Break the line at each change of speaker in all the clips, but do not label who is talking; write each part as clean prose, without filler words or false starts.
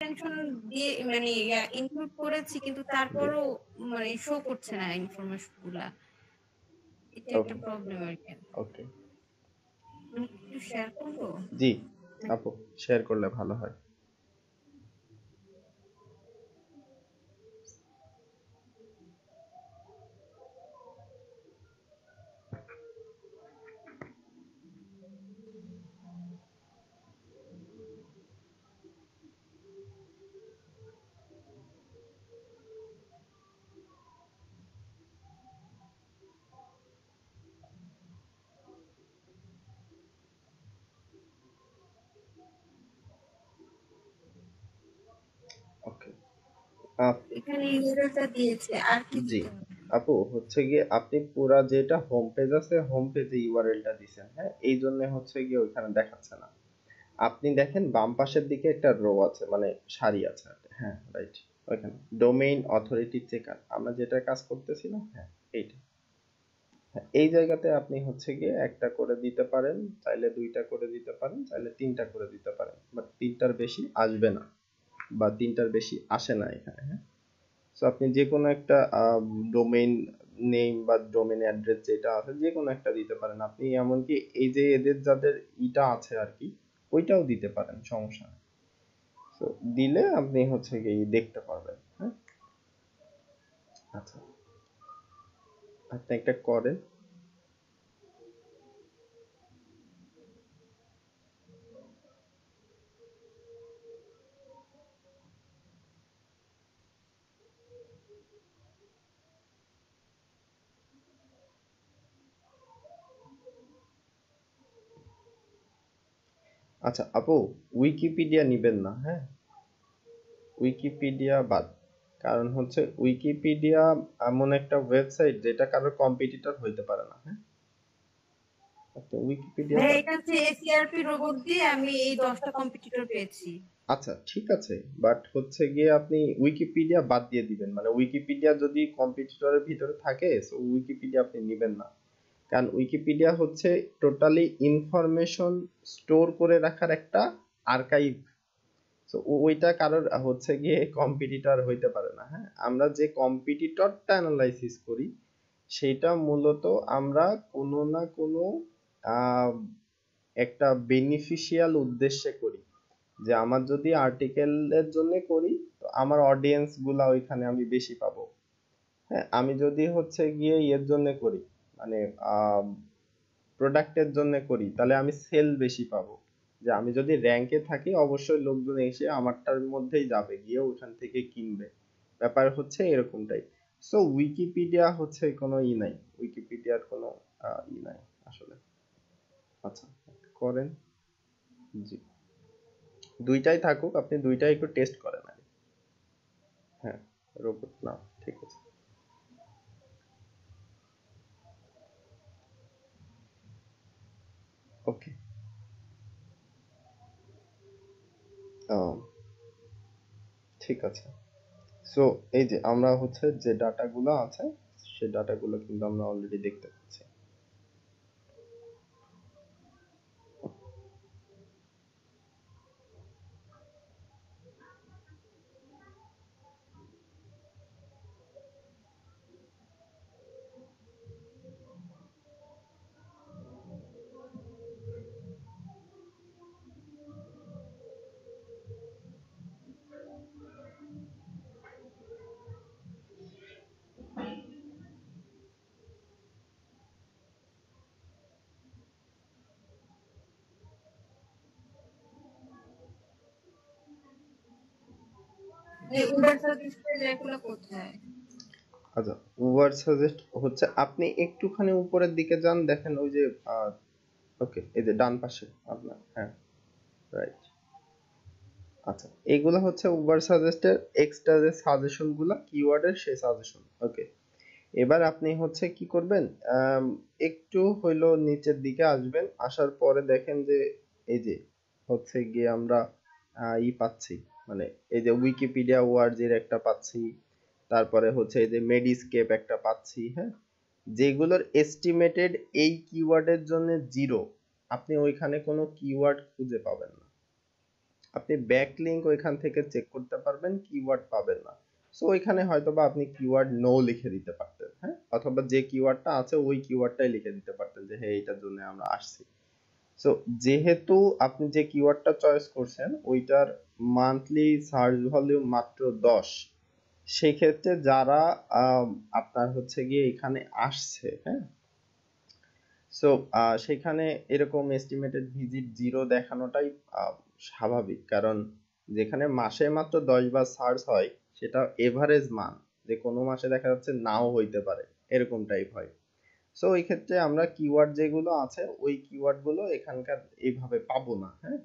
Tension দিয়ে মানে include করেছি কিন্তু
জি।
তারপরও মানে শো করছে না ইনফরমেশন গুলা। এটা একটা
ওকে,
প্রবলেম আরকি।
ওকে।
আমি কি একটু শেয়ার করবো?
জি, আপু শেয়ার করলে ভালো হয়। ওকে।
এখানে ইউজারটা দিয়েছে আর কি
জি,
দিতে হবে?
আপু হচ্ছে গিয়ে আপনি পুরা যেটা হোম পেজ আছে হোম পেজে ইউআরএলটা দিছেন, হ্যাঁ? এই জন্য হচ্ছে গিয়ে ওইখানে দেখাচ্ছে না। আপনি দেখেন বাম পাশের দিকে একটা রো আছে, মানে সারি আছে। হ্যাঁ, রাইট। ওইখানে ডোমেইন অথরিটি চেকার আমরা যেটা কাজ করতেছি না, হ্যাঁ এইটা। হ্যাঁ, এই জায়গাতে আপনি হচ্ছে গিয়ে একটা করে দিতে পারেন, চাইলে দুইটা করে দিতে পারেন, চাইলে তিনটা করে দিতে পারেন, বাট তিনটার বেশি আসবে না বা তিনটার বেশি আসে না এখানে, হ্যাঁ? সো আপনি যে কোনো একটা ডোমেইন নেম বা ডোমেইন অ্যাড্রেস যেটা আছে যে কোনো একটা দিতে পারেন। আপনি এমনকি এই যে এদের যাদের ইটা আছে আর কি, ওইটাও দিতে পারেন, সমস্যা নেই। সো দিলে আপনি হচ্ছে গিয়ে দেখতে পারবেন, হ্যাঁ? আচ্ছা, আপনি একটা করেন। আচ্ছা আপু, উইকিপিডিয়া নিবেন না, হ্যাঁ? উইকিপিডিয়া বাদ। কারণ হচ্ছে উইকিপিডিয়া এমন একটা ওয়েবসাইট যেটা কারোর কম্পিটিটর হইতে পারে না, হ্যাঁ? আপনি উইকিপিডিয়া
ভাই
বাদ।
এখান থেকে এসিআরপি রোবট দিয়ে আমি এই 10টা কম্পিটিটর পেয়েছি।
আচ্ছা ঠিক আছে, বাট হচ্ছে গিয়ে আপনি উইকিপিডিয়া বাদ দিয়ে দিবেন, মানে উইকিপিডিয়া যদি কম্পিটিটরের ভিতরে থাকে সো উইকিপিডিয়া আপনি নিবেন না। কারণ উইকিপিডিয়া হচ্ছে টোটালি ইনফরমেশন স্টোর করে রাখার একটা আর্কাইভ। তো ওইটা কারোর হচ্ছে গিয়ে কম্পিটিটর হইতে পারে না, হ্যাঁ? আমরা যে কম্পিটিটরটা অ্যানালাইসিস করি সেটা মূলত আমরা কোনো না কোনো আহ, একটা বেনিফিশিয়াল উদ্দেশ্যে করি। যে আমার যদি আর্টিকেলের জন্য করি তো আমার অডিয়েন্স গুলা ওইখানে আমি বেশি পাবো। হ্যাঁ, আমি যদি হচ্ছে গিয়ে ইয়ের জন্য করি, মানে প্রোডাক্টের জন্য করি, তাহলে আমি সেল বেশি পাবো। যে আমি যদি র্যাঙ্কে থাকি অবশ্যই লোকজন এসে আমারটার মধ্যেই যাবে, গিয়ে ওখান থেকে কিনবে। ব্যাপার হচ্ছে এরকমটাই। সো উইকিপিডিয়া হচ্ছে কোনো ই নাই, উইকিপিডিয়ার কোনো ই নাই আসলে। আচ্ছা, করেন। জি, দুইটাই থাকুক, আপনি দুইটাই একটু টেস্ট করেন আগে। হ্যাঁ, রোবট না, ঠিক আছে। ওকে। ঠিক আছে। সো এই যে আমরা হচ্ছে যে ডাটাগুলো আছে সেই ডাটাগুলো কিন্তু আমরা অলরেডি দেখতে পাচ্ছি।
এই উবার সার্ভিসের এগুলো কোথায়?
আচ্ছা, উবার সাজেস্ট হচ্ছে আপনি একটুখানি উপরের দিকে যান, দেখেন ওই যে ওকে, এই যে ডান পাশে আপনার, হ্যাঁ রাইট। আচ্ছা, এগুলো হচ্ছে উবার সাজেস্টের এক্সট্রা যে সাজেশন গুলা কিওয়ার্ডের সেই সাজেশন। ওকে, এবার আপনি হচ্ছে কি করবেন, একটু হইলো নিচের দিকে আসবেন, আসার পরে দেখেন যে এই যে হচ্ছে গিয়ে আমরা ই পাচ্ছি, মানে এই যে উইকিপিডিয়া ওআরজির একটা পাচ্ছি, তারপরে হচ্ছে এই যে মেডিস্কেপ একটা পাচ্ছি, হ্যাঁ? যেগুলোর এস্টিমেটেড এই কিওয়ার্ডের জন্য জিরো, আপনি ওইখানে কোনো কিওয়ার্ড খুঁজে পাবেন না। আপনি ব্যাকলিংক ওইখান থেকে চেক করতে পারবেন, কিওয়ার্ড পাবেন না। সো ওইখানে হয়তোবা আপনি কিওয়ার্ড নো লিখে দিতে পারতেন, হ্যাঁ, অথবা যে কিওয়ার্ডটা আছে ওই কিওয়ার্ডটাই লিখে দিতে পারতেন যে হ্যাঁ এইটার জন্য আমরা আসছি। সো যেহেতু আপনি যে কিওয়ার্ডটা চয়েস করছেন ওইটার মান্থলি সার্চ ভলিউম মাত্র 10, সেই ক্ষেত্রে যারা আপনার হচ্ছে গিয়ে এখানে আসছে, হ্যাঁ, সো সেখানে এরকম এস্টিমেটেড ভিজিট 0 দেখানোটাই স্বাভাবিক, কারণ যেখানে মাসে মাত্র 10 বার সার্চ হয় সেটা এভারেজ মান, যে কোনো মাসে দেখা যাচ্ছে নাও হইতে পারে, এরকম টাইপ হয়। সো এই ক্ষেত্রে আমরা কিওয়ার্ড যেগুলো আছে ওই কিওয়ার্ড গুলো এখানকার এইভাবে পাবো না, হ্যাঁ।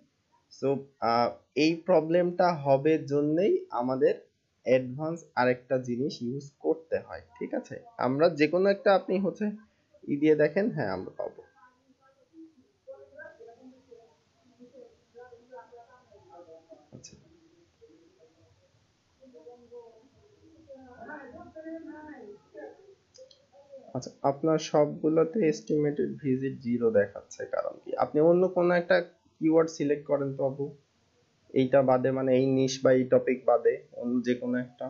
সো এই প্রবলেমটা হবে জন্যই আমাদের অ্যাডভান্স আরেকটা জিনিস ইউজ করতে হয়, ঠিক আছে। আমরা যে কোনো একটা আপনি হচ্ছে দিয়ে দেখেন, হ্যাঁ আমরা পাবো। আচ্ছা আচ্ছা, আপনার সবগুলোতে এস্টিমেটেড ভিজিট 0 দেখাচ্ছে, কারণ কি আপনি অন্য কোনো একটা কিওয়ার্ড সিলেক্ট করেন তো আপু, এইটা বাদে, মানে এই নিশ বা এই টপিক বাদে অন্য যে কোনো একটা।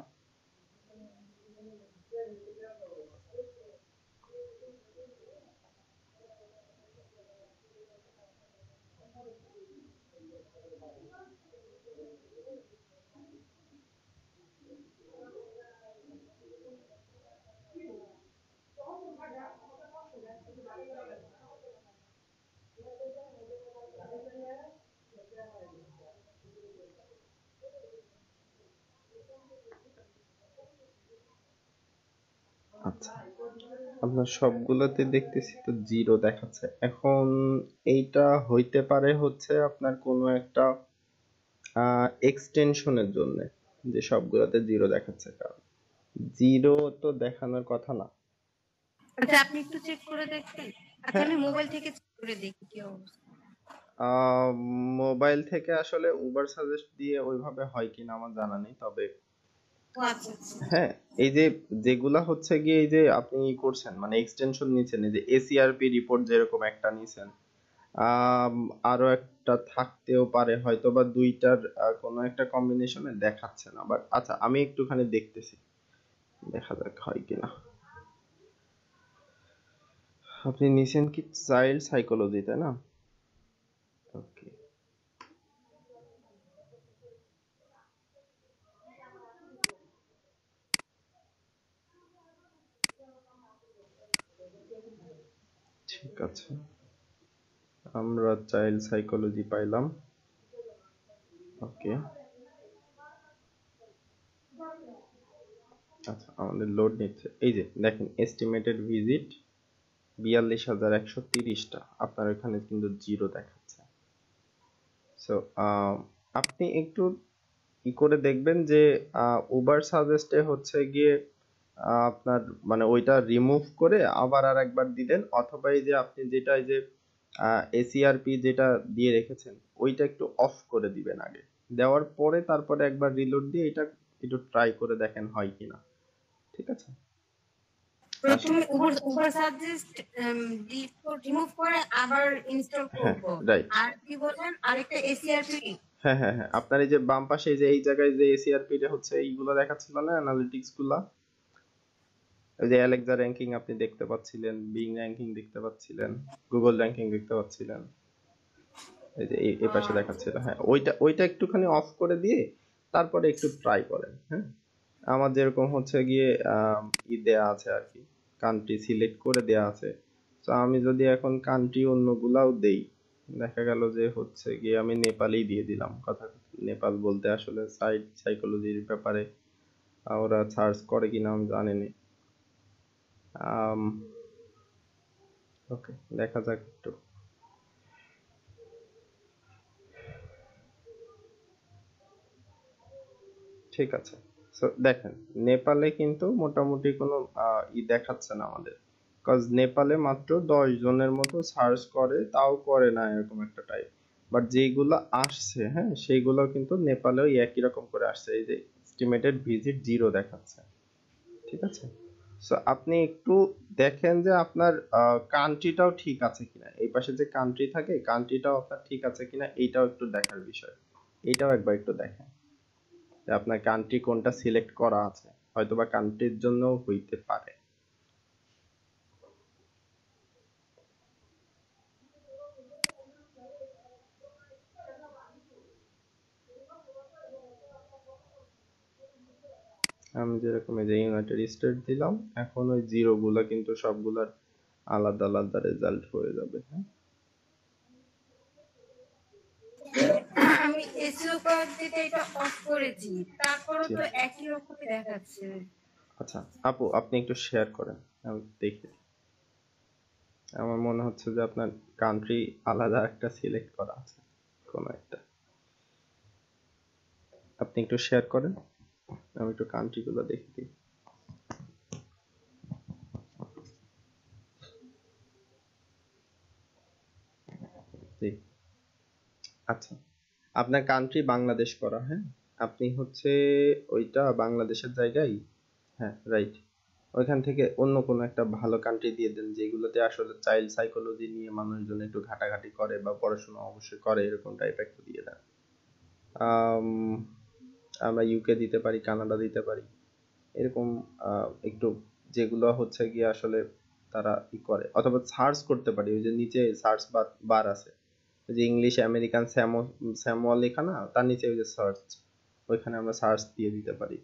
আচ্ছা, আপনার সবগুলোতে দেখতেছি তো 0 দেখাচ্ছে। এখন এইটা হইতে পারে হচ্ছে আপনার কোনো একটা এক্সটেনশনের জন্য, যে সবগুলোতে 0 দেখাচ্ছে, কারণ 0 তো দেখানোর কথা না।
আচ্ছা আপনি একটু চেক করে দেখবেন। আচ্ছা
হ্যাঁ,
আমি মোবাইল থেকে চেক করে দেখি কি অবস্থা।
মোবাইল থেকে আসলে উবার সাজেস্ট দিয়ে ওইভাবে হয় কিনা আমার জানা নেই, তবে
ও আচ্ছা আচ্ছা।
হ্যাঁ, এই যে যেগুলা হচ্ছে গিয়ে এই যে আপনি করছেন মানে এক্সটেনশন নিছেন, এই যে এসিআরপি রিপোর্ট যেরকম একটা নিছেন, আম, আরো একটা থাকতেও পারে হয়তো বা দুইটার কোনো একটা কম্বিনেশনে দেখাচ্ছে না, বাট আচ্ছা আমি একটুখানি দেখতেছি, দেখা যাক হয় কিনা। আপনি নিছেন কি চাইল্ড সাইকোলজি, তাই না? ওকে, ঠিক আছে, আমরা চাইল্ড সাইকোলজি পাইলাম। ওকে, আচ্ছা আমাদের লোড নিচ্ছে। এই যে দেখেন এস্টিমেটেড ভিজিট 42,130টা, আপনার এখানে কিন্তু 0 দেখাচ্ছে। সো আপনি একটু করে দেখবেন যে উবার সাজেস্টে হচ্ছে গিয়ে আপনার মানে ওইটা রিমুভ করে আবার আর একবার দিলেন, অথবা এই যে আপনি যেটা এই যে এসিআরপি যেটা দিয়ে রেখেছেন ওইটা একটু অফ করে দিবেন আগে, দেওয়ার পরে তারপরে একবার রিলোড দিয়ে এটা একটু ট্রাই করে দেখেন হয় কিনা, ঠিক আছে।
প্রথমে উবার উবার সাজেস্ট রিমুভ করে আবার ইনস্টল
হ্যাঁ,
করব।
রাইট।
আর কি বললেন আরেকটা এসিআরপি?
হ্যাঁ হ্যাঁ হ্যাঁ, আপনার এই যে বাম পাশে এই যে এই জায়গায় যে এসিআরপি টা হচ্ছে এইগুলো দেখাচ্ছিল না, অ্যানালিটিক্স গুলা, ওই যে অ্যালেক্সা র্যাঙ্কিং আপনি দেখতে পাচ্ছিলেন, বিং র্যাঙ্কিং দেখতে পাচ্ছিলেন, গুগল র্যাঙ্কিং দেখতে পাচ্ছিলেন, এই যে এই পাশে দেখাচ্ছিল, হ্যাঁ ওইটা ওইটা একটুখানি অফ করে দিয়ে তারপরে একটু ট্রাই করেন, হ্যাঁ। আমার যেরকম হচ্ছে গিয়ে দেয়া আছে আর কি, কান্ট্রি সিলেক্ট করে দেয়া আছে। তো আমি যদি এখন কান্ট্রি অন্যগুলাও দেই, দেখা গেল যে হচ্ছে গিয়ে আমি নেপালই দিয়ে দিলাম, কথা নেপাল বলতে আসলে সাইকোলজির ব্যাপারে ওরা সার্চ করে কিনা আমি জানি না। ওকে, দেখা যাক একটু। ঠিক আছে, সো দেখেন নেপালে কিন্তু মোটামুটি কোনো দেখাচ্ছে না আমাদের, কজ নেপালে মাত্র 10 জনের মতো সার্চ করে, তাও করে না এরকম একটা টাইপ। বাট যেইগুলো আসছে, হ্যাঁ, সেইগুলো কিন্তু নেপালেও একই রকম করে আসছে, এই যে এস্টিমেটেড ভিজিট 0 দেখাচ্ছে, ঠিক আছে। সো আপনি একটু দেখেন যে আপনার কান্ট্রিটাও ঠিক আছে কিনা, এই পাশে যে কান্ট্রি থাকে কান্ট্রিটাও আপনার ঠিক আছে কিনা, এইটাও একটু দেখার বিষয়। এটাও একবার একটু দেখেন যে আপনার কান্ট্রি কোনটা সিলেক্ট করা আছে, হয়তোবা কান্ট্রির জন্য হইতে পারে। আমি যেরকম এই যে ইউনাইটেড স্টেট দিলাম, এখন ওই জিরো গুলা কিন্তু সবগুলার আলাদা আলাদা রেজাল্ট হয়ে যাবে। হ্যাঁ,
আমি এসইও পদ্ধতিতে এটা অফ করেছি, তারপরও
জি।
তো একই রকমই দেখাচ্ছে।
আচ্ছা আপু, আপনি একটু শেয়ার করেন, আমি দেখি। আমার মনে হচ্ছে যে আপনার কান্ট্রি আলাদা একটা সিলেক্ট করা আছে কোনো একটা। আপনি একটু শেয়ার করেন, আমি একটু কান্ট্রি গুলো দেখে দিই। জি। আচ্ছা, আপনার কান্ট্রি বাংলাদেশ করা, হ্যাঁ? আপনি হচ্ছে ওইটা বাংলাদেশের জায়গায়, হ্যাঁ রাইট, ওইখান থেকে অন্য কোনো একটা ভালো কান্ট্রি দিয়ে দেন যেগুলোতে আসলে চাইল্ড সাইকোলজি নিয়ে মানুষজন একটু ঘাটাঘাটি করে বা পড়াশোনা অবশ্যই করে, এরকম টাইপ একটা দিয়ে দেন। আম, আমরা ইউকে দিতে পারি, কানাডা দিতে পারি, এরকম একটু যেগুলো হচ্ছে গিয়ে আসলে তারা ই করে, অথবা সার্চ করতে পারি, ওই যে নিচে সার্চ বার আছে, ওই যে ইংলিশ আমেরিকান স্যামুয়াল লেখা না, তার নিচে ওই যে সার্চ, ওইখানে আমরা সার্চ দিয়ে দিতে পারি।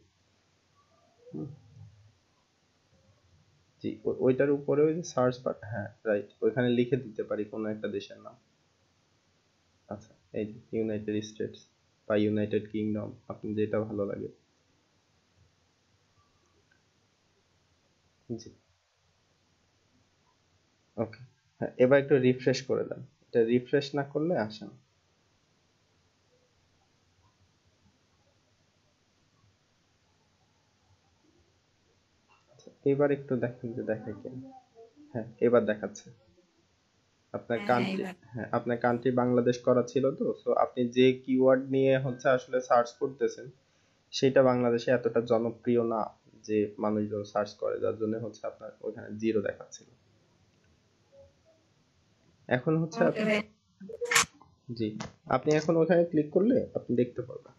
হুম, জি, ওইটার উপরে ওই যে সার্চ বার, হ্যাঁ রাইট, ওইখানে লিখে দিতে পারি কোনো একটা দেশের নাম। আচ্ছা, এই যে ইউনাইটেড স্টেটস বা ইউনাইটেড কিংডম, আপনি যেটা ভালো লাগে। জি, ওকে। হ্যাঁ, এবার একটু রিফ্রেশ করে দেন, এটা রিফ্রেশ না করলে আসে না। আচ্ছা, এবার একটু দেখেন যে দেখে কিনা। হ্যাঁ, এবার দেখাচ্ছে। আপনার
হ্যাঁ হ্যাঁ,
কান্ট্রি,
এবার
হ্যাঁ আপনার কান্ট্রি বাংলাদেশ করা ছিল তো, সো আপনি যে কিওয়ার্ড নিয়ে হচ্ছে আসলে সার্চ করতেছেন সেটা বাংলাদেশে এতটা জনপ্রিয় না যে মানুষজন সার্চ করে, যার জন্য হচ্ছে আপনার ওখানে জিরো দেখাচ্ছিল। এখন হচ্ছে
ওকে ভাই।
জি, আপনি এখন ওখানে ক্লিক করলে আপনি দেখতে পারবেন।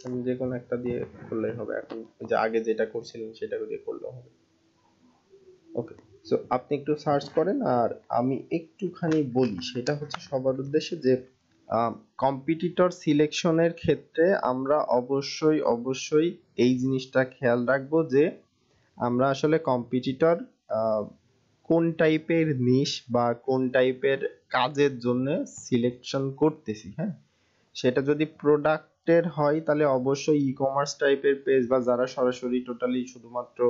আপনি যে কোনো একটা দিয়ে করলেই হবে, এখন যে আগে যেটা করছিলেন সেটা দিয়ে করলেও হবে। ওকে, সো আপনি একটু সার্চ করেন আর আমি একটুখানি বলি, সেটা হচ্ছে সবার উদ্দেশ্যে যে কম্পিটিটর সিলেকশনের ক্ষেত্রে আমরা অবশ্যই অবশ্যই এই জিনিসটা খেয়াল রাখবো যে আমরা আসলে কম্পিটিটর কোন টাইপের নিশ বা কোন টাইপের কাজের জন্য সিলেকশন করতেছি, হ্যাঁ? সেটা যদি প্রোডাক্টের হয় তাহলে অবশ্যই ই কমার্স টাইপের পেজ, বা যারা সরাসরি টোটালি শুধুমাত্র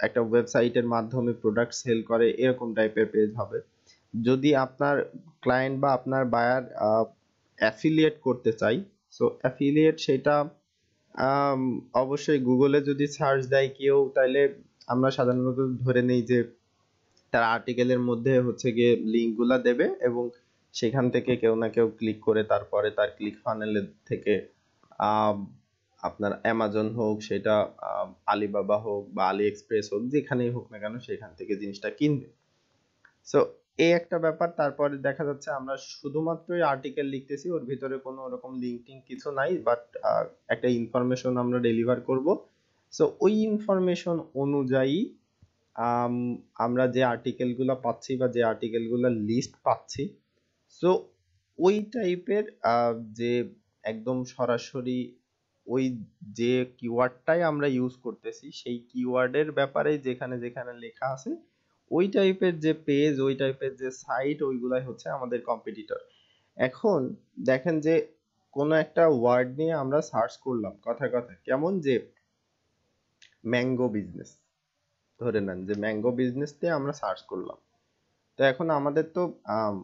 একটা ওয়েবসাইটের মাধ্যমে প্রোডাক্ট সেল করে এরকম টাইপের পেজ হবে। যদি আপনার ক্লায়েন্ট বা আপনার বায়ার অ্যাফিলিয়েট করতে চাই, সো অ্যাফিলিয়েট সেটা আম, অবশ্যই গুগলে যদি সার্চ দেয় কেউ, তাহলে আমরা সাধারণত ধরে নেই যে তার আর্টিকেলের মধ্যে হচ্ছে গিয়ে লিঙ্ক গুলা দেবে এবং সেখান থেকে কেউ না কেউ ক্লিক করে তারপরে তার ক্লিক ফানেলের থেকে আম, আপনার অ্যামাজন হোক, সেটা আলিবাবা হোক বা আলি এক্সপ্রেস হোক, যেখানেই হোক না কেন সেখান থেকে জিনিসটা কিনবে। সো এই একটা ব্যাপার। তারপরে দেখা যাচ্ছে আমরা শুধুমাত্রই আর্টিকেল লিখতেছি, ওর ভিতরে কোনো ওরকম লিঙ্ক টিঙ্ক কিছু নাই, বাট একটা ইনফরমেশন আমরা ডেলিভার করব। সো ওই ইনফরমেশন অনুযায়ী আম, আমরা যে আর্টিকেল গুলা পাচ্ছি বা যে আর্টিকেল গুলা লিস্ট পাচ্ছি, সো ওই টাইপের যে একদম সরাসরি ওই যে কিওয়ার্ডটাই আমরা ইউজ করতেছি সেই কিওয়ার্ডের ব্যাপারে যেখানে যেখানে লেখা আছে ওই টাইপের যে পেজ, ওই টাইপের যে সাইট, ওইগুলাই হচ্ছে আমাদের কম্পিটিটর। এখন দেখেন যে কোনো একটা ওয়ার্ড নিয়ে আমরা সার্চ করলাম, কথায় কথায় কেমন যে ম্যাঙ্গো বিজনেস, ধরে নেন যে ম্যাঙ্গো বিজনেস দিয়ে আমরা সার্চ করলাম। তো এখন আমাদের তো আম,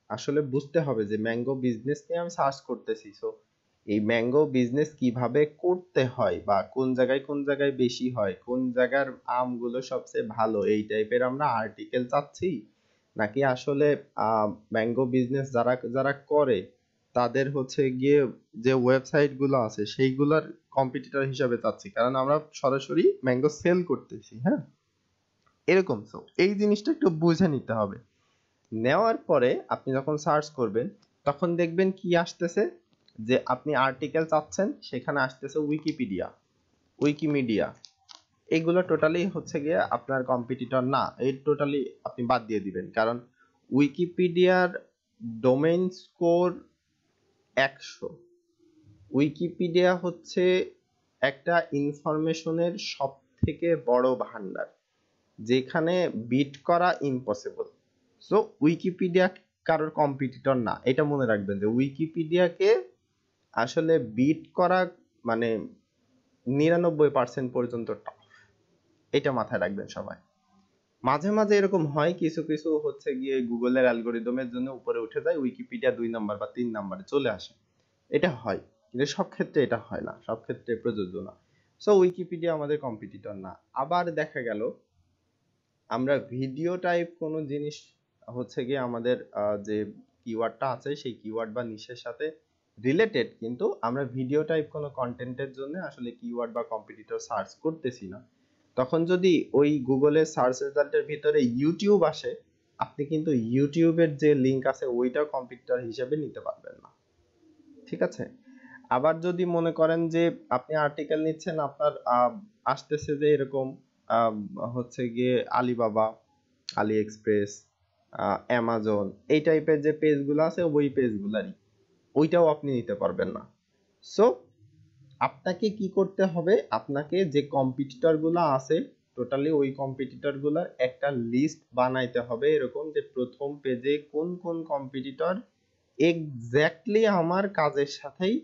আসলে বুঝতে হবে যে ম্যাঙ্গো বিজনেস নিয়ে আমি সার্চ করতেছি, সো এই ম্যাঙ্গো বিজনেস কিভাবে করতে হয় বা কোন জায়গায় বেশি হয়, কোন জায়গার আমগুলো সবচেয়ে ভালো, এই টাইপের আমরা আর্টিকেল চাচ্ছি, নাকি আসলে ম্যাঙ্গো বিজনেস যারা যারা করে তাদের হচ্ছে গিয়ে যে ওয়েবসাইট গুলো আছে সেইগুলোর কম্পিটিটর হিসাবে চাচ্ছি, কারণ আমরা সরাসরি ম্যাঙ্গো সেল করতেছি, হ্যাঁ? এরকম। তো এই জিনিসটা একটু বুঝে নিতে হবে। নেওয়ার পরে আপনি যখন সার্চ করবেন তখন দেখবেন কি আসতেছে, যে আপনি আর্টিকেল চাচ্ছেন, সেখানে আসতেছে উইকিপিডিয়া, উইকিমিডিয়া। এগুলো টোটালি হচ্ছে গিয়ে আপনার কম্পিটিটর না, এই টোটালি আপনি বাদ দিয়ে দিবেন। কারণ উইকিপিডিয়ার ডোমেইন স্কোর 100। উইকিপিডিয়া হচ্ছে একটা ইনফরমেশনের সব থেকে বড় ভান্ডার, যেখানে বিট করা ইম্পসিবল। সো উইকিপিডিয়া কারোর কম্পিটিটর না, এটা মনে রাখবেন যে উইকিপিডিয়াকে আসলে বিট করা মানে 99% পর্যন্ত টাফ। এটা মাথায় রাখবেন সবাই। মাঝে মাঝে এরকম হয়, কিছু কিছু হচ্ছে গিয়ে গুগলের অ্যালগোরিদমের জন্য উপরে উঠে যায়, উইকিপিডিয়া 2 নম্বর বা 3 নম্বরে চলে আসে। এটা হয়, কিন্তু সব ক্ষেত্রে এটা হয় না, সব ক্ষেত্রে প্রযোজ্য না। সো উইকিপিডিয়া আমাদের কম্পিটিটর না। আবার দেখা গেল আমরা ভিডিও টাইপ কোনো জিনিস হচ্ছে গিয়ে আমাদের যে কিওয়ার্ডটা আছে সেই কিওয়ার্ড বা নিশের সাথে রিলেটেড, কিন্তু আমরা ভিডিও টাইপ কোনো কন্টেন্টের জন্য আসলে কিওয়ার্ড বা কম্পিটিটর সার্চ করতেছি না, তখন যদি ওই গুগলের সার্চ রেজাল্টের ভিতরে ইউটিউব আসে, আপনি কিন্তু ইউটিউবের যে লিংক আছে ওইটাও কম্পিটিটর হিসেবে নিতে পারবেন না। ঠিক আছে। আবার যদি মনে করেন যে আপনি আর্টিকেল নিচ্ছেন, আপনার আসতেছে যে এরকম আহ, হচ্ছে গিয়ে আলিবাবা, আলি এক্সপ্রেস, অ্যামাজন, এই টাইপের যে পেজগুলো আছে ওই পেজগুলারই, ওইটাও আপনি নিতে পারবেন না। সো আপনাকে কি করতে হবে, আপনাকে যে কম্পিটিটর গুলো আছে টোটালি ওই কম্পিটিটর গুলার একটা লিস্ট বানাইতে হবে, এরকম যে প্রথম পেজে কোন কোন কম্পিটিটর এক্স্যাক্টলি আমার কাজের সাথেই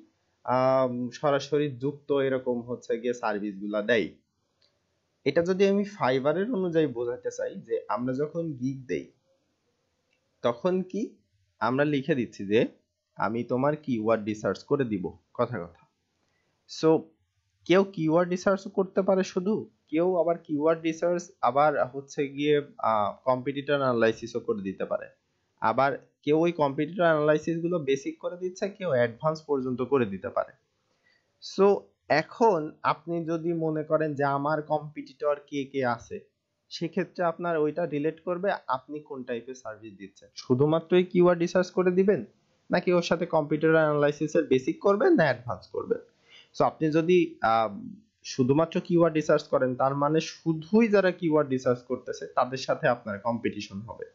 সরাসরি যুক্ত, এরকম হচ্ছে গিয়ে সার্ভিস গুলা দেয়। এটা যদি আমি ফাইবারের অনুযায়ী বোঝাতে চাই, যে আমরা যখন গিগ দেই তখন কি আমরা লিখে দিচ্ছি যে আমি তোমার কিওয়ার্ড রিসার্চ করে দিব, কথা কথা। সো কেউ কিওয়ার্ড রিসার্চ করতে পারে শুধু, কেউ আবার কিওয়ার্ড রিসার্চ আবার হচ্ছে গিয়ে কম্পিটিটর অ্যানালাইসিসও করে দিতে পারে। আবার কেউ ওই কম্পিটিটর অ্যানালাইসিস গুলো বেসিক করে দিচ্ছে, কেউ অ্যাডভান্স পর্যন্ত করে দিতে পারে। সো এখন আপনি যদি মনে করেন যে আমার কম্পিটিটর কে কে আছে, সেক্ষেত্রে আপনার ওইটা রিলেট করবে আপনি কোন টাইপের সার্ভিস দিচ্ছেন, শুধুমাত্রই কিওয়ার্ড রিসার্চ করে দিবেন, নাকি ওর সাথে কম্পিউটার অ্যানালাইসিসের বেসিক করবেন, না অ্যাডভান্স করবেন। সো আপনি যদি শুধুমাত্র কিওয়ার্ড রিসার্চ করেন, তার মানে শুধুই যারা কিওয়ার্ড রিসার্চ করতেছে তাদের সাথে আপনার কম্পিটিশন হবে।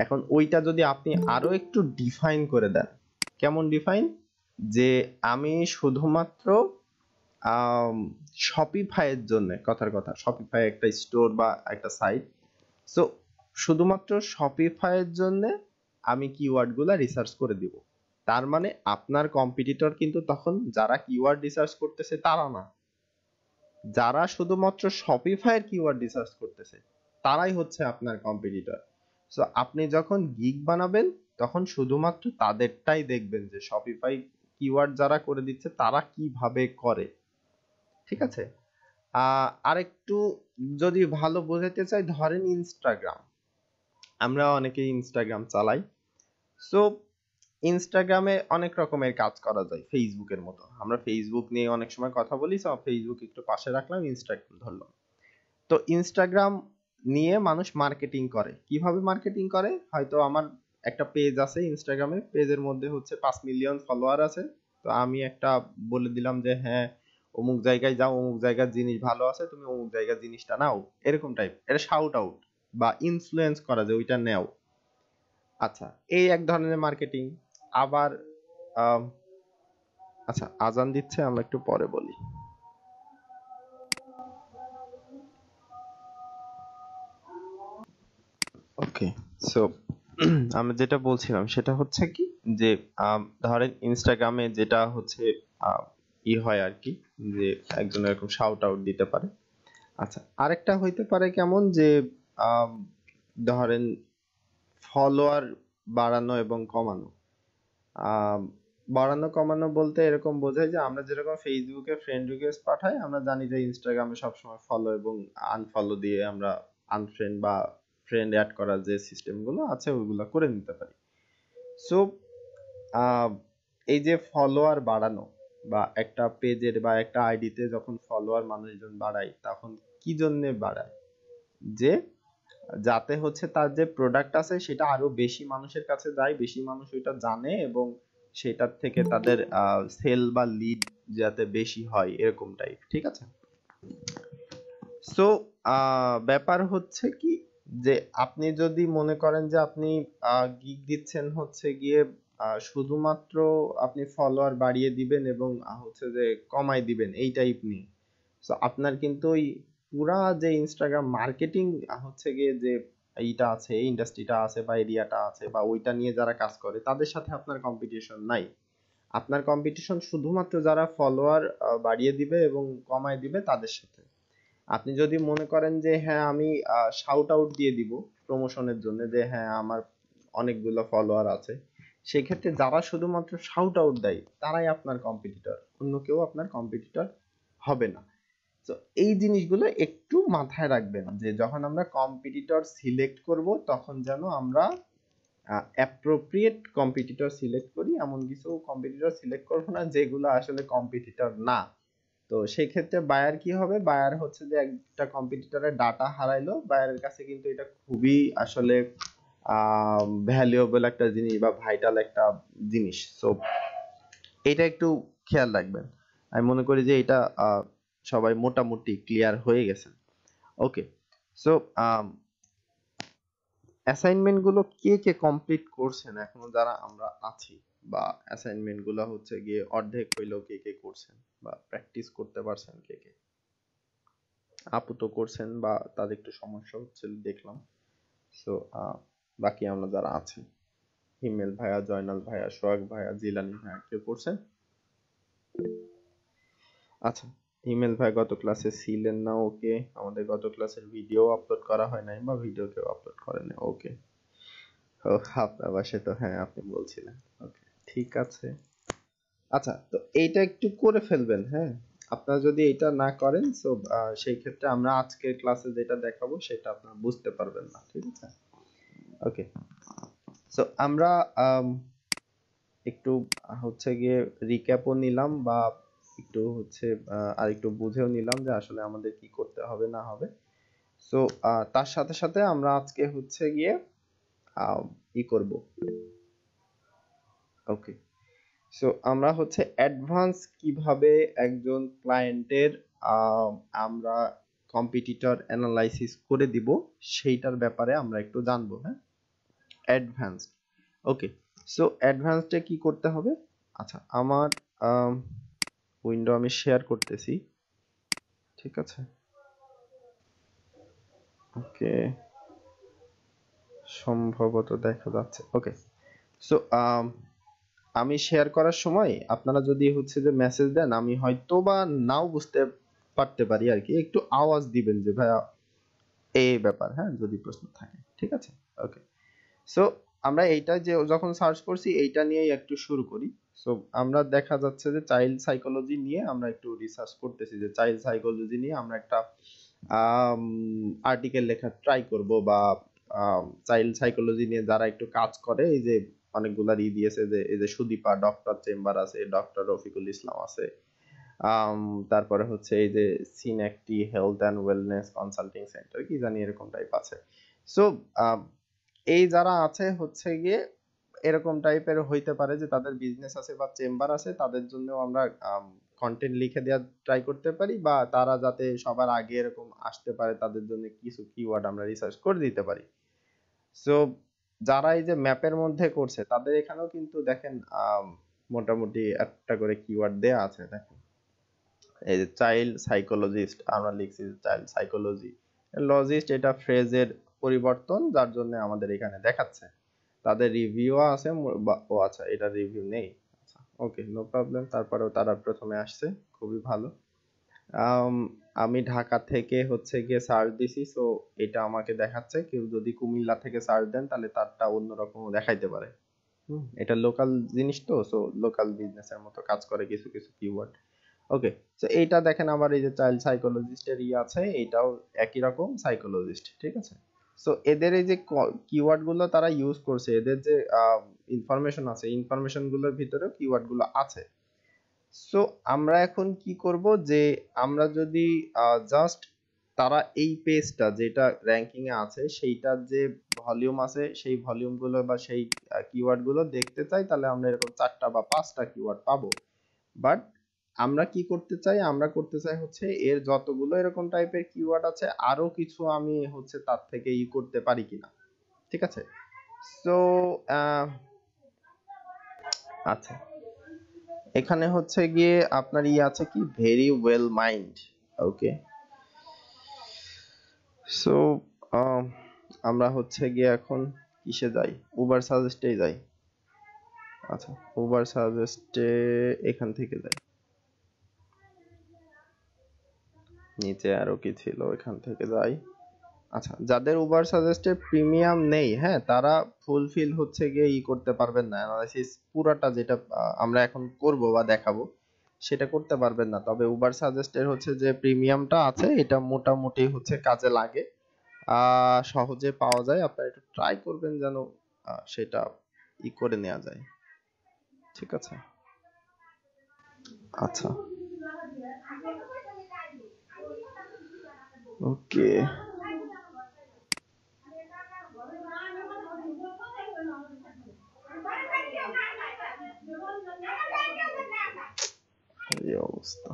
এখন ওইটা যদি আপনি আরো একটু ডিফাইন করে দেন, কেমন ডিফাইন, যে আমি শুধুমাত্র শপিফাইয়ের জন্য, কথার কথা শপিফাই একটা স্টোর বা একটা সাইট, সো শুধুমাত্র শপিফাইয়ের জন্য আমি কিওয়ার্ড গুলা রিসার্চ করে দিব। তার মানে আপনার কম্পিটিটর কিন্তু তখন যারা কিওয়ার্ড রিসার্চ করতেছে তারা না, যারা শুধুমাত্র শপিফাইয়ের কিওয়ার্ড রিসার্চ করতেছে তারাই হচ্ছে আপনার কম্পিটিটর। সো আপনি যখন গিগ বানাবেন তখন শুধুমাত্র তাদেরটাই দেখবেন, যে শপিফাই কিওয়ার্ড যারা করে দিচ্ছে তারা কিভাবে করে। ঠিক আছে। আরেকটু যদি ভালো বোঝাতে চাই, ধরেন ইনস্টাগ্রাম, আমরা অনেকেই ইনস্টাগ্রাম চালাই। সো ইনস্টাগ্রামে অনেক রকমের কাজ করা যায়, ফেসবুকের মতো। আমরা ফেসবুক নিয়ে অনেক সময় কথা বলি, সো ফেসবুক একটু পাশে রাখলাম, ইনস্টাগ্রাম ধরলাম। তো ইনস্টাগ্রাম নিয়ে মানুষ মার্কেটিং করে, কিভাবে মার্কেটিং করে, হয়তো আমার একটা পেজ আছে ইনস্টাগ্রামে, পেজের মধ্যে হচ্ছে 5 মিলিয়ন ফলোয়ার আছে। তো আমি একটা বলে দিলাম যে হ্যাঁ অমুক জায়গায় যাও, অমুক জায়গার জিনিস ভালো আছে, তুমি অমুক জায়গার জিনিসটা নাও, এরকম টাইপ। এটা শাউট আউট বা ইনফ্লুয়েন্স করা, যে ওইটা নেও। আচ্ছা, এই এক ধরনের মার্কেটিং। আবার আম, আচ্ছা আজান দিচ্ছে, আমরা একটু পরে বলি। ওকে। সো আমি যেটা বলছিলাম সেটা হচ্ছে কি, যে ধরেন ইনস্টাগ্রামে যেটা হচ্ছে আহ, হয় আর কি, যে একজন এরকম শাউট আউট দিতে পারে। আচ্ছা, আরেকটা হইতে পারে কেমন, যে আম, ধরেন ফলোয়ার বাড়ানো এবং কমানো। আম, বাড়ানো কমানো বলতে এরকম বোঝায় যে আমরা যেরকম ফেসবুকে ফ্রেন্ড রিকোয়েস্ট পাঠাই, আমরা জানি যে ইনস্টাগ্রামে সবসময় ফলো এবং আনফলো দিয়ে আমরা আনফ্রেন্ড বা ফ্রেন্ড অ্যাড করার যে সিস্টেম গুলো আছে ওইগুলো করে নিতে পারি। সো এই যে ফলোয়ার বাড়ানো, বা একটা পেজের বা একটা আইডিতে যখন ফলোয়ার মানুষজন বাড়ায়, তখন কি জন্য বাড়ায়, যে যাতে হচ্ছে তার যে প্রোডাক্ট আছে সেটা আরো বেশি মানুষের কাছে যায়, বেশি মানুষ ওইটা জানে এবং সেটার থেকে তাদের সেল বা লিড যাতে বেশি হয় এরকম টাইপ, ঠিক আছে। সো ব্যাপার হচ্ছে কি যে আপনি যদি মনে করেন যে আপনি গিগ দিচ্ছেন হচ্ছে গিয়ে শুধুমাত্র আপনি ফলোয়ার বাড়িয়ে দিবেন এবং হচ্ছে যে কমাই দিবেন এই টাইপ নিয়ে, সো আপনার কিন্তু ওই পুরা যে ইনস্টাগ্রাম মার্কেটিং হচ্ছে গিয়ে যে এইটা আছে, এই ইন্ডাস্ট্রিটা আছে বা এরিয়াটা আছে বা ওইটা নিয়ে যারা কাজ করে তাদের সাথে আপনার কম্পিটিশন নাই। আপনার কম্পিটিশন শুধুমাত্র যারা ফলোয়ার বাড়িয়ে দিবে এবং কমায় দিবে তাদের সাথে। আপনি যদি মনে করেন যে হ্যাঁ আমি শাউট আউট দিয়ে দিব প্রমোশনের জন্য যে হ্যাঁ আমার অনেকগুলো ফলোয়ার আছে, সেক্ষেত্রে যারা শুধুমাত্র শাউট আউট দেয় তারাই আপনার কম্পিটিটর, অন্য কেউ আপনার কম্পিটিটর হবে না। তো এই জিনিসগুলো একটু মাথায় রাখবেন যে যখন আমরা কম্পিটিটর সিলেক্ট করব তখন যেন আমরা অ্যাপ্রোপ্রিয়েট কম্পিটিটর সিলেক্ট করি, এমন কিছু কম্পিটিটর সিলেক্ট করবো না যেগুলো আসলে কম্পিটিটর না। তো সেই ক্ষেত্রে বায়ার কি হবে, বায়ার হচ্ছে যে একটা কম্পিটিটরের ডাটা হারাইলো, বায়ারের কাছে কিন্তু এটা খুবই আসলে ভ্যালুয়েবল একটা জিনিস বা ভাইটাল একটা জিনিস। সো এটা একটু খেয়াল রাখবেন। আমি মনে করি যে এটা সবাই মোটামুটি ক্লিয়ার হয়ে গেছে। ওকে, সো অ্যাসাইনমেন্ট গুলো কে কে কমপ্লিট করছেন এখনো যারা আমরা আছি, বা অ্যাসাইনমেন্ট গুলো হচ্ছে গিয়ে অর্ধেক হইলেও কে কে করছেন বা প্র্যাকটিস করতে পারছেন কে কে? আপু তো করছেন বা তাদের একটু সমস্যা হচ্ছিল দেখলাম। সো বাকি আমরা যারা আছি, হিমেল ভাইয়া, জয়নাল ভাইয়া, সোহাগ ভাইয়া, জিলানি ভাইয়া, কেউ করছেন? আচ্ছা, হিমেল ভাই গত ক্লাসে ছিলেন না, ওকে। আমাদের গত ক্লাসের ভিডিও আপলোড করা হয় নাই বা ভিডিও কেউ আপলোড করেন, ওকে। ও আপনার বাসায় তো, হ্যাঁ আপনি বলছিলেন, ওকে ঠিক আছে। আচ্ছা, তো এইটা একটু করে ফেলবেন, হ্যাঁ। আপনারা যদি এটা না করেন তো সেই ক্ষেত্রে আমরা আজকের ক্লাসে যেটা দেখাবো সেটা আপনারা বুঝতে পারবেন না, ঠিক আছে। ওকে, সো আমরা একটু হচ্ছে গিয়ে রিক্যাপও নিলাম বা একটু হচ্ছে আর একটু বুঝেও নিলাম যে আসলে আমাদের কি করতে হবে না হবে। সো তার সাথে সাথে আমরা আজকে হচ্ছে গিয়ে ই করব। ওকে, সো আমরা হচ্ছে অ্যাডভান্স কিভাবে একজন ক্লায়েন্টের আমরা কম্পিটিটর অ্যানালাইসিস করে দিব সেইটার ব্যাপারে আমরা একটু জানবো, হ্যাঁ। অ্যাডভান্স, ওকে। সো অ্যাডভান্সডে কি করতে হবে? আচ্ছা, আমার উইন্ডো আমি শেয়ার করতেছি, ঠিক আছে। ওকে, সম্ভবত দেখা যাচ্ছে, ওকে। সো আমি শেয়ার করার সময় আপনারা যদি হচ্ছে যে মেসেজ দেন, আমি হয়তো বা নাও বুঝতে পারতে পারি আর কি, একটু আওয়াজ দিবেন যে ভাইয়া এই ব্যাপার, হ্যাঁ, যদি প্রশ্ন থাকে, ঠিক আছে। ওকে, সো আমরা এইটা যে যখন সার্চ করছি এইটা নিয়েই একটু শুরু করি। সো আমরা দেখা যাচ্ছে যে চাইল্ড সাইকোলজি নিয়ে আমরা একটু রিসার্চ করতেছি, যে চাইল্ড সাইকোলজি নিয়ে আমরা একটা আর্টিকেল লেখা ট্রাই করব, বা চাইল্ড সাইকোলজি নিয়ে যারা একটু কাজ করে, এই যে অনেকগুলা দিয়েছে, যে এই যে সুদীপা ডক্টর চেম্বার আছে, ডক্টর রফিকুল ইসলাম আছে, তারপরে হচ্ছে এই যে সিনেকটি health and wellness consulting centre, কি জানি এরকম টাইপ আছে। সো এই যারা আছে হচ্ছে গিয়ে এরকম টাইপের হইতে পারে যে তাদের বিজনেস আছে বা চেম্বার আছে, তাদের জন্য আমরা কন্টেন্ট লিখে দেওয়ার ট্রাই করতে পারি, বা তারা যাতে সবার আগে এরকম আসতে পারে তাদের জন্য কিছু কিওয়ার্ড আমরা রিসার্চ করে দিতে পারি। সো যারা এই যে ম্যাপের মধ্যে করছে তাদের এখানেও কিন্তু দেখেন মোটামুটি একটা করে কিওয়ার্ড দেয়া আছে, দেখেন এই যে চাইল্ড সাইকোলজিস্ট, আমরা লিখছি চাইল্ড সাইকোলজি লজিস্ট, এটা ফ্রেজের পরিবর্তন যার জন্য আমাদের এখানে দেখাচ্ছে। তাদের রিভিউ আছে, ও আচ্ছা এটা রিভিউ নেই, আচ্ছা ওকে, নো প্রবলেম। তারপরেও তারা প্রথমে আসছে, খুবই ভালো। আম, আমি ঢাকা থেকে হচ্ছে গিয়ে সার্চ দিছি, সো এটা আমাকে দেখাচ্ছে। কেউ যদি কুমিল্লা থেকে সার্চ দেন তাহলে তারটা অন্যরকম দেখাইতে পারে। এটা লোকাল জিনিস তো, সো লোকাল বিজনেসের মতো কাজ করে কিছু কিছু কিওয়ার্ড। ওকে, সো এইটা দেখেন আমার এই যে চাইল্ড সাইকোলজিস্টের আছে, এটাও একই রকম সাইকোলজিস্ট, ঠিক আছে। সো এদের এই যে কিওয়ার্ড গুলো তারা ইউজ করছে, এদের যে ইনফরমেশন আছে, ইনফরমেশন গুলোর ভিতরেও কিওয়ার্ড গুলো আছে। সো আমরা এখন কি করব, যে আমরা যদি জাস্ট তারা এই পেজটা যেটা র্যাঙ্কিং এ আছে সেইটার যে ভলিউম আছে সেই ভলিউম গুলো বা সেই কিওয়ার্ড গুলো দেখতে চাই, তাহলে আমরা এরকম 4টা বা 5টা কিওয়ার্ড পাবো। বাট আমরা কি করতে চাই, আমরা করতে চাই হচ্ছে এর যতগুলো এরকম টাইপের কিওয়ার্ড আছে আরো কিছু আমি হচ্ছে তার থেকে করতে পারি কিনা। ঠিক আছে, সো আচ্ছা, এখানে হচ্ছে গিয়ে আপনার আছে কি ভেরি ওয়েল মাইন্ড। ওকে, সো আমরা হচ্ছে গিয়ে এখন কিসে যাই, উবার সাজেস্টে যাই। আচ্ছা, উবার সাজেস্টে এখান থেকে যাই, নিচে আরো কি ছিল এখান থেকে যাই। আচ্ছা, যাদের উবার সাজেস্টে প্রিমিয়াম নেই, হ্যাঁ, তারা ফুলফিল হচ্ছে গিয়ে করতে পারবেন না, অ্যানালাইসিস পুরাটা যেটা আমরা এখন করব বা দেখাবো সেটা করতে পারবেন না। তবে উবার সাজেস্টের হচ্ছে যে প্রিমিয়ামটা আছে এটা মোটামুটি হচ্ছে কাজে লাগে, সহজে পাওয়া যায়। আপনারা একটু ট্রাই করবেন যেন সেটা করে নেওয়া যায়। ঠিক আছে, আচ্ছা, ওকে, এই অবস্থা।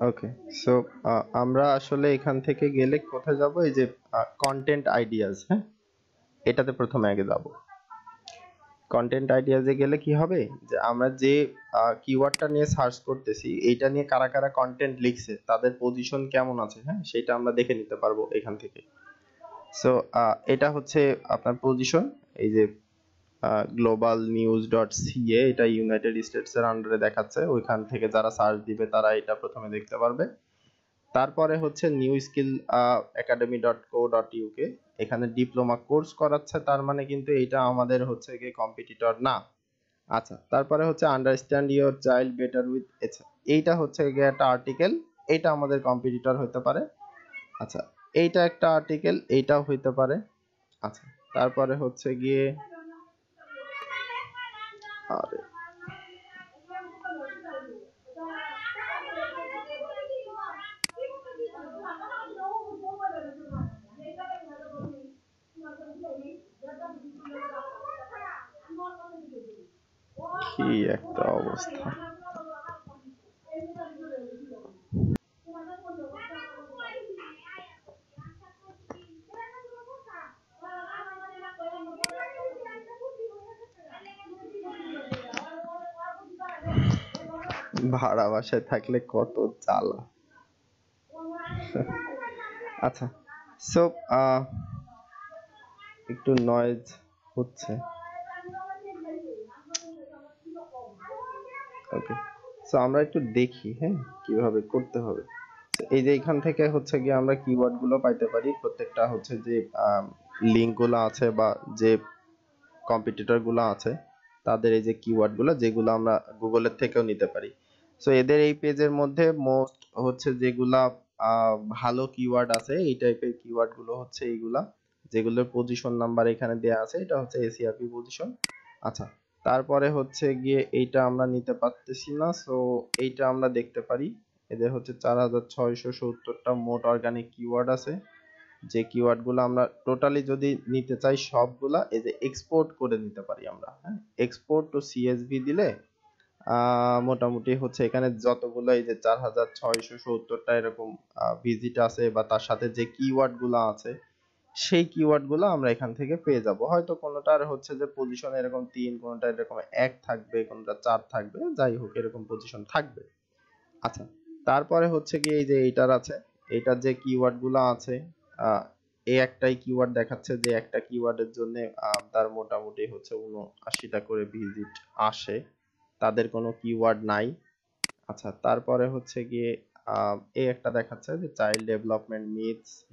ওকে, সো আমরা আসলে এখান থেকে গেলে কোথায় যাব, এই যে কন্টেন্ট আইডিয়াস, হ্যাঁ, এটাতে প্রথমে আগে যাব। কন্টেন্ট আইডিয়াসে গেলে কি হবে, যে আমরা যে কিওয়ার্ডটা নিয়ে সার্চ করতেছি এইটা নিয়ে কারা কারা কন্টেন্ট লিখছে, তাদের পজিশন কেমন আছে, হ্যাঁ, সেটা আমরা দেখে নিতে পারবো এখান থেকে। সো এটা হচ্ছে আপনার পজিশন, এই যে গ্লোবাল নিউজ ডট সিএ, এটা ইউনাইটেড স্টেটস এর আন্ডারে দেখাচ্ছে, ওইখান থেকে যারা সার্চ দিবে তারা এটা প্রথমে দেখতে পারবে। তারপরে হচ্ছে new skill academy dot co dot UK, এখানে ডিপ্লোমা কোর্স করাচ্ছে, তার মানে কিন্তু এটা আমাদের হচ্ছে গিয়ে কম্পিটিটর না। আচ্ছা, তারপরে হচ্ছে understand your child better with, এইটা হচ্ছে গিয়ে একটা আর্টিকেল, এটা আমাদের কম্পিটিটর হতে পারে। আচ্ছা, এইটা একটা আর্টিকেল, এইটাও হইতে পারে। আচ্ছা, তারপরে হচ্ছে গিয়ে আরে কি একটা অবস্থা। ভাড়া বাসায় থাকলে কত জ্বালা। আচ্ছা, সো একটু নয়েজ হচ্ছে। ওকে, সো আমরা একটু দেখি, হ্যাঁ, কিভাবে করতে হবে। এই যে এখান থেকে হচ্ছে গিয়ে আমরা কিওয়ার্ড গুলো পাইতে পারি, প্রত্যেকটা হচ্ছে যে লিংক গুলো আছে বা যে কম্পিটিটর গুলো আছে তাদের এই যে কিওয়ার্ড গুলো, যেগুলো আমরা গুগলের থেকেও নিতে পারি। সো এদের এই পেজের মধ্যে মোস্ট হচ্ছে যেগুলা ভালো কিওয়ার্ড আছে, এই টাইপের কিওয়ার্ড গুলো হচ্ছে এইগুলা, যেগুলোর পজিশন নাম্বার এখানে দেয়া আছে, এটা হচ্ছে এসিআরপি পজিশন। আচ্ছা, তারপরে হচ্ছে গিয়ে এইটা আমরা নিতে পারতেছি না, সো এইটা আমরা দেখতে পারি। এদের হচ্ছে 4670টা মোট অর্গানিক কিওয়ার্ড আছে, যে কিওয়ার্ড গুলো আমরা টোটালি যদি নিতে চাই সবগুলা, এই যে এক্সপোর্ট করে নিতে পারি আমরা, হ্যাঁ, এক্সপোর্ট টু সিএসভি দিলে মোটামুটি হচ্ছে এখানে যতগুলো এই যে 4670টা এরকম ভিজিট আছে বা তার সাথে যে কিওয়ার্ড গুলো আছে সেই কিওয়ার্ড গুলো আমরা এখান থেকে পেয়ে যাব। হয়তো কোনোটার হচ্ছে যে পজিশন এরকম 3, কোনোটা এরকম 1 থাকবে, কোনোটা 4 থাকবে, যাই হোক এরকম পজিশন থাকবে। আচ্ছা, তারপরে হচ্ছে কি এই যে এইটার আছে, এইটার যে কিওয়ার্ড গুলো আছে, এই একটাই কিওয়ার্ড দেখাচ্ছে যে একটা কিওয়ার্ডের জন্য তার মোটামুটি হচ্ছে 79টা করে ভিজিট আসে, তাদের কোনো কিওয়ার্ড নাই। আচ্ছা, তারপরে হচ্ছে গিয়ে এই একটা দেখাচ্ছে যে child development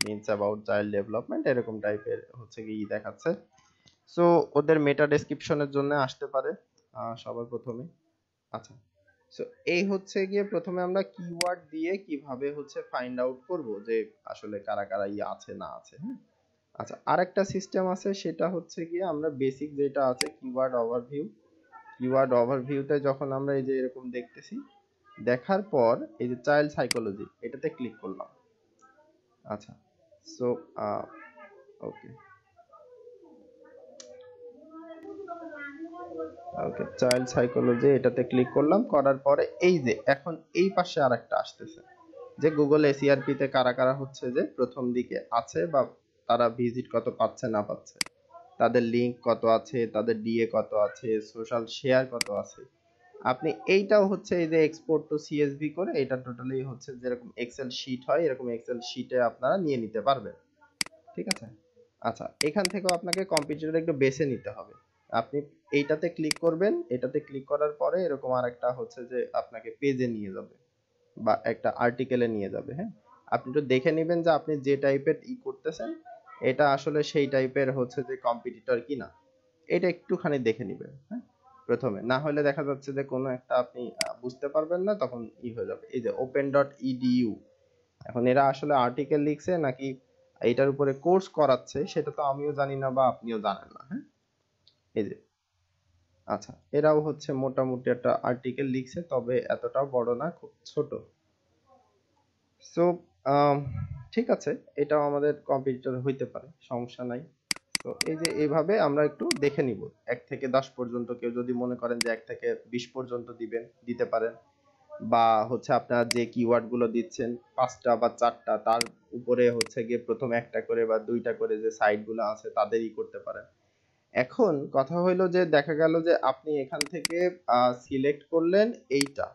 myths about child development, এরকম টাইপের হচ্ছে কি দেখাচ্ছে। সো ওদের মেটা ডেসক্রিপশনের জন্য আসতে পারে সবার প্রথমে। আচ্ছা, সো এই হচ্ছে গিয়ে প্রথমে আমরা কিওয়ার্ড দিয়ে কিভাবে হচ্ছে ফাইন্ড আউট করব যে আসলে কারা কারা আছে না আছে। হ্যাঁ, আচ্ছা, আরেকটা সিস্টেম আছে, সেটা হচ্ছে গিয়ে আমরা বেসিক যেটা আছে কিওয়ার্ড ওভারভিউতে যখন আমরা এই যে এরকম দেখতেছি, দেখার পর এই যে চাইল্ড সাইকোলজি এটাতে ক্লিক করলাম। আচ্ছা, সো ওকে ওকে চাইল্ড সাইকোলজি এটাতে ক্লিক করলাম, করার পরে এই যে এখন এই পাশে আরেকটা আসতেছে যে গুগল এসইআরপি তে কারা কারা হচ্ছে যে প্রথম দিকে আছে বা তারা ভিজিট কত পাচ্ছে না পাচ্ছে, তাদের লিংক কত আছে, তাদের ডিএ কত আছে, সোশ্যাল শেয়ার কত আছে। আপনি এইটাও হচ্ছে এই যে এক্সপোর্ট টু সিএসভি করে এটা টোটালি হচ্ছে যেরকম এক্সেল শিট হয় এরকম এক্সেল শিটে আপনারা নিয়ে নিতে পারবেন। ঠিক আছে। আচ্ছা, এখান থেকেও আপনাকে কম্পিটিটর একটু বেছে নিতে হবে। আপনি এইটাতে ক্লিক করবেন, এটাতে ক্লিক করার পরে এরকম আরেকটা হচ্ছে যে আপনাকে পেজে নিয়ে যাবে বা একটা আর্টিকেলে নিয়ে যাবে। হ্যাঁ, আপনি একটু দেখে নেবেন যে আপনি যে টাইপের করতেছেন এটা আসলে সেই টাইপের হচ্ছে যে কম্পিটিটর কিনা, এটা একটুখানি দেখে নেবেন। হ্যাঁ, প্রথমে না হলে দেখা যাচ্ছে যে কোনো একটা আপনি বুঝতে পারবেন না, তখন হয়ে যাবে। এই যে open.edu, এখন এরা আসলে আর্টিকেল লিখছে নাকি এটার উপরে কোর্স করাচ্ছে সেটা তো আমিও জানি না বা আপনিও জানেন না। হ্যাঁ, এই যে আচ্ছা, এরাও হচ্ছে মোটামুটি একটা আর্টিকেল লিখছে, তবে এতটাও বড় না, খুব ছোট। সো ঠিক আছে, এটাও আমাদের কম্পিটিটর হইতে পারে, সমস্যা নাই। তো এই যে এইভাবে আমরা একটু দেখে নিব 1 থেকে 10 পর্যন্ত, কেউ যদি মনে করেন যে 1 থেকে 20 পর্যন্ত দিতে পারেন, বা হচ্ছে আপনারা যে কিওয়ার্ড গুলো দিচ্ছেন 5টা বা 4টা, তার উপরে হচ্ছে গিয়ে প্রথম 1টা করে বা 2টা করে যে সাইট গুলো আছে তাদেরই করতে পারেন। এখন কথা হইলো যে দেখা গেল যে আপনি এখান থেকে সিলেক্ট করলেন এইটা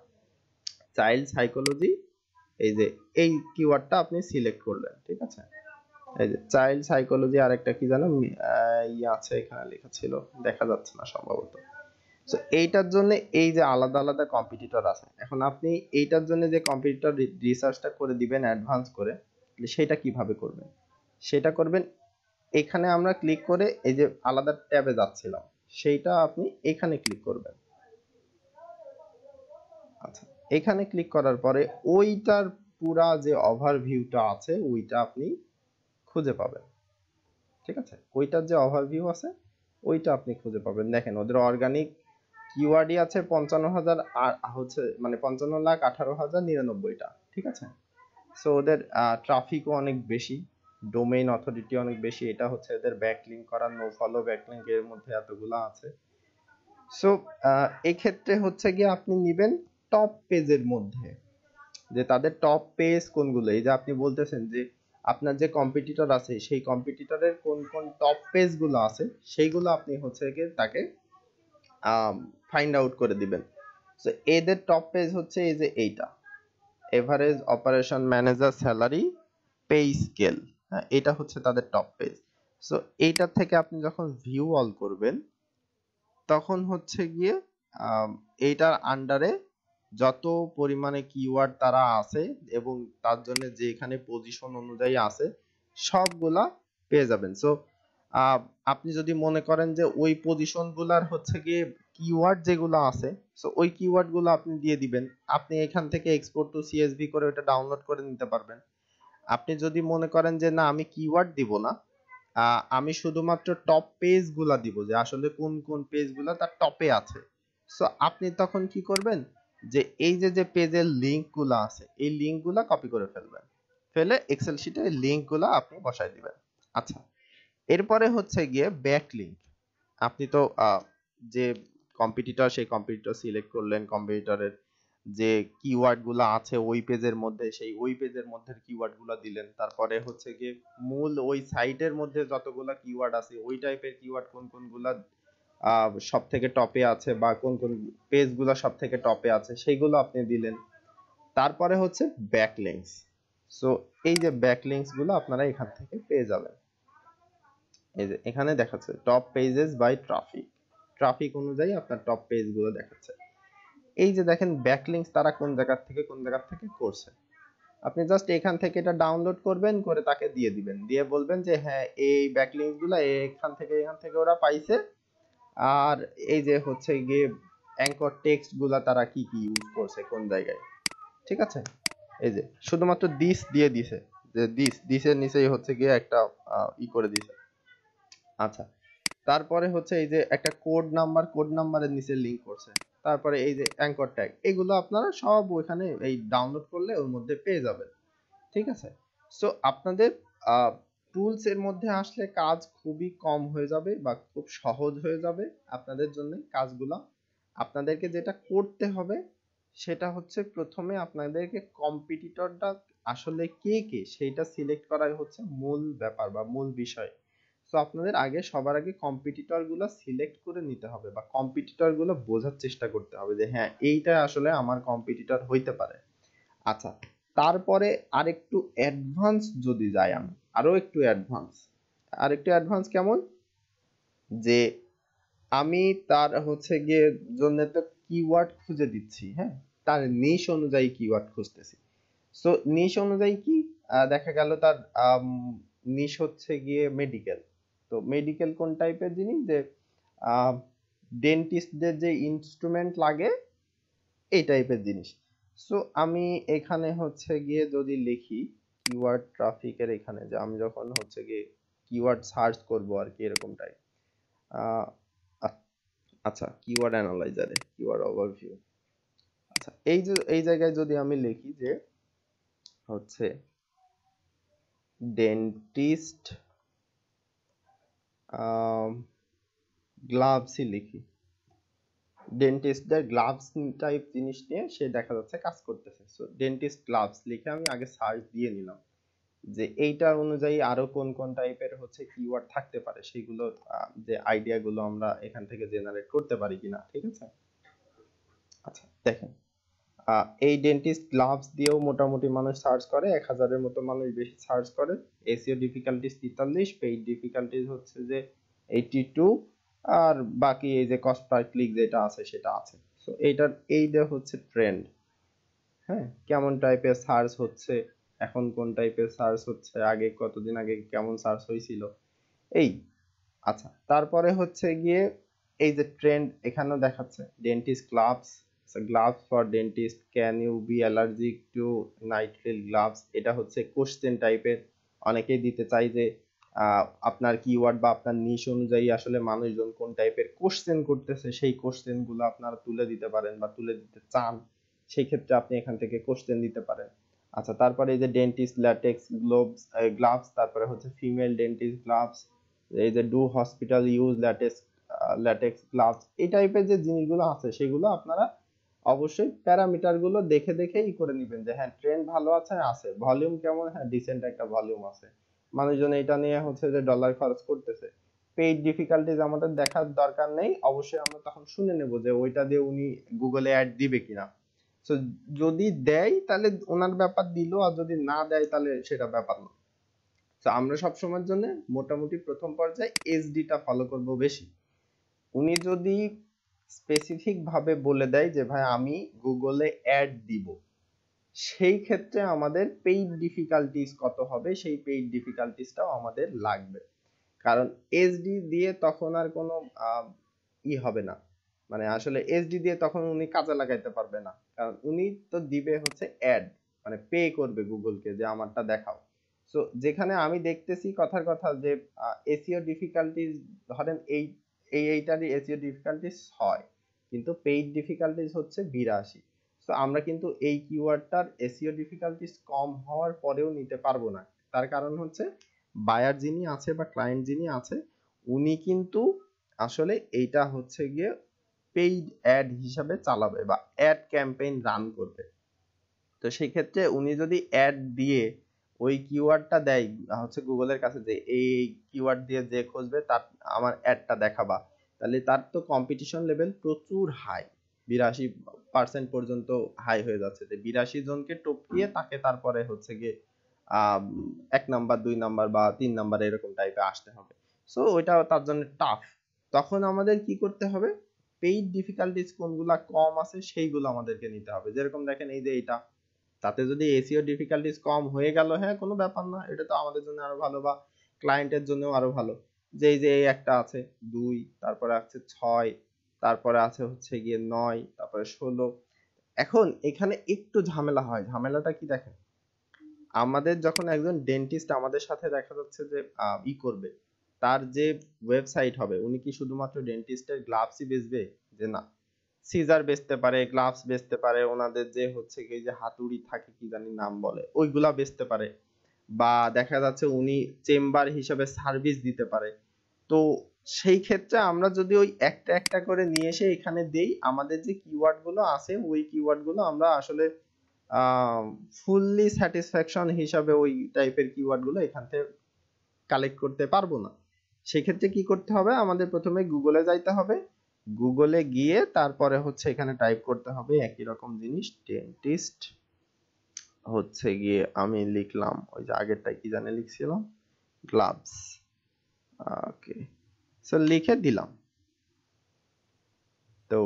চাইল্ড সাইকোলজি, এই যে এই কিওয়ার্ডটা আপনি সিলেক্ট করলেন। ঠিক আছে, এই যে চাইল্ড সাইকোলজি, আরেকটা কি জানো আছে এখানে লেখা ছিল, দেখা যাচ্ছে না সম্ভবত। সো এইটার জন্য এই যে আলাদা আলাদা কম্পিটিটর আছে, এখন আপনি এইটার জন্য যে কম্পিটিটর রিসার্চটা করে দিবেন অ্যাডভান্স করে, সেটা কিভাবে করবেন? সেটা করবেন এখানে আমরা ক্লিক করে এই যে আলাদা ট্যাবে যাচ্ছিলাম, সেইটা আপনি এখানে ক্লিক করবেন। আচ্ছা, এখানে ক্লিক করার পরে ওইটার পুরা যে ওভারভিউটা আছে ওইটা আপনি খুঁজে পাবেন। ঠিক আছে, ওইটার যে ওভারভিউ আছে ওইটা আপনি খুঁজে পাবেন। দেখেন ওদের অর্গানিক কিওয়ার্ডই আছে 55,000, আর হচ্ছে মানে 55,18,099টা। ঠিক আছে, সো ওদের ট্রাফিকও অনেক বেশি, ডোমেইন অথরিটি অনেক বেশি, এটা হচ্ছে এদের ব্যাকলিঙ্ক করা, নো ফলো ব্যাকলিঙ্ক এর মধ্যে এতগুলা আছে। সো এই ক্ষেত্রে হচ্ছে গিয়ে আপনি নিবেন টপ পেজের মধ্যে, যে তাদের টপ পেজ কোনগুলো, এই যে আপনি বলতেছেন যে আপনার যে কম্পিটিটর আছে সেই কম্পিটিটরের কোন কোন টপ পেজ গুলো আছে সেইগুলো আপনি হচ্ছে গিয়ে তাকে ফাইন্ড আউট করে দিবেন। সো এদের টপ পেজ হচ্ছে এই যে এইটা, average operation manager salary pay scale. হ্যাঁ, এটা হচ্ছে তাদের টপ পেজ। সো এইটা থেকে আপনি যখন ভিউ অল করবেন তখন হচ্ছে গিয়ে এইটার আন্ডারে যত পরিমাণে কিওয়ার্ড তারা আছে এবং তার জন্য যে এখানে পজিশন অনুযায়ী আছে সবগুলা পেয়ে যাবেন। সো আপনি যদি মনে করেন যে ওই পজিশন গুলার হচ্ছে গিয়ে কিওয়ার্ড যেগুলো আছে, সো ওই কিওয়ার্ড গুলো আপনি দিয়ে দিবেন। আপনি এখান থেকে এক্সপোর্ট টু সিএসভি করে ওটা ডাউনলোড করে নিতে পারবেন। আপনি যদি মনে করেন যে না আমি কিওয়ার্ড দিব না, আমি শুধুমাত্র টপ পেজ গুলা দিব, যে আসলে কোন কোন পেজ গুলা তার টপে আছে, সো আপনি তখন কি করবেন যে এই যে যে পেজের লিংক গুলা আছে এই লিংক গুলা কপি করে ফেলবেন, ফেলে এক্সেল শিটে লিংক গুলা আপনি বসাই দিবেন। আচ্ছা, এরপরে হচ্ছে গিয়ে ব্যাকলিংক। আপনি তো যে কম্পিটিটর সেই কম্পিটিটর সিলেক্ট করলেন, কম্পিটিটরের যে কিওয়ার্ড গুলো আছে ওই পেজের মধ্যে সেই ওই পেজের মধ্যে কিওয়ার্ড গুলো দিলেন, তারপরে হচ্ছে গিয়ে মূল ওই সাইটের মধ্যে যতগুলা কিওয়ার্ড আছে ওই টাইপের কিওয়ার্ড কোন কোন গুলা সব থেকে টপে আছে বা কোন কোন পেজ গুলা সব থেকে টপে আছে সেইগুলো আপনি দিলেন। তারপরে হচ্ছে ব্যাকলিংকস। সো এই যে ব্যাকলিংকস গুলো আপনারা এখান থেকে পেয়ে যাবেন। এই যে এখানে দেখাচ্ছে top pages by traffic, traffic অনুযায়ী আপনার টপ পেজ গুলো দেখাচ্ছে। এই যে দেখেন ব্যাকলিংকস তারা কোন জায়গা থেকে করছে। আপনি জাস্ট এখান থেকে এটা ডাউনলোড করবেন, করে তাকে দিয়ে দিবেন, দিয়ে বলবেন যে হ্যাঁ এই ব্যাকলিংকস গুলা এখান থেকে ওরা পাইছে, আর এই যে হচ্ছে গিয়ে অ্যাঙ্কর টেক্সট গুলা তারা কি কি ইউজ করছে কোন জায়গায়। ঠিক আছে, এই যে শুধুমাত্র দিস দিয়ে দিছে, যে দিসের নিচেই হচ্ছে গিয়ে একটা করে দিছে। আচ্ছা, তারপরে হচ্ছে এই যে একটা কোড নাম্বারের নিচে লিংক করছে, তারপরে এই যে অ্যাঙ্কর ট্যাগ, এগুলো আপনারা সব ওখানে এই ডাউনলোড করলে ওর মধ্যে পেয়ে যাবেন। ঠিক আছে, সো আপনাদের টুলস এর মধ্যে আসলে কাজ খুবই কম হয়ে যাবে বা খুব সহজ হয়ে যাবে আপনাদের জন্য কাজগুলো। আপনাদেরকে যেটা করতে হবে সেটা হচ্ছে প্রথমে আপনাদেরকে কম্পিটিটরটা আসলে কে কে সেইটা সিলেক্ট করাই হচ্ছে মূল ব্যাপার বা মূল বিষয়। সো আপনাদের সবার আগে কম্পিটিটর গুলো সিলেক্ট করে নিতে হবে বা কম্পিটিটর গুলো বোঝার চেষ্টা করতে হবে যে হ্যাঁ এইটা আসলে আমার কম্পিটিটর হইতে পারে। আচ্ছা, তারপরে আরেকটু অ্যাডভান্স যদি যাই, আমি আরেকটু অ্যাডভান্স কেমন, যে আমি তার হচ্ছে গিয়ে জন্য তো কিওয়ার্ড খুঁজে দিচ্ছি, হ্যাঁ তার নিশ অনুযায়ী কিওয়ার্ড খুঁজতেছি। সো নিশ অনুযায়ী কি, দেখা গেল তার নিশ হচ্ছে গিয়ে মেডিকেল। তো মেডিকেল কোন টাইপের জিনিস, যে ডেন্টিস্টদের যে ইনস্ট্রুমেন্ট লাগে এই টাইপের জিনিস। সো আমি এখানে হচ্ছে গিয়ে যদি লিখি কিওয়ার্ড ট্রাফিকের, এখানে যে আমি যখন হচ্ছে গিয়ে কিওয়ার্ড সার্চ করব আর কি এরকম টাইপ। আচ্ছা, কিওয়ার্ড অ্যানালাইজারে কিওয়ার্ড ওভারভিউ। আচ্ছা, এই জায়গায় যদি আমি লিখি যে হচ্ছে ডেন্টিস্ট গ্লাভসই লিখি, ডেন্টিস্টদের গ্লাভস টাইপ জিনিস নিয়ে সে দেখা যাচ্ছে কাজ করতেছে। সো ডেন্টিস্ট গ্লাভস লিখে আমি আগে সার্চ দিয়ে নিলাম যে এইটা অনুযায়ী আরো কোন কোন টাইপের হচ্ছে কিওয়ার্ড থাকতে পারে, সেগুলো যে আইডিয়া গুলো আমরা এখান থেকে জেনারেট করতে পারি কিনা। ঠিক আছে, আচ্ছা দেখেন, এই ডেন্টিস্ট গ্লাভস দিয়েও মোটামুটি মানুষ সার্চ করে, 1000-এর মতো মানুষ বেশি সার্চ করে। এসইও ডিফিকাল্টিজ 43, পেইড ডিফিকাল্টিজ হচ্ছে যে 82, আর বাকি এই যে কস্ট পার ক্লিক যেটা আছে সেটা আছে। সো এইটা হচ্ছে ট্রেন্ড। হ্যাঁ, কেমন টাইপের সার্চ হচ্ছে, এখন কোন টাইপের সার্চ হচ্ছে, আগে কতদিন আগে কেমন সার্চ হয়েছিল, এই। আচ্ছা, তারপরে হচ্ছে গিয়ে এই যে ট্রেন্ড এখানেও দেখাচ্ছে dentist gloves, gloves for dentist, can you be allergic to nitrile gloves, এটা হচ্ছে কোশ্চেন টাইপের। অনেকেই দিতে চাই যে আপনার কিওয়ার্ড বা আপনার নিশ অনুযায়ী আসলে মানুষজন কোন টাইপের কোশ্চেন করতেছে, সেই কোশ্চেন গুলো আপনারা তুলে দিতে পারেন বা তুলে দিতে চান, সেই ক্ষেত্রে আপনি এখান থেকে কোশ্চেন দিতে পারেন। আচ্ছা, তারপরে এই যে ডেন্টিস্ট ল্যাটেক্স গ্লাভস, তারপরে হচ্ছে ফিমেল ডেন্টিস্ট গ্লাভস, এই যে do hospital use latex gloves, এই টাইপের যে জিনিসগুলো আছে সেগুলো আপনারা অবশ্যই প্যারামিটার গুলো দেখে দেখে করে নেবেন যে হ্যাঁ ট্রেন্ড ভালো আছে, ভলিউম কেমন, হ্যাঁ ডিসেন্ট একটা ভলিউম আছে, মানুষজন এটা নিয়ে হচ্ছে যে ডলার খরচ করতেছে। পেইড ডিফিকাল্টিজ আমাদের দেখার দরকার নেই, অবশ্যই আমরা তখন শুনে নেব যে ওইটা দিয়ে উনি গুগলে অ্যাড দিবে কিনা। তো যদি দেয় তাহলে ওনার ব্যাপার দিল, আর যদি না দেয় তাহলে সেটা ব্যাপার না। তো আমরা সবসময়ের জন্য মোটামুটি প্রথম পর্যায়ে এসডিটা ফলো করব বেশি। উনি যদি স্পেসিফিক ভাবে বলে দেয় যে ভাই আমি গুগলে অ্যাড দিব, সেই ক্ষেত্রে আমাদের পেইড ডিফিকাল্টিজ কত হবে, সেই পেইড ডিফিকাল্টিজটাও আমাদের লাগবে। কারণ এসডি দিয়ে তখন আর কোনো হবে না, মানে আসলে এসডি দিয়ে তখন উনি কাজে লাগাইতে পারবে না, কারণ উনি তো দিবে হচ্ছে অ্যাড, মানে পে করবে গুগলকে যে আমারটা দেখাও। সো যেখানে আমি দেখতেছি কথার কথা যে এসইও ডিফিকাল্টিজ ধরেন এইটারই এসইও ডিফিকাল্টিজ হয়, কিন্তু পেইড ডিফিকাল্টিজ হচ্ছে 82। সো আমরা কিন্তু এই কিওয়ার্ডটার এসইও ডিফিকাল্টিজ কম হওয়ার পরেও নিতে পারবো না। তার কারণ হচ্ছে বায়ার যিনি আছে বা ক্লায়েন্ট যিনি আছে উনি কিন্তু আসলে এইটা হচ্ছে গিয়ে পেইড অ্যাড হিসাবে চালাবে বা অ্যাড ক্যাম্পেইন রান করবে। তো সেই ক্ষেত্রে উনি যদি অ্যাড দিয়ে ওই কিওয়ার্ডটা দেয় হচ্ছে গুগলের কাছে যে এই কিওয়ার্ড দিয়ে যে খুঁজবে তার আমার অ্যাডটা দেখাবা, তাহলে তার তো কম্পিটিশন লেভেল প্রচুর হাই, 82% পর্যন্ত হাই হয়ে যাচ্ছে, যে 82 জনকে টপকিয়ে তাকে তারপরে হচ্ছে গিয়ে 1 নাম্বার 2 নাম্বার বা 3 নাম্বার এরকম টাইপে আসতে হবে। সো ওইটা তার জন্য টাফ। তখন আমাদের কি করতে হবে, পেইড ডিফিকাল্টিজ কোনগুলা কম আছে সেইগুলো আমাদেরকে নিতে হবে। যেরকম দেখেন এই যে এইটা তাতে যদি এসইও ডিফিকাল্টিস কম হয়ে গেল, হ্যাঁ কোনো ব্যাপার না, এটা তো আমাদের জন্য আরো ভালো বা ক্লায়েন্টের জন্য আরো ভালো। যে এই যে এই একটা আছে 2, তারপরে আছে 6, তারপরে আছে হচ্ছে গিয়ে 9, তারপরে 16। এখন এখানে একটু ঝামেলা হয়। ঝামেলাটা কি দেখেন, আমাদের যখন একজন ডেন্টিস্ট আমাদের সাথে দেখা যাচ্ছে যে করবে, তার যে ওয়েবসাইট হবে, উনি কি শুধুমাত্র ডেন্টিস্টের গ্লাভসই বেচবে? যে না, সিজার বেচতে পারে, গ্লাভস বেচতে পারে, ওনাদের যে হচ্ছে কি যে হাতুড়ি থাকে কি জানি নাম বলে, ওইগুলা বেচতে পারে, বা দেখা যাচ্ছে উনি চেম্বার হিসেবে সার্ভিস দিতে পারে। তো সেই ক্ষেত্রে আমরা যদি ওই একটা একটা করে নিয়ে এসে এখানে দেই, আমাদের যে কিওয়ার্ড গুলো আছে ওই কিওয়ার্ড গুলো আমরা আসলে ফুললি স্যাটিসফ্যাকশন হিসাবে ওই টাইপের কিওয়ার্ড গুলো এখান থেকে কালেক্ট করতে পারবো না। সেক্ষেত্রে কি করতে হবে, আমাদের প্রথমে গুগলে যাইতে হবে। গুগলে গিয়ে তারপরে হচ্ছে এখানে টাইপ করতে হবে একই রকম জিনিস, ডেন্টিস্ট হচ্ছে গিয়ে আমি লিখলাম ওই যে আগেরটা কি জানে লিখছিলাম, গ্লাভস। ওকে, সো লিখে দিলাম। তো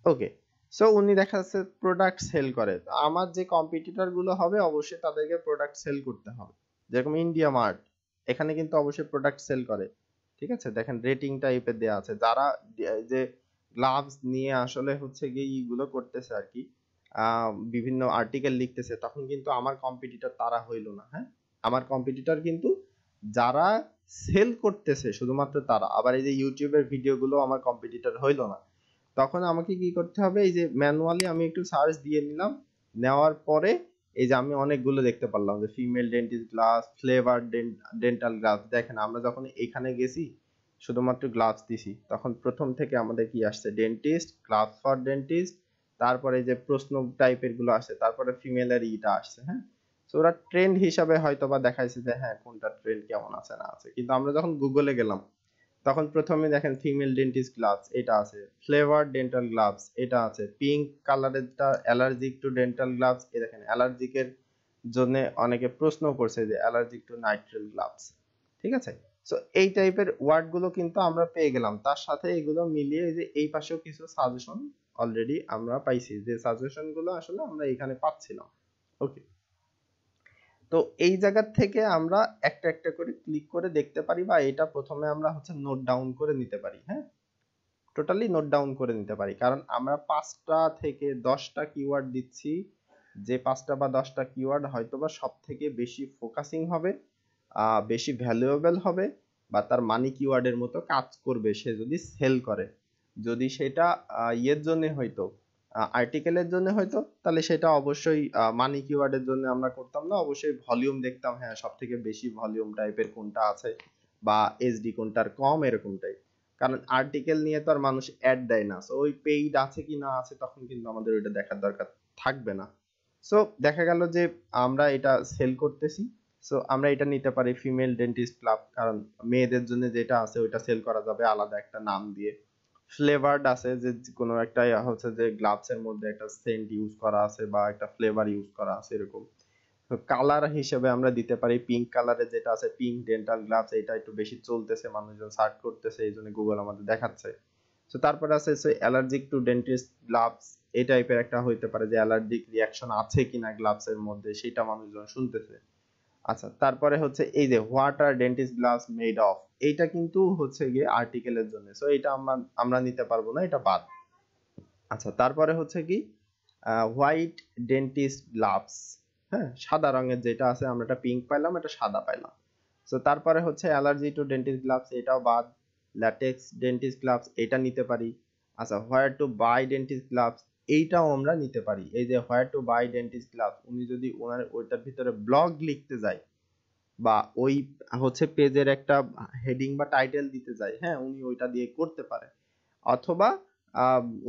ওকে, সো উনি দেখা যাচ্ছে প্রোডাক্ট সেল করে। তো আমার যে কম্পিটিটর গুলো হবে অবশ্যই তাদেরকে প্রোডাক্ট সেল করতে হবে। যেরকম ইন্ডিয়া মার্ট, এখানে কিন্তু অবশ্যই প্রোডাক্ট সেল করে। ঠিক আছে, দেখেন রেটিং টাইপের দেয়া আছে। যারা যে গ্লাভস নিয়ে আসলে হচ্ছে গিয়ে ইগুলো করতেছে আর কি, বিভিন্ন আর্টিকেল লিখতেছে, তখন কিন্তু আমার কম্পিটিটর তারা হইলো না। হ্যাঁ, আমার কম্পিটিটর কিন্তু যারা সেল করতেছে শুধুমাত্র তারা। আবার এই যে ইউটিউবের ভিডিওগুলো আমার কম্পিটিটর হইলো না। তখন আমাকে কি করতে হবে, এই যে ম্যানুয়ালি আমি একটু সার্চ দিয়ে নিলাম, নেওয়ার পরে এই যে আমি অনেকগুলো দেখতে পারলাম যে female dentist gloves, flavour dental gloves. দেখেন আমরা যখন এখানে গেছি শুধুমাত্র গ্লাভস দিছি, তখন প্রথম থেকে আমাদের কি আসছে, ডেন্টিস্ট, গ্লাভস ফর ডেন্টিস্ট, তারপরে যে প্রশ্ন টাইপের গুলো আসছে, তারপরে ফিমেলের ইটা আসছে। হ্যাঁ, তো ওরা ট্রেন্ড হিসাবে হয়তো বা দেখাইছে যে হ্যাঁ কোনটা ট্রেন্ড কেমন আছে না আছে, কিন্তু আমরা যখন গুগলে গেলাম তখন প্রথমে দেখেন ফিমেল ডেন্টিস্ট গ্লাভস এটা আছে, ফ্লেভার ডেন্টাল গ্লাভস এটা আছে, পিঙ্ক কালারেরটা অ্যালার্জিক টু ডেন্টাল গ্লাভস। এই দেখেন অ্যালার্জিকের জন্য অনেকে প্রশ্ন করছে যে অ্যালার্জিক টু নাইট্রিল গ্লাভস। ঠিক আছে, সো এই টাইপের ওয়ার্ড গুলো কিন্তু আমরা পেয়ে গেলাম। তার সাথে এগুলো মিলিয়ে যে এই পাশেও কিছু সাজেশন অলরেডি আমরা পাইছি, যে সাজেশন গুলো আসলে আমরা এখানে পাচ্ছিলাম। ওকে, তো এই জায়গা থেকে আমরা একটা একটা করে ক্লিক করে দেখতে পারি, বা এটা প্রথমে আমরা হচ্ছে নোট ডাউন করে নিতে পারি। হ্যাঁ, টোটালি নোট ডাউন করে নিতে পারি, কারণ আমরা 5টা থেকে 10টা কিওয়ার্ড দিচ্ছি। যে 5টা বা 10টা কিওয়ার্ড হয়তোবা সব থেকে বেশি ফোকাসিং হবে, বেশি ভ্যালুয়েবল হবে, বা তার মানি কিওয়ার্ডের মতো কাজ করবে সে যদি সেল করে। যদি সেটা ইয়ের জন্য হয়তো আর্টিকেলের জন্য হয়তো, তাহলে সেটা অবশ্যই মানি কিওয়ার্ডের জন্য আমরা করতাম না, অবশ্যই ভলিউম দেখতাম, হ্যাঁ সব থেকে বেশি ভলিউম টাইপের কোনটা আছে বা এসডি কোনটার কম এরকমটাই। কারণ আর্টিকেল নিয়ে তো আর মানুষ অ্যাড দেয় না, সো ওই পেইড আছে কি না আছে তখন কিন্তু আমাদের ওইটা দেখার দরকার থাকবে না। সো দেখা গেল যে আমরা এটা সেল করতেছি, সো আমরা এটা নিতে পারি ফিমেল ডেন্টিস্ট ক্লাব, কারণ মেয়েদের জন্য যেটা আছে ওইটা সেল করা যাবে আলাদা একটা নাম দিয়ে। ফ্লেভারড আছে, যে কোনো একটা হচ্ছে যে গ্লাভস এর মধ্যে একটা সেন্ট ইউজ করা আছে বা একটা ফ্লেভার ইউজ করা আছে এরকম। তো কালার হিসেবে আমরা দিতে পারি পিঙ্ক কালারের যেটা আছে, পিঙ্ক ডেন্টাল গ্লাভস, এটা একটু বেশি চলতেছে, মানুষজন সার্চ করতেছে, এই জন্য গুগল আমাদের দেখাচ্ছে। তো তারপরে আছে অ্যালার্জিক টু ডেন্টিস্ট গ্লাভস, এই টাইপের একটা হইতে পারে যে অ্যালার্জিক রিয়াকশন আছে কিনা গ্লাভস এর মধ্যে, সেটা মানুষজন শুনতেছে। আচ্ছা, তারপরে হচ্ছে এই যে what are dentist gloves made of, এইটা কিন্তু হচ্ছে গিয়ে আর্টিকেলের জন্য, সো এটা আমরা আমরা নিতে পারবো না, এটা বাদ। আচ্ছা, তারপরে হচ্ছে কি হোয়াইট ডেন্টিস্ট গ্লাভস, হ্যাঁ সাদা রঙের যেটা আছে, আমরা এটা পিঙ্ক পাইলাম, এটা সাদা পাইলাম। সো তারপরে হচ্ছে অ্যালার্জি টু ডেন্টিস্ট গ্লাভস, এটাও বাদ। ল্যাটেক্স ডেন্টিস্ট গ্লাভস এটা নিতে পারি। আচ্ছা, where to buy dentist gloves, এইটাও আমরা নিতে পারি। এই যে where to buy dentist gloves, উনি যদি ওনার ওইটার ভিতরে ব্লগ লিখতে যায়, বা ওই হচ্ছে পেজের একটা হেডিং বা টাইটেল দিতে যায়, হ্যাঁ উনি ওইটা দিয়ে করতে পারে। অথবা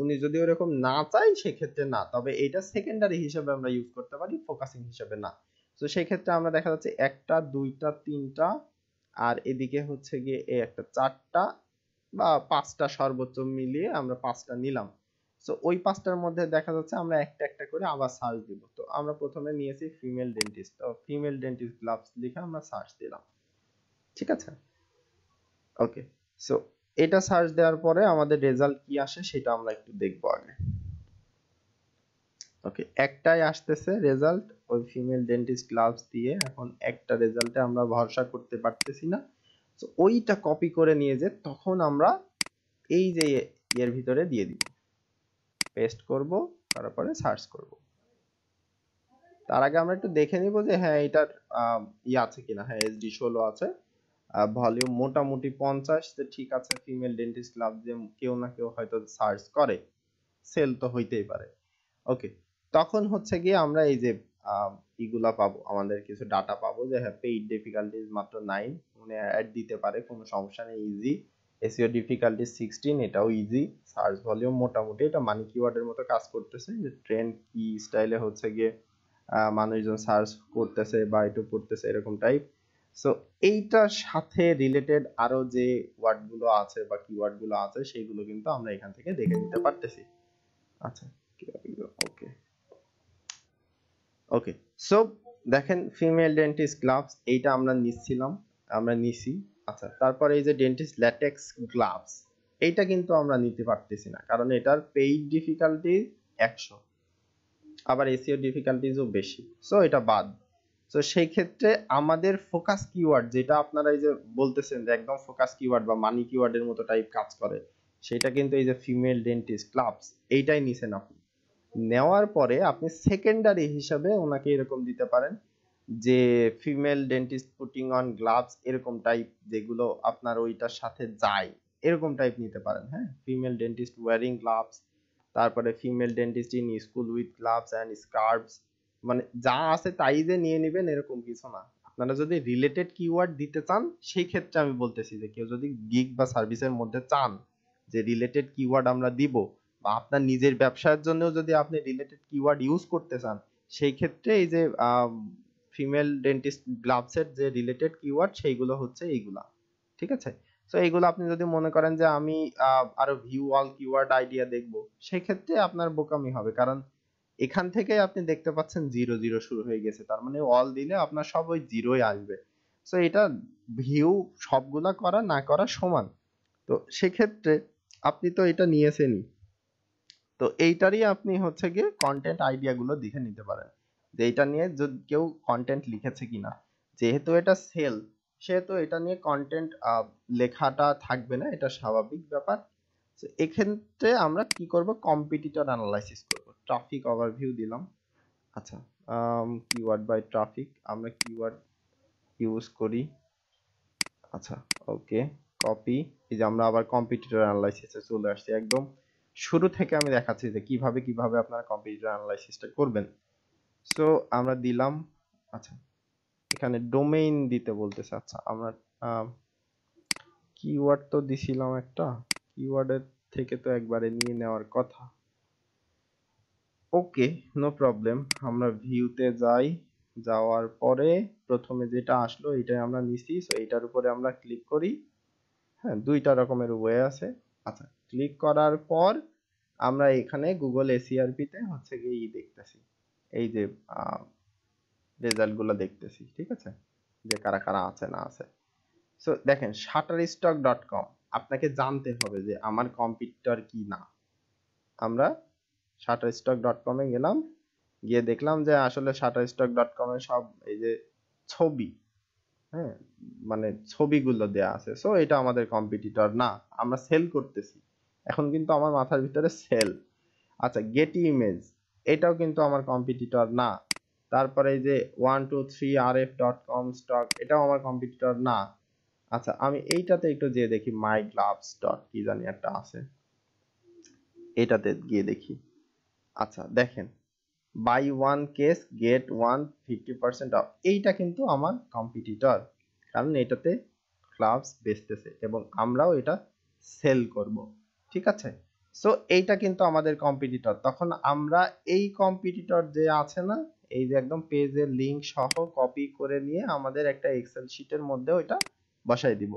উনি যদি ওরকম না চাই সেক্ষেত্রে না, তবে এটা সেকেন্ডারি হিসেবে আমরা ইউজ করতে পারি, ফোকাসিং হিসেবে না। তো সেই ক্ষেত্রে আমরা দেখা যাচ্ছে একটা, দুইটা, তিনটা, আর এদিকে হচ্ছে গিয়ে এই একটা 4টা বা 5টা সর্বোচ্চ মিলিয়ে আমরা 5টা নিলাম। সো ওই 5টার মধ্যে দেখা যাচ্ছে আমরা একটা একটা করে আবার সার্চ দিব। তো আমরা প্রথমে নিয়েছি ফিমেল ডেন্টিস্ট, তো ফিমেল ডেন্টিস্ট গ্লাভস লিখে আমরা সার্চ দিলাম। ঠিক আছে, ওকে, সো এটা সার্চ দেওয়ার পরে আমাদের রেজাল্ট কি আসে সেটা আমরা একটু দেখবো আগে। ওকে, একটাই আসতেছে রেজাল্ট ওই ফিমেল ডেন্টিস্ট গ্লাভস দিয়ে। এখন একটা রেজাল্টে আমরা ভরসা করতে পারতেছি না, তো ওইটা কপি করে নিয়ে যে তখন আমরা এই যে এর ভিতরে দিয়ে দিব, পেস্ট করব, তারপরে সার্চ করব। তার আগে আমরা একটু দেখে নিব যে হ্যাঁ এটার আছে কিনা। হ্যাঁ SD16 আছে, ভলিউম মোটামুটি 50, যে ঠিক আছে। ফিমেল ডেন্টিস্ট গ্লাভ যে কেউ না কেউ হয়তো সার্চ করে, সেল তো হইতেই পারে। ওকে, তখন হচ্ছে গিয়ে আমরা এই যে ইগুলা পাবো, আমাদের কিছু ডাটা পাবো যে হ্যাঁ পেইড ডিফিকাল্টিজ মাত্র 9, মানে অ্যাড দিতে পারে, কোনো সমস্যা নেই, ইজি। এসইও ডিফিকাল্টিজ 16, এটাও ইজি। সার্চ ভলিউম মোটামুটি এটা মানি কিওয়ার্ডের মতো কাজ করতেছে, যে ট্রেন্ড কি স্টাইলে হচ্ছে গিয়ে মানুষজন সার্চ করতেছে বা একটু পড়তেছে এরকম টাইপ। সো এইটার সাথে রিলেটেড আরো যে ওয়ার্ড গুলো আছে বা কিওয়ার্ড গুলো আছে সেগুলো কিন্তু আমরা এখান থেকে দেখে নিতে পারতেছি। আচ্ছা, ওকে ওকে। সো দেখেন ফিমেল ডেন্টিস্ট গ্লাভস এইটা আমরা নিচ্ছিলাম, আমরা নিছি। আচ্ছা, তারপরে এই যে ডেন্টিস্ট ল্যাটেক্স গ্লাভস, এইটা কিন্তু আমরা নিতে পারতেছি না, কারণ এটার পেইড ডিফিকাল্টি 100, আবার এসইও ডিফিকাল্টিজও বেশি, সো এটা বাদ। তো সেই ক্ষেত্রে আমাদের ফোকাস কিওয়ার্ড, যেটা আপনারা এই যে বলতেছেন যে একদম ফোকাস কিওয়ার্ড বা মানি কিওয়ার্ডের মতো টাইপ কাজ করে, সেটা কিন্তু এই যে ফিমেল ডেন্টিস্ট গ্লাভস এইটাই নিছেন আপনি। নেওয়ার পরে আপনি সেকেন্ডারি হিসাবে ওনাকে এরকম দিতে পারেন যে female dentist putting on gloves, এরকম টাইপ যেগুলো আপনার ওইটার সাথে যায়, এরকম টাইপ নিতে পারেন। হ্যাঁ, ফিমেল ডেন্টিস্ট ওয়ারিং গ্লাভস, তারপরে female dentist in school with gloves and scarves, মানে যা আছে তাই যে নিয়ে নেবেন এরকম কিছু না। আপনারা যদি রিলেটেড কিওয়ার্ড দিতে চান, সেই ক্ষেত্রে আমি বলতেছি যে কেউ যদি গিগ বা সার্ভিসের মধ্যে চান যে রিলেটেড কিওয়ার্ড আমরা দিব, বা আপনার নিজের ব্যবসার জন্য যদি আপনি রিলেটেড কিওয়ার্ড ইউজ করতে চান, সেই ক্ষেত্রে এই যে ফিমেল ডেন্টিস্ট গ্লাভসের যে রিলেটেড কিওয়ার্ড সেইগুলো হচ্ছে এইগুলা। ঠিক আছে, তো এইগুলো আপনি যদি মনে করেন যে আমি আরো ভিউ অল কিওয়ার্ড আইডিয়া দেখবো, সেই ক্ষেত্রে আপনার বোকামি হবে, কারণ এখান থেকে আপনি দেখতে পাচ্ছেন 0 0 শুরু হয়ে গেছে, তার মানে অল দিলে আপনার সব ওই জিরোই আসবে। তো এটা ভিউ সবগুলা করা না করা সমান। তো সেক্ষেত্রে আপনি তো এটা নিয়েছেনই, তো এইটারই আপনি হচ্ছে গিয়ে কন্টেন্ট আইডিয়া গুলো দেখে নিতে পারেন, যে এটা নিয়ে যদি কেউ কন্টেন্ট লিখেছে কিনা। যেহেতু এটা সেল, সেহেতু এটা নিয়ে কন্টেন্ট লেখাটা থাকবে না, এটা স্বাভাবিক ব্যাপার। তো এক্ষেত্রে আমরা কি করব, কম্পিটিটর অ্যানালাইসিস করব। ট্রাফিক ওভারভিউ দিলাম। আচ্ছা, কিওয়ার্ড বাই ট্রাফিক আমরা কিওয়ার্ড ইউজ করি। আচ্ছা, ওকে, কপি। এই যে আমরা আবার কম্পিটিটর অ্যানালাইসিসে চলে আসছি, একদম শুরু থেকে আমি দেখাচ্ছি যে কিভাবে কিভাবে আপনারা কম্পিটিটর অ্যানালাইসিসটা করবেন। সো আমরা দিলাম। আচ্ছা, এখানে ডোমেইন দিতে বলতেছে। আচ্ছা, আমরা কিওয়ার্ড তো দিছিলাম একটা, কিওয়ার্ডের থেকে তো একবারে নিয়ে নেওয়ার কথা। ওকে, নো প্রবলেম। আমরা ভিউতে যাই, যাওয়ার পরে প্রথমে যেটা আসলো এটাই আমরা নিছি, সো এটার উপরে আমরা ক্লিক করি। হ্যাঁ, দুইটা রকমের ওয়ে আছে। আচ্ছা, ক্লিক করার পর আমরা এখানে গুগল এসইআরপি তে হচ্ছে গিয়ে দেখতেছি, এই যে রেজাল্ট গুলো দেখতেছি। ঠিক আছে, যে কারা কারা আছে না আছে। সো দেখেন shutterstock.com, আপনাকে জানতে হবে যে আমার কম্পিটিটর কি না। আমরা shutterstock.com এ গেলাম, গিয়ে দেখলাম যে আসলে shutterstock.com এ সব এই যে ছবি, হ্যাঁ, মানে ছবিগুলো দেয়া আছে, সো এটা আমাদের কম্পিটিটর না, আমরা সেল করতেছি। এখন কিন্তু আমার মাথার ভিতরে সেল। আচ্ছা, গেটি ইমেজ, এটাও কিন্তু আমার কম্পিটিটর না। তারপরে এই যে 123rf.com স্টক, এটাও আমার কম্পিটিটর না। আচ্ছা, আমি এইটাতে একটু যেয়ে দেখি, মাই গ্লাভস ডট কি জানি একটা আছে, এটাতে গিয়ে দেখি। আচ্ছা দেখেন, buy one case get one 50% off, এইটা কিন্তু আমার কম্পিটিটর, কারণ এটাতে গ্লাভস বেচতেছে এবং আমরাও এটা সেল করব। ঠিক আছে, সো এইটা কিন্তু আমাদের কম্পিটিটর। তখন আমরা এই কম্পিটিটর যে আছে না, এই যে একদম পেজের লিংক সহ কপি করে নিয়ে আমাদের একটা এক্সেল শিটের মধ্যে ওইটা বসাই দিব।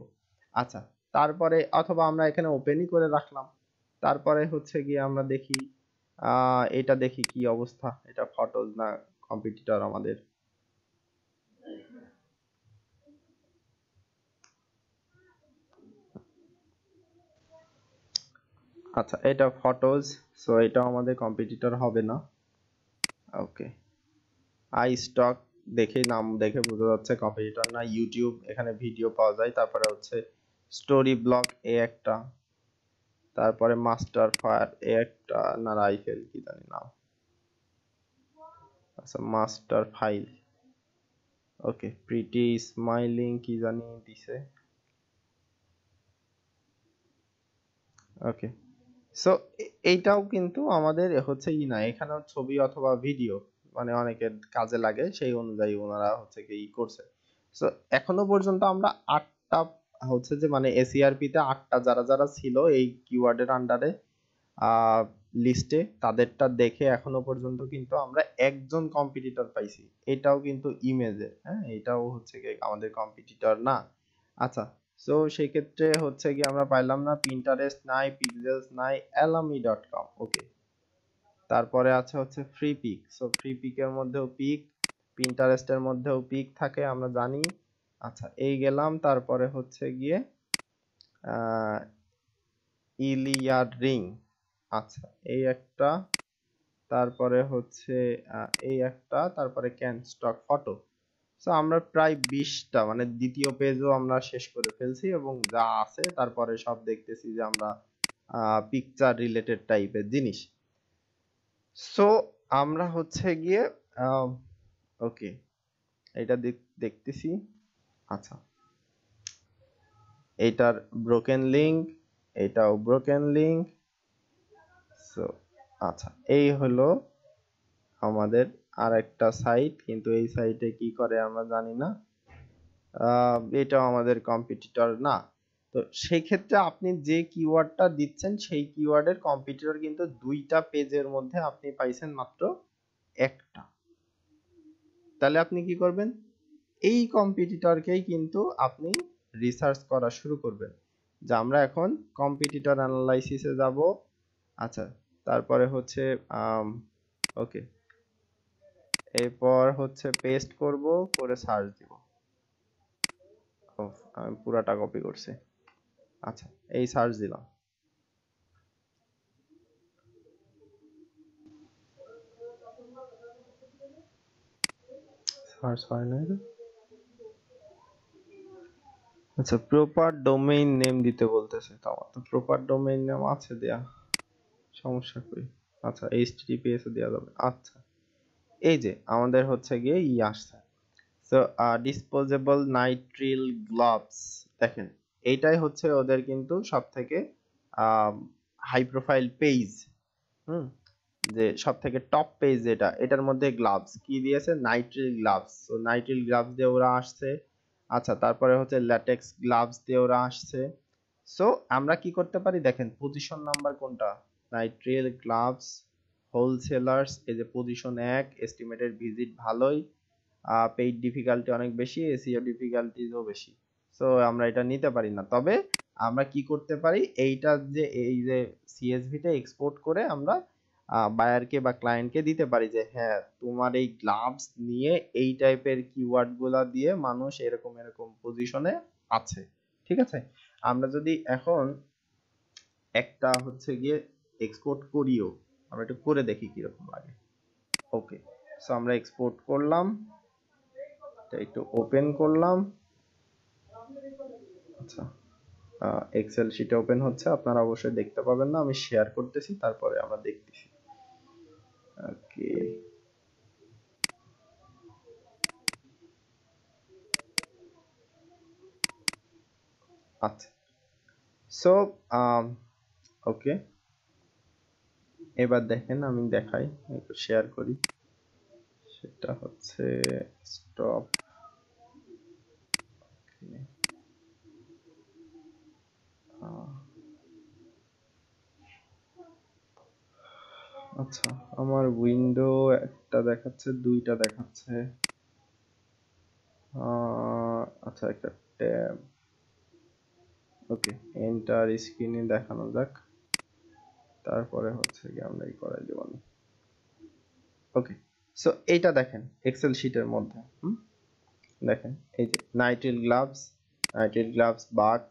আচ্ছা, তারপরে অথবা আমরা এখানে ওপেনই করে রাখলাম। তারপরে হচ্ছে গিয়ে আমরা দেখি এটা দেখি কি অবস্থা, এটা ফটোজ না কম্পিটিটর আমাদের। আচ্ছা, এটা ফটোজ, সো এটা আমাদের কম্পিটিটর হবে না। ওকে, আই স্টক দেখে নাম দেখে বোঝা যাচ্ছে কম্পিটিটর না। ইউটিউব, এখানে ভিডিও পাওয়া যায়। তারপরে হচ্ছে স্টোরি ব্লগ এ একটা, তারপরে মাস্টার ফায়ার এ একটা, না রাইফেল কি জানি নাম, আচ্ছা মাস্টার ফাইল। ওকে, প্রিটি স্মাইলিং কি জানি দিছে। ওকে, সো এইটাও কিন্তু আমাদের হচ্ছে না, এখানেও ছবি অথবা ভিডিও মানে অনেকের কাজে লাগে, সেই অনুযায়ী ওনারা হচ্ছে কি করছে। সো এখনো পর্যন্ত আমরা 8টা হচ্ছে যে মানে এসইআরপি তে 8টা যারা যারা ছিল এই কিওয়ার্ডের আন্ডারে লিস্টে, তাদেরটা দেখে এখনো পর্যন্ত কিন্তু আমরা একজন কম্পিটিটর পাইছি। এটাও কিন্তু ইমেজের, হ্যাঁ, এটাও হচ্ছে কি আমাদের কম্পিটিটর না। আচ্ছা, সো সেই ক্ষেত্রে হচ্ছে কি আমরা পাইলাম না, পিন্টারেস্ট নাই, পিক্সেলস নাই, alamy.com। ওকে, তারপরে আছে হচ্ছে ফ্রি পিক। সো ফ্রি পিকের মধ্যেও পিক, পিন্টারেস্টের মধ্যেও পিক থাকে আমরা জানি। আচ্ছা, এই গেলাম। তারপরে হচ্ছে গিয়ে ইলিয়াড রিং, আচ্ছা এই একটা, তারপরে হচ্ছে এই একটা, তারপরে ক্যান স্টক ফটো। সো আমরা প্রায় 20টা মানে দ্বিতীয় পেজও আমরা শেষ করে ফেলছি, এবং যা আছে তারপরে সব দেখতেছি যে আমরা পিকচার রিলেটেড টাইপের জিনিস। সো আমরা হচ্ছে গিয়ে ওকে, এটা দেখতেছি। আচ্ছা, এটার ব্রোকেন লিংক, এটাও ব্রোকেন লিংক। সো আচ্ছা, এই হলো আমাদের আরেকটা সাইট, কিন্তু এই সাইটে কি করে আমরা জানি না। এটাও আমাদের কম্পিটিটর না। তো সেই ক্ষেত্রে আপনি যে কিওয়ার্ডটা দিচ্ছেন সেই কিওয়ার্ডের কম্পিটিটর কিন্তু 2টা পেজের মধ্যে আপনি পাইছেন মাত্র একটা। তাহলে আপনি কি করবেন, এই কম্পিটিটরকেই কিন্তু আপনি রিসার্চ করা শুরু করবেন, যে আমরা এখন কম্পিটিটর অ্যানালাইসিসে যাব। আচ্ছা, তারপরে হচ্ছে ওকে, এরপর হচ্ছে পেস্ট করব, করে সার্চ দিব। আমি পুরাটা কপি করছি। আচ্ছা, এই সার্চ দিলাম, সার্চ হয় না। আচ্ছা, প্রপার ডোমেইন নেম দিতে বলতেছে, তো আমার তো প্রপার ডোমেইন নেম আছে দেয়া, সমস্যা কই। আচ্ছা, এইচটিটিপিএস এ দেয়া যাবে। আচ্ছা, এই যে আমাদের হচ্ছে গিয়ে আসছে। সো ডিসপোজেবল নাইট্রিল গ্লাভস, দেখেন এইটাই হচ্ছে ওদের কিন্তু সব থেকে হাই প্রোফাইল পেজ। হুম, যে সব থেকে টপ পেজ যেটা, এটার মধ্যে গ্লাভস কি দিয়েছে, নাইট্রিল গ্লাভস। তো নাইট্রিল গ্লাভস দিয়ে ওরা আসছে। আচ্ছা, তারপরে হচ্ছে ল্যাটেক্স গ্লাভস দিয়ে ওরা আসছে। সো আমরা কি করতে পারি, দেখেন পজিশন নাম্বার কোনটা, নাইট্রিল গ্লাভস হোলসেলার্স, এই যে পজিশন 1, এস্টিমেটেড ভিজিট ভালোই, পেইড ডিফিকাল্টি অনেক বেশি, এসইও ডিফিকাল্টিও বেশি। সো আমরা এটা নিতে পারি না। তবে আমরা কি করতে পারি, এইটা যে এই যে সিএসভি তে এক্সপোর্ট করে আমরা বায়ারকে বা ক্লায়েন্টকে দিতে পারি, যে হ্যাঁ তোমার এই গ্লাভস নিয়ে এই টাইপের কিওয়ার্ড গুলা দিয়ে মানুষ এরকম এরকম পজিশনে আছে। ঠিক আছে, আমরা যদি এখন একটা হচ্ছে গিয়ে এক্সপোর্ট করিও, আমরা একটু করে দেখি কিরকম লাগে। ওকে, সো আমরা এক্সপোর্ট করলাম, এটা একটু ওপেন করলাম। আচ্ছা, এক্সেল শিটে ওপেন হচ্ছে, আপনারা অবশ্যই দেখতে পাবেন না, আমি শেয়ার করতেছি তারপরে আমরা দেখতেছি। ওকে, আচ্ছা, সো ওকে, এবার দেখেন আমি দেখাই, একটু শেয়ার করি। সেটা হচ্ছে স্টপ। আচ্ছা, আমার উইন্ডো একটা দেখাচ্ছে, 2টা দেখাচ্ছে। আচ্ছা, একটা ট্যাব। ওকে, এন্টার স্ক্রিনে দেখানো যাক, তারপরে হচ্ছে কি আমরা এই করাই দেব। ওকে, সো এইটা দেখেন এক্সেল শিটের মধ্যে, দেখেন এই যে নাইট্রিল গ্লাভস, নাইট্রিল গ্লাভস বাক,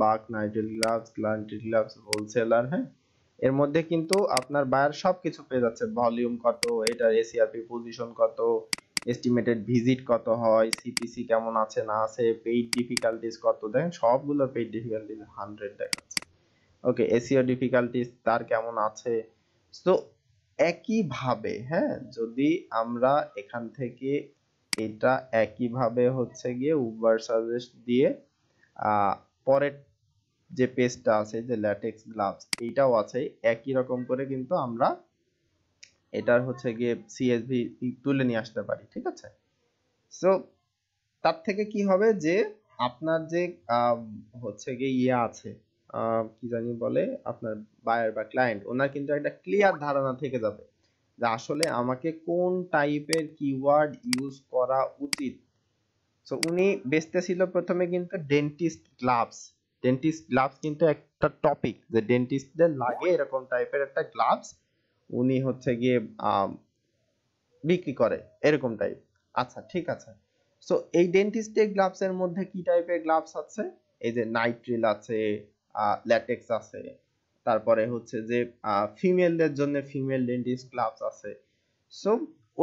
বাক nitrile gloves, nitrile gloves wholesaler, হ্যাঁ এর মধ্যে কিন্তু আপনার বায়ার সবকিছু পেয়ে যাচ্ছে, ভলিউম কত, এটার এসিআরপি পজিশন কত, এস্টিমেটেড ভিজিট কত হয়, সিপিসি কেমন আছে না আছে, পেইড ডিফিকাল্টিজ কত, দেখেন সবগুলো পেইড ডিফিকাল্টিজ 100 দেখাচ্ছে। ওকে, এসইও ডিফিকাল্টিজ তার কেমন আছে। সো একইভাবে হ্যাঁ, যদি আমরা এখান থেকে এটা একইভাবে হচ্ছে গিয়ে উবার সাজেস্ট দিয়ে পরের যে পেজটা আছে যে ল্যাটেক্স গ্লাভস, এইটাও আছে একই রকম করে, কিন্তু আমরা এটার হচ্ছে গিয়ে সিএসভি তুলে নিয়ে আসতে পারি, ঠিক আছে। সো তার থেকে কি হবে যে আপনার যে হচ্ছে গিয়ে ইয়ে আছে, কি জানি বলে, আপনার বায়ার বা ক্লায়েন্ট, ওনার কিন্তু একটা ক্লিয়ার ধারণা থেকে যাবে যে আসলে আমাকে কোন টাইপের কিওয়ার্ড ইউজ করা উচিত। সো উনি বেচতেছিল প্রথমে কিন্তু ডেন্টিস্ট গ্লাভস। ডেন্টিস্ট গ্লাভস কিন্তু একটা টপিক, যে ডেন্টিস্টদের লাগে এরকম টাইপের একটা গ্লাভস উনি হচ্ছে গিয়ে বিক্রি করে এরকম টাইপ। আচ্ছা ঠিক আছে। সো এই ডেন্টিস্টের গ্লাভস এর মধ্যে কি টাইপের গ্লাভস আছে, এই যে নাইট্রিল আছে, ল্যাটেক্স আছে, তারপরে হচ্ছে যে ফিমেলদের জন্য ফিমেল ডেন্টিস্ট গ্লাভস আছে। সো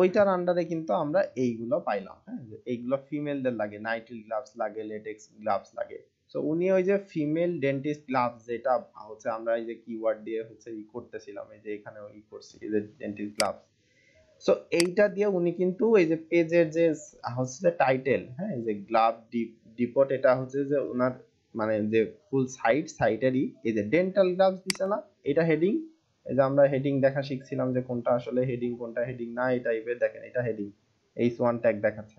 ওইটার আন্ডারে কিন্তু আমরা এইগুলো পাইলাম, হ্যাঁ, যে এইগুলো ফিমেলদের লাগে, নাইট্রিল গ্লাভস লাগে, লেটেক্স গ্লাভস লাগে। সো উনি ওই যে ফিমেল ডেন্টিস্ট গ্লাভস, যেটা হচ্ছে আমরা এই যে কিওয়ার্ড দিয়ে হচ্ছে ই করতেছিলাম, এই যে এখানে ই করছি এই যে ডেন্টিস্ট গ্লাভস। সো এইটা দিয়ে উনি কিন্তু এই যে পেজের যে হচ্ছে যে টাইটেল, হ্যাঁ, এই যে গ্লাভ ডিপোট, এটা হচ্ছে যে ওনার মানে যে ফুল সাইটেরই এই যে ডেন্টাল গ্লাভস দিছে না, এটা হেডিং। এই যে আমরা হেডিং দেখা শিখছিলাম যে কোনটা আসলে হেডিং কোনটা হেডিং না, এই টাইপের দেখেন এটা হেডিং, H1 ট্যাগ দেখাচ্ছে,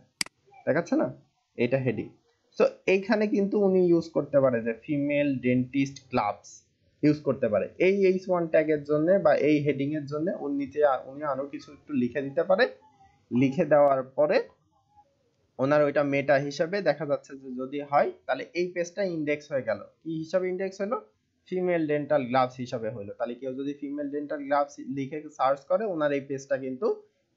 দেখাচ্ছে না, এটা হেডিং। সো এইখানে কিন্তু উনি ইউজ করতে পারে যে ফিমেল ডেন্টিস্ট গ্লাভস ইউজ করতে পারে এই H1 ট্যাগের জন্য বা এই হেডিং এর জন্য। উনি নিচে উনি আরো কিছু একটু লিখে দিতে পারে, লিখে দেওয়ার পরে ওনার ওইটা মেটা হিসাবে দেখা যাচ্ছে যে যদি হয় তাহলে এই পেজটা ইনডেক্স হয়ে গেল। কি হিসাবে ইনডেক্স হলো? ফিমেল ডেন্টাল গ্লাভস হিসাবে হলো। তাহলে কেউ যদি ফিমেল ডেন্টাল গ্লাভস লিখে সার্চ করে, ওনার এই পেজটা কিন্তু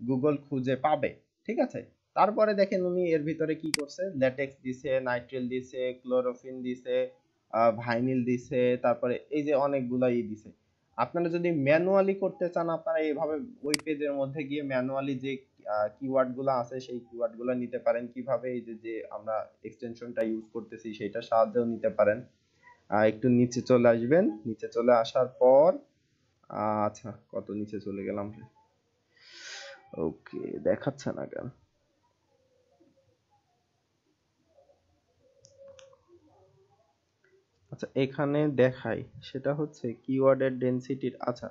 গুগল খুঁজে পাবে, ঠিক আছে। তারপরে দেখেন উনি এর ভিতরে কি করছে, ল্যাটেক্স দিছে, নাইট্রিল দিছে, ক্লোরোফিন দিছে, ভাইনিল দিছে, তারপরে এই যে অনেকগুলাই দিছে। আপনারা যদি ম্যানুয়ালি করতে চান, আপনারা এইভাবে ওই পেজের মধ্যে গিয়ে ম্যানুয়ালি যে কিওয়ার্ড গুলো আছে সেই কিওয়ার্ড গুলো নিতে পারেন। কিভাবে? এই যে যে আমরা এক্সটেনশনটা ইউজ করতেছি সেটার সাহায্যেও নিতে পারেন। একটু নিচে চলে আসবেন, নিচে চলে আসার পর আচ্ছা কত নিচে চলে গেলাম, ওকে দেখাচ্ছে না কেন, আচ্ছা এখানে দেখাই, সেটা হচ্ছে কিওয়ার্ডের ডেনসিটির। আচ্ছা,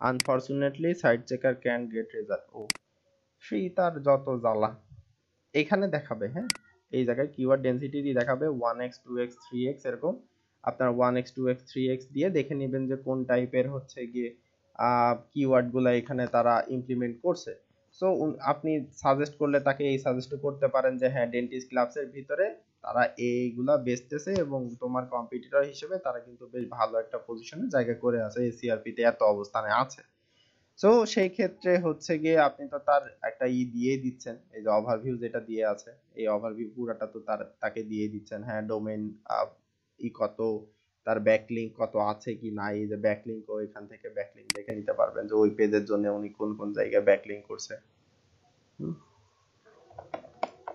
unfortunately site checker can get result. ও ফ্রি, তার যত জ্বালা। এখানে দেখাবে, হ্যাঁ, এই জায়গায় কিওয়ার্ড ডেনসিটি দেখাবে 1x 2x 3x এরকম। আপনার 1x 2x 3x দিয়ে দেখে নেবেন যে কোন টাইপের হচ্ছে গিয়ে কিওয়ার্ড গুলা এখানে তারা ইমপ্লিমেন্ট করছে। সো আপনি সাজেস্ট করলে তাকে এই সাজেস্ট করতে পারেন যে হ্যাঁ, ডেন্টিস্ট গ্লাভসের ভিতরে তারা এইগুলা বেচতেছে এবং তোমার কম্পিটিটর হিসেবে তারা কিন্তু বেশ ভালো একটা পজিশনে জায়গা করে আছে, এসিআরপি তে এত অবস্থানে আছে। সো সেই ক্ষেত্রে হচ্ছে গিয়ে আপনি তো তার একটা দিয়ে দিচ্ছেন, এই যে ওভারভিউ যেটা দিয়ে আছে, এই ওভারভিউ পুরাটা তো তাকে দিয়ে দিচ্ছেন। হ্যাঁ, ডোমেইন কত, তার ব্যাকলিংক কত আছে কি নাই, এই যে ব্যাকলিংক, ও এখান থেকে ব্যাকলিংক দেখে নিতে পারবেন যে ওই পেজের জন্য উনি কোন কোন জায়গায় ব্যাকলিংক করছে।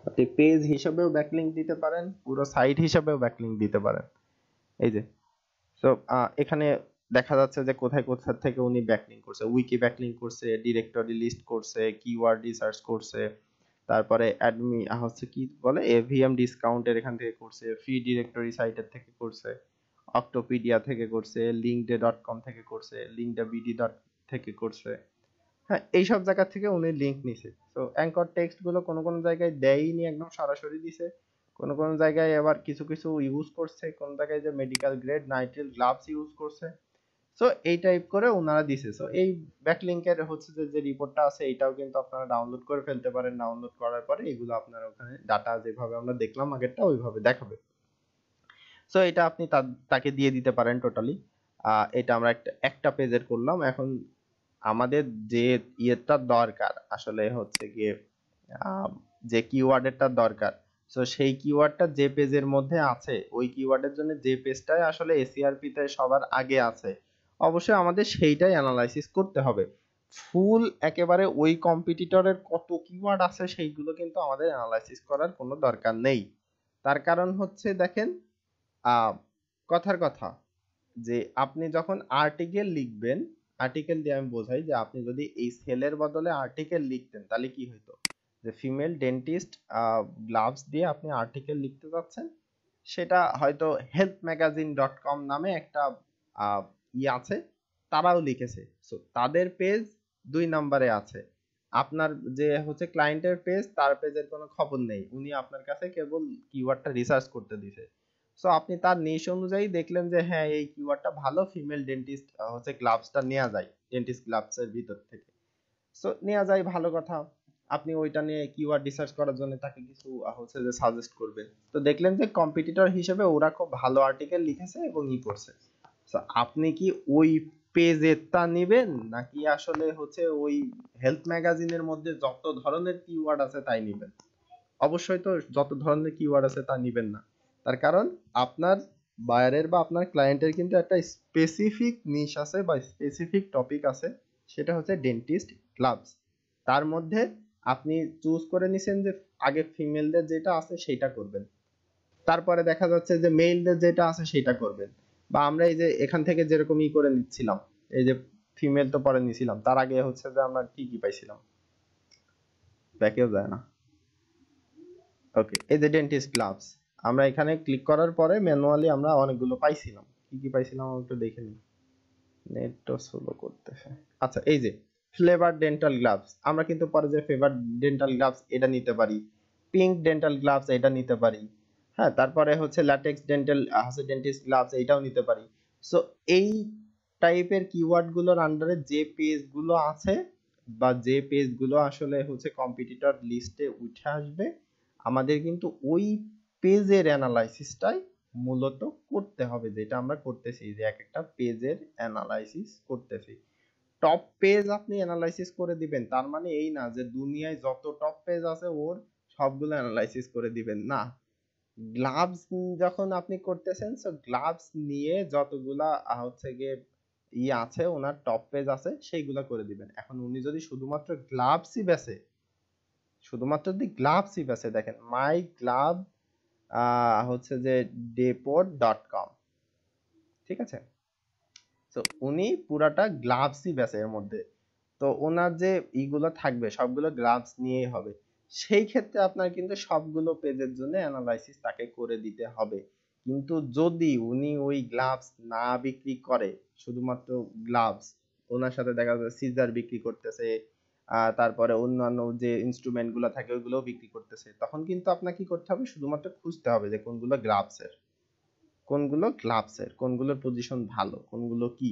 আপনি পেজ হিসাবেও ব্যাকলিংক দিতে পারেন, পুরো সাইট হিসাবেও ব্যাকলিংক দিতে পারেন। এই যে সো এখানে দেখা যাচ্ছে যে কোথায় কোথা থেকে উনি ব্যাকলিংক করছে, উইকি ব্যাকলিংক করছে, ডিরেক্টরি লিস্ট করছে, কিওয়ার্ড রিসার্চ করছে, তারপরে অ্যাডমি হচ্ছে কি বলে এভিএম ডিসকাউন্টের এখান থেকে করছে, ফ্রি ডিরেক্টরি সাইটের থেকে করছে, অক্টোপিডিয়া থেকে করছে, লিঙ্কডে.কম থেকে করছে, লিঙ্কডবিডি থেকে করছে। হ্যাঁ, এইসব জায়গা থেকে উনি লিংক নিছে। তো অ্যাঙ্কর টেক্সট গুলো কোন কোন জায়গায় দেয়নি, একদম সরাসরি দিছে, কোন কোন জায়গায় আবার কিছু কিছু ইউজ করছে, কোন জায়গায় যে medical grade nitrile gloves use করছে। সো এই টাইপ করে ওনারা দিছে। সো এই ব্যাকলিংকের হচ্ছে যে যে রিপোর্টটা আছে এটাও কিন্তু আপনারা ডাউনলোড করে ফেলতে পারেন। ডাউনলোড করার পরে এগুলো আপনারা ওখানে ডাটা যেভাবে আমরা দেখলাম আগেরটা ওইভাবে দেখাবে। সো এটা আপনি তাকে দিয়ে দিতে পারেন টোটালি। এটা আমরা একটা পেজের করলাম। এখন আমাদের যে ইয়েটা দরকার আসলে হচ্ছে গিয়ে যে কিওয়ার্ডেরটা দরকার, সো সেই কিওয়ার্ডটা যে পেজের মধ্যে আছে ওই কিওয়ার্ডের জন্য যে পেজটাই আসলে এসিআরপি তে সবার আগে আছে অবশ্যই আমাদের সেইটাই অ্যানালাইসিস করতে হবে। ফুল একেবারে ওই কম্পিটিটরের কত কিওয়ার্ড আছে সেইগুলো কিন্তু আমাদের অ্যানালাইসিস করার কোনো দরকার নেই। তার কারণ হচ্ছে দেখেন, কথার কথা যে আপনি যখন আর্টিকেল লিখবেন, আর্টিকেল দিয়ে আমি বোঝাই যে আপনি যদি এই সেলের বদলে আর্টিকেল লিখতেন তাহলে কি হইতো, যে ফিমেল ডেন্টিস্ট গ্লাভস দিয়ে আপনি আর্টিকেল লিখতে যাচ্ছেন, সেটা হয়তো healthmagazine.com নামে একটা আছে, তারাও লিখেছে, সো তাদের পেজ 2 নম্বরে আছে। আপনার যে হচ্ছে ক্লায়েন্টের পেজ, তার পেজের কোনো খবর নেই, উনি আপনার কাছে কেবল কিওয়ার্ডটা রিসার্চ করতে দিছে। সো আপনি তার নিশ অনুযায়ী দেখলেন যে হ্যাঁ এই কিওয়ার্ডটা ভালো, ফিমেল ডেন্টিস্ট হচ্ছে গ্লাভসটা নেওয়া যায় ডেন্টিস্ট গ্লাভসের ভিতর থেকে। সো নেওয়া যায়, ভালো কথা। আপনি ওইটা নিয়ে কিওয়ার্ড রিসার্চ করার জন্য তাকে কিছু হচ্ছে যে সাজেস্ট করবেন, তো দেখলেন যে কম্পিটিটর হিসেবে ওরা খুব ভালো আর্টিকেল লিখেছে এবং করছে। তো আপনি কি ওই পেজেরটা নেবেন নাকি আসলে হচ্ছে ওই হেলথ ম্যাগাজিনের মধ্যে যত ধরনের কিওয়ার্ড আছে তাই নেবেন? অবশ্যই তো যত ধরনের কিওয়ার্ড আছে তা নেবেন না। তার কারণ আপনার বায়ারের বা আপনার ক্লায়েন্টের কিন্তু একটা স্পেসিফিক নিশ আছে বা স্পেসিফিক টপিক আছে, সেটা হচ্ছে ডেন্টিস্ট গ্লাভস। তার মধ্যে আপনি চুজ করে নিছেন যে আগে ফিমেলদের যেটা আছে সেটা করবেন, তারপরে দেখা যাচ্ছে যে মেলদের যেটা আছে সেটা করবেন। বা আমরা এই যে এখান থেকে যেরকম করে নিচ্ছিলাম, এই যে ফিমেল তো পরে নিছিলাম, তার আগে হচ্ছে যে আমরা কি কি পাইছিলাম, ব্যাকেও যায় না। ওকে, এই যে ডেন্টিস্ট গ্লাভস, আমরা এখানে ক্লিক করার পরে ম্যানুয়ালি আমরা অনেকগুলো পাইছিলাম। কি কি পাইছিলাম আমি একটু দেখে নিই, নেটটা স্লো করতেছে। আচ্ছা, এই যে ফ্লেভার ডেন্টাল গ্লাভস, আমরা কিন্তু পরে যে ফ্লেভার ডেন্টাল গ্লাভস এটা নিতে পারি, পিঙ্ক ডেন্টাল গ্লাভস এটা নিতে পারি। হ্যাঁ, তারপরে হচ্ছে ল্যাটেক্স ডেন্টাল হচ্ছে ডেন্টিস্ট গ্লাভস এটাও নিতে পারি। সো এই টাইপের কিওয়ার্ড গুলোর আন্ডারে যে পেজ গুলো আছে বা যে পেজ গুলো আসলে হচ্ছে কম্পিটিটর লিস্টে উঠে আসবে, আমাদের কিন্তু ওই পেজের অ্যানালাইসিসটাই মূলত করতে হবে, যেটা আমরা করতেছি, যে এক একটা পেজের অ্যানালাইসিস করতেছি। টপ পেজ আপনি অ্যানালাইসিস করে দিবেন তার মানে এই না যে দুনিয়ায় যত টপ পেজ আছে ওর সবগুলো অ্যানালাইসিস করে দিবেন, না। গ্লাভস যখন আপনি করতেছেন, সো গ্লাভস নিয়ে যতগুলা হচ্ছে গিয়ে আছে, ওনার টপ পেজ আছে সেইগুলা করে দিবেন। এখন উনি যদি শুধুমাত্র গ্লাভসই বেচে, শুধুমাত্র যদি গ্লাভসই বেচে, দেখেন মাই গ্লাভ হচ্ছে যে depot.com, ঠিক আছে। তো উনি পুরাটা গ্লাভসই বেচে এর মধ্যে, তো ওনার যে ইগুলো থাকবে সবগুলো গ্লাভস নিয়েই হবে। সেই ক্ষেত্রে আপনার কিন্তু সবগুলো পেজের জন্য অ্যানালাইসিস তাকে করে দিতে হবে। কিন্তু যদি উনি ওই গ্লাভস না বিক্রি করে, শুধুমাত্র গ্লাভস, ওনার সাথে দেখা যাচ্ছে সিজার বিক্রি করতেছে, তারপরে অন্যান্য যে ইনস্ট্রুমেন্ট গুলো থাকে ওইগুলোও বিক্রি করতেছে, তখন কিন্তু আপনাকে কি করতে হবে, শুধুমাত্র খুঁজতে হবে যে কোনগুলো গ্লাভসের, কোনগুলো গ্লাভসের, কোনগুলোর পজিশন ভালো, কোনগুলো কি,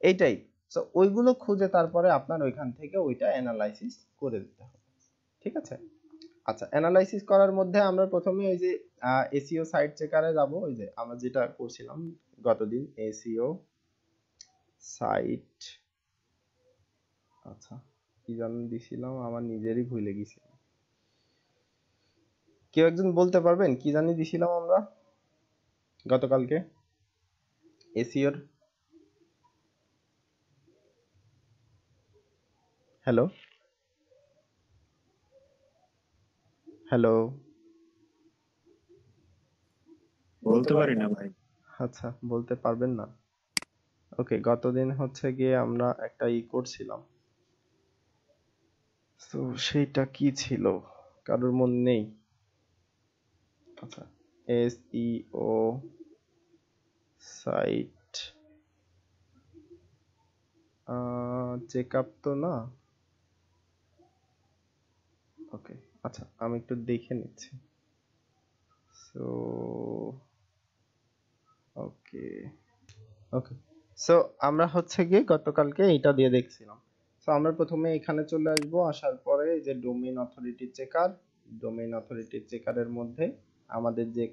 এইটাই। সো ওইগুলো খুঁজে তারপরে আপনার ওইখান থেকে ওইটা অ্যানালাইসিস করে দিতে হবে, ঠিক আছে। আচ্ছা, অ্যানালাইসিস করার মধ্যে আমরা প্রথমে ওই যে এসইও সাইট চেকারে যাব, ওই যে আমরা যেটা করছিলাম গতদিন, এসইও সাইট, আচ্ছা কি জানি দিছিলাম আমার নিজেরই ভুলে গেছি, কেউ একজন বলতে পারবেন কি জানি দিছিলাম আমরা গতকালকে এসইওর? হ্যালো, হ্যালো,
বলতে পারি না ভাই।
আচ্ছা বলতে পারবেন না, ওকে। গতদিন হচ্ছে গিয়ে আমরা একটা করছিলাম, তো সেইটা কি ছিল কারোর মনে নেই? আচ্ছা, এসইও সাইট চেক আপ তো না, ওকে। আচ্ছা আমি একটু দেখে নিচ্ছি, সো ওকে, ওকে। সো আমরা হচ্ছে গিয়ে গতকালকে এটা দিয়ে দেখছিলাম। সো আমরা প্রথমে এখানে চলে আসব, আসার পরে এই যে domain authority checker, domain authority চেকারের মধ্যে আমাদের যে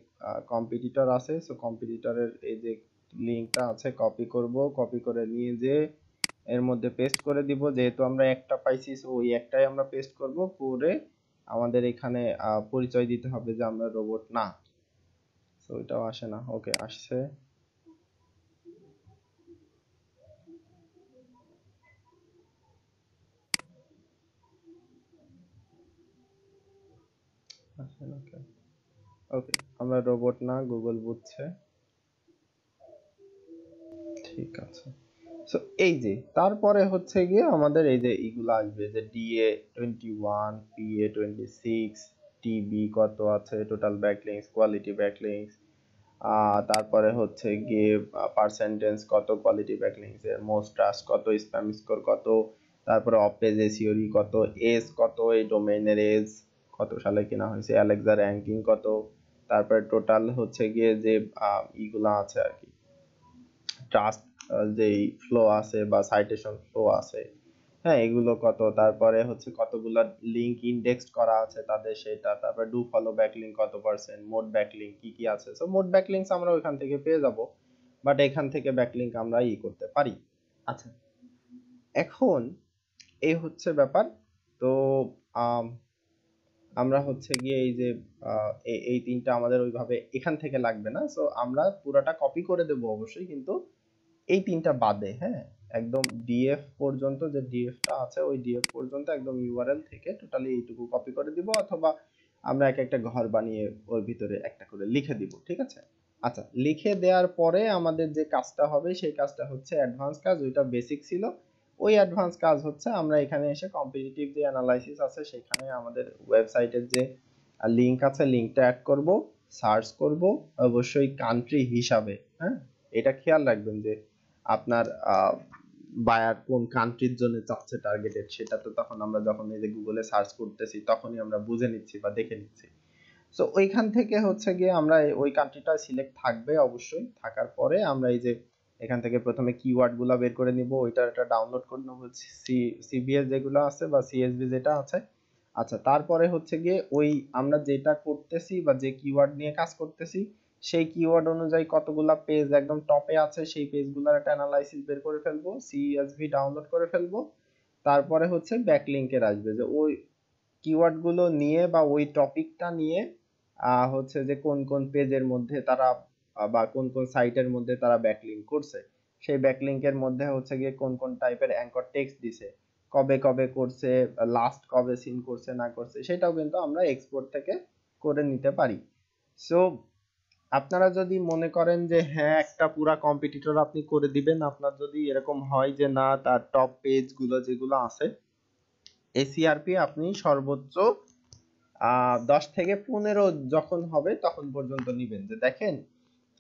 কম্পিটিটর আছে, সো কম্পিটিটরের এই যে লিংকটা আছে কপি করব, কপি করে নিয়ে যে এর মধ্যে পেস্ট করে দিব, যেহেতু আমরা একটা পাইছি সো ওই একটাই আমরা পেস্ট করব করে আমাদের এখানে পরিচয় দিতে হবে যে আমরা রোবট না। সো এটাও আসে না, ওকে আসছে। আসেন ওকে ওকে আমরা রোবট না, গুগল বুঝছে। ঠিক আছে। সো এই যে তারপরে হচ্ছে গিয়ে আমাদের এই যে এইগুলো আসবে যে DA21, PA26, TB কত আছে, টোটাল ব্যাকলিংস, কোয়ালিটি ব্যাকলিংস, তারপরে হচ্ছে গিয়ে পার্সেন্টেজ কত কোয়ালিটি ব্যাকলিংস এর, মোস্ট ট্রাস্ট কত, স্প্যাম স্কোর কত, তারপরে অফ পেজ এসইওরি কত, এজ কত, এই ডোমেইনের এজ কত সালে কেনা হয়েছে, অ্যালেক্সা র্যাঙ্কিং কত, তারপরে টোটাল হচ্ছে গিয়ে যে ইগুলা আছে আর কি, ট্রাস্ট যেই ফ্লো আছে বা সাইটেশন ফ্লো আছে, হ্যাঁ এগুলো কত, তারপরে হচ্ছে কতগুলা লিংক ইন্ডেক্সড করা আছে তাদের সেটা, তারপরে ডু ফলো ব্যাকলিংক কত পার্সেন্ট, মোড ব্যাকলিংক কি কি আছে। সো মোড ব্যাকলিংকস আমরা ওইখান থেকে পেয়ে যাব, বাট এখান থেকে ব্যাকলিংক আমরা করতে পারি। আচ্ছা, এখন এই হচ্ছে ব্যাপার। তো আম, আমরা হচ্ছে গিয়ে এই যে এই তিনটা আমাদের ওইভাবে এখান থেকে লাগবে না, সো আমরা পুরাটা কপি করে দেব অবশ্যই, কিন্তু এই তিনটা বাদে, হ্যাঁ একদম ডিএফ পর্যন্ত, যে ডিএফটা আছে ওই ডিএফ পর্যন্ত একদম ইউআরএল থেকে টোটালি এইটুকু কপি করে দিব, অথবা আমরা এক একটা ঘর বানিয়ে ওর ভিতরে একটা করে লিখে দিব, ঠিক আছে। আচ্ছা, লিখে দেওয়ার পরে আমাদের যে কাজটা হবে সেই কাজটা হচ্ছে অ্যাডভান্স কাজ, ওইটা বেসিক ছিল। ওই অ্যাডভান্স কাজ হচ্ছে আমরা এখানে এসে কম্পিটিটিভ যে অ্যানালাইসিস আছে সেখানে আমাদের ওয়েবসাইটের যে লিংক আছে লিংকটা অ্যাড করব, সার্চ করব অবশ্যই কান্ট্রি হিসাবে, হ্যাঁ এটা খেয়াল রাখবেন যে আপনার বায়ার কোন কান্ট্রির জন্য চাচ্ছে টার্গেটেড, সেটা তো তখন আমরা যখন এই যে গুগলে সার্চ করতেছি তখনই আমরা বুঝে নিচ্ছি বা দেখে নিচ্ছি। সো ওইখান থেকে হচ্ছে গিয়ে আমরা ওই কান্ট্রিটা সিলেক্ট থাকবে, অবশ্যই থাকার পরে আমরা এই যে এখান থেকে প্রথমে কিওয়ার্ড গুলা বের করে নিব, ওইটা একটা ডাউনলোড করে নেব, সিবিএস যেগুলো আছে বা সিএসভি যেটা আছে। আচ্ছা, তারপরে হচ্ছে গিয়ে ওই আমরা যেটা করতেছি বা যে কিওয়ার্ড নিয়ে কাজ করতেছি সেই কিওয়ার্ড অনুযায়ী কতগুলা পেজ একদম টপে আছে সেই পেজগুলোর একটা অ্যানালাইসিস বের করে ফেলবো, সিএসভি ডাউনলোড করে ফেলবো। তারপরে হচ্ছে ব্যাকলিংকের আসবে যে ওই কিওয়ার্ড গুলো নিয়ে বা ওই টপিকটা নিয়ে হচ্ছে যে কোন কোন পেজের মধ্যে তারা বা কোন কোন সাইটের মধ্যে তারা ব্যাকলিংক করছে, সেই ব্যাকলিংকের মধ্যে হচ্ছে গিয়ে কোন কোন টাইপের অ্যাঙ্কর টেক্সট দিছে, কবে কবে করছে, লাস্ট কবে সিন করছে না করছে, সেটাও কিন্তু আমরা এক্সপোর্ট থেকে করে নিতে পারি। সো আপনারা যদি মনে করেন যে হ্যাঁ একটা পুরা কম্পিটিটর আপনি করে দিবেন, আপনার যদি এরকম হয় যে না তার টপ পেজ গুলো যেগুলো আছে এসিআরপি আপনি সর্বোচ্চ 10 থেকে 15 যখন হবে তখন পর্যন্ত নিবেন। যে দেখেন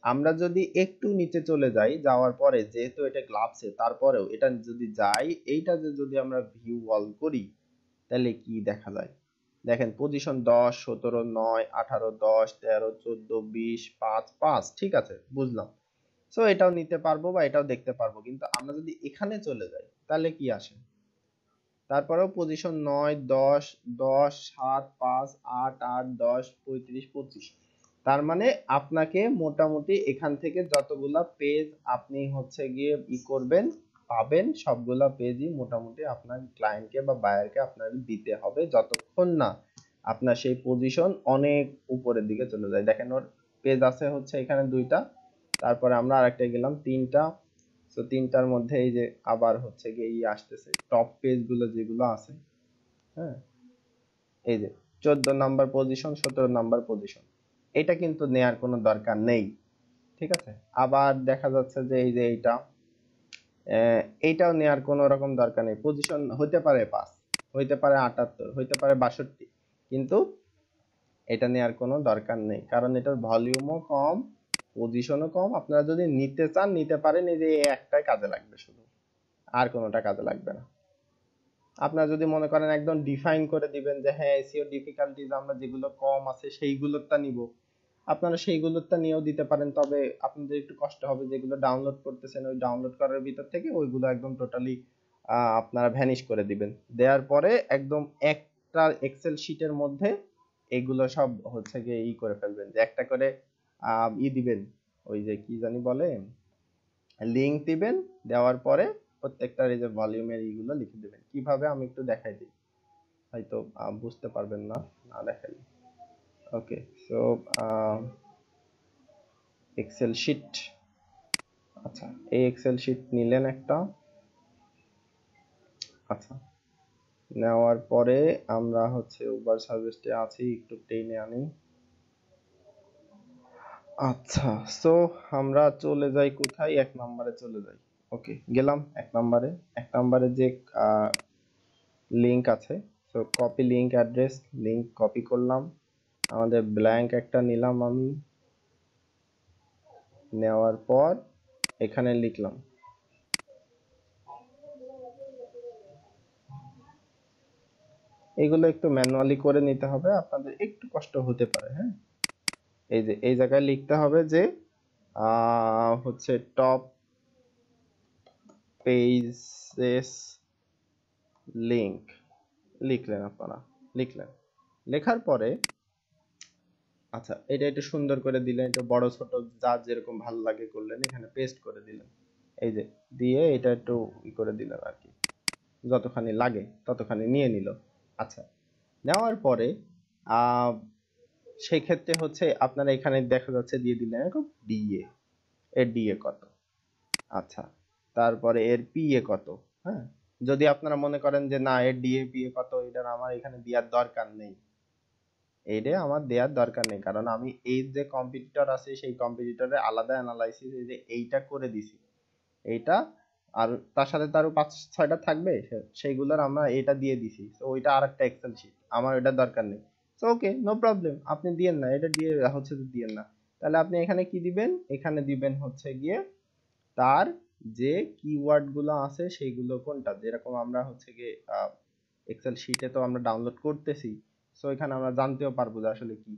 আমরা যদি একটু নিচে চলে যাই, যাওয়ার পরে যেহেতু এটা গ্লাভসে তারপরেও এটা যদি যাই, এইটা যে যদি আমরা ভিউ অল করি তাহলে কি দেখা যায়, দেখেন পজিশন 10, 17, 9, 18, 10, 13, 14, 20, 5, 5, ঠিক আছে বুঝলাম। সো এটাও নিতে পারবো বা এটাও দেখতে পারবো, কিন্তু আমরা যদি এখানে চলে যাই তাহলে কি আসে, তারপরেও পজিশন 9, 10, 10, 7, 5, 8, 8, 10, 35, 25, তার মানে আপনাকে মোটামুটি এখান থেকে যতগুলা পেজ আপনি হচ্ছে গিয়ে করবেন পাবেন, সবগুলা পেজই মোটামুটি আপনার ক্লায়েন্টকে বা বায়ারকে আপনার দিতে হবে যতক্ষণ না আপনার সেই পজিশন অনেক উপরের দিকে চলে যায়। দেখেন ওর পেজ আছে হচ্ছে এখানে 2টা, তারপরে আমরা আরেকটা গেলাম 3টা, তো 3টার মধ্যে এই যে আবার হচ্ছে গিয়ে আসতেছে টপ পেজ গুলো যেগুলো আছে, হ্যাঁ এই যে 14 নাম্বার পজিশন, 17 নাম্বার পজিশন, এটা কিন্তু নেয়ার কোনো দরকার নেই, ঠিক আছে। আবার দেখা যাচ্ছে যে এই যে এইটাও নেয়ার কোনো রকম দরকার নেই, পজিশন হইতে পারে 5, হইতে পারে 78, হইতে পারে 62, কিন্তু এটা নেয়ার কোনো দরকার নেই, কারণ এটার ভলিউমও কম, পজিশনও কম। আপনারা যদি নিতে চান নিতে পারেন, এই যে একটাই কাজে লাগবে শুধু, আর কোনোটা কাজে লাগবে না। আপনারা যদি মনে করেন একদম ডিফাইন করে দিবেন যে হ্যাঁ এসইও ডিফিকাল্টিজ আমরা যেগুলো কম আছে সেইগুলোরটা নিব, আপনারা সেইগুলোরটা নিয়েও দিতে পারেন, তবে আপনাদের একটু কষ্ট হবে, যেগুলো ডাউনলোড করতেছেন ওই ডাউনলোড করার ভিতর থেকে ওইগুলো একদম টোটালি আপনারা ভ্যানিশ করে দিবেন, দেওয়ার পরে একদম একটা এক্সেল শিটের মধ্যে এগুলো সব হচ্ছে গিয়ে করে ফেলবেন, যে একটা করে দিবেন, ওই যে কি জানি বলে লিংক দিবেন, দেওয়ার পরে প্রত্যেকটার এই যে ভলিউমের এইগুলো লিখে দিবেন। কিভাবে আমি একটু দেখাই দিই, হয়তো বুঝতে পারবেন না না দেখাই। ওকে, সো এক্সেল শিট, আচ্ছা এই এক্সেল শিট নিলেন একটা, আচ্ছা নেওয়ার পরে আমরা হচ্ছে উবার সার্ভিসে আছি, একটু টেনে আনি। আচ্ছা, সো আমরা চলে যাই কোথায়? 1 নম্বরে চলে যাই। ওকে, গেলাম 1 নম্বরে। 1 নম্বরে যে লিংক আছে, so copy link address, link copy করলাম। আমাদের ব্ল্যাঙ্ক একটা নিলাম আমি, নেওয়ার পর এখানে লিখলাম। এগুলো একটু ম্যানুয়ালি করে নিতে হবে, আপনাদের একটু কষ্ট হতে পারে। হ্যাঁ, এই যে এই জায়গায় লিখতে হবে যে হচ্ছে টপ পেজেস লিংক লিখলেন, আপনারা লিখলেন। লেখার পরে আচ্ছা, এটা একটু সুন্দর করে দিলেন, একটু বড় ছোট যার যেরকম ভালো লাগে করলেন, এখানে পেস্ট করে দিলেন। এই যে দিয়ে এটা একটু করে দিলেন আর কি, যতখানি লাগে ততখানি নিয়ে নিল। আচ্ছা, নেওয়ার পরে সেই ক্ষেত্রে হচ্ছে আপনারা এখানে দেখা যাচ্ছে দিয়ে দিলেন এরকম ডিএ, এর ডিএ কত। আচ্ছা, তারপরে এর পিএ কত। হ্যাঁ, যদি আপনারা মনে করেন যে না এর ডিএ পিএ কত এটা আমার এখানে দেওয়ার দরকার নেই, এইটা আমার দেওয়ার দরকার নেই, কারণ আমি এই যে কম্পিটিটর আছে সেই কম্পিটিটরে আলাদা অ্যানালাইসিস এই যে এইটা করে দিছি, এইটা আর তার সাথে তারও 5-6টা থাকবে, সেইগুলোর আমরা এটা দিয়ে দিছি। তো ওইটা আরেকটা এক্সেল শিট, আমার এটা দরকার নেই। সো ওকে, নো প্রবলেম, আপনি দিয়েন না, এটা দিয়ে হচ্ছে দিয়েন না। তাহলে আপনি এখানে কি দিবেন? এখানে দিবেন হচ্ছে গিয়ে তার যে কিওয়ার্ড গুলো আছে সেইগুলো কোনটা, যেরকম আমরা হচ্ছে গিয়ে এক্সেল শিটে তো আমরা ডাউনলোড করতেছি, সো এখানে আমরা জানতেও পারবো যে আসলে কি।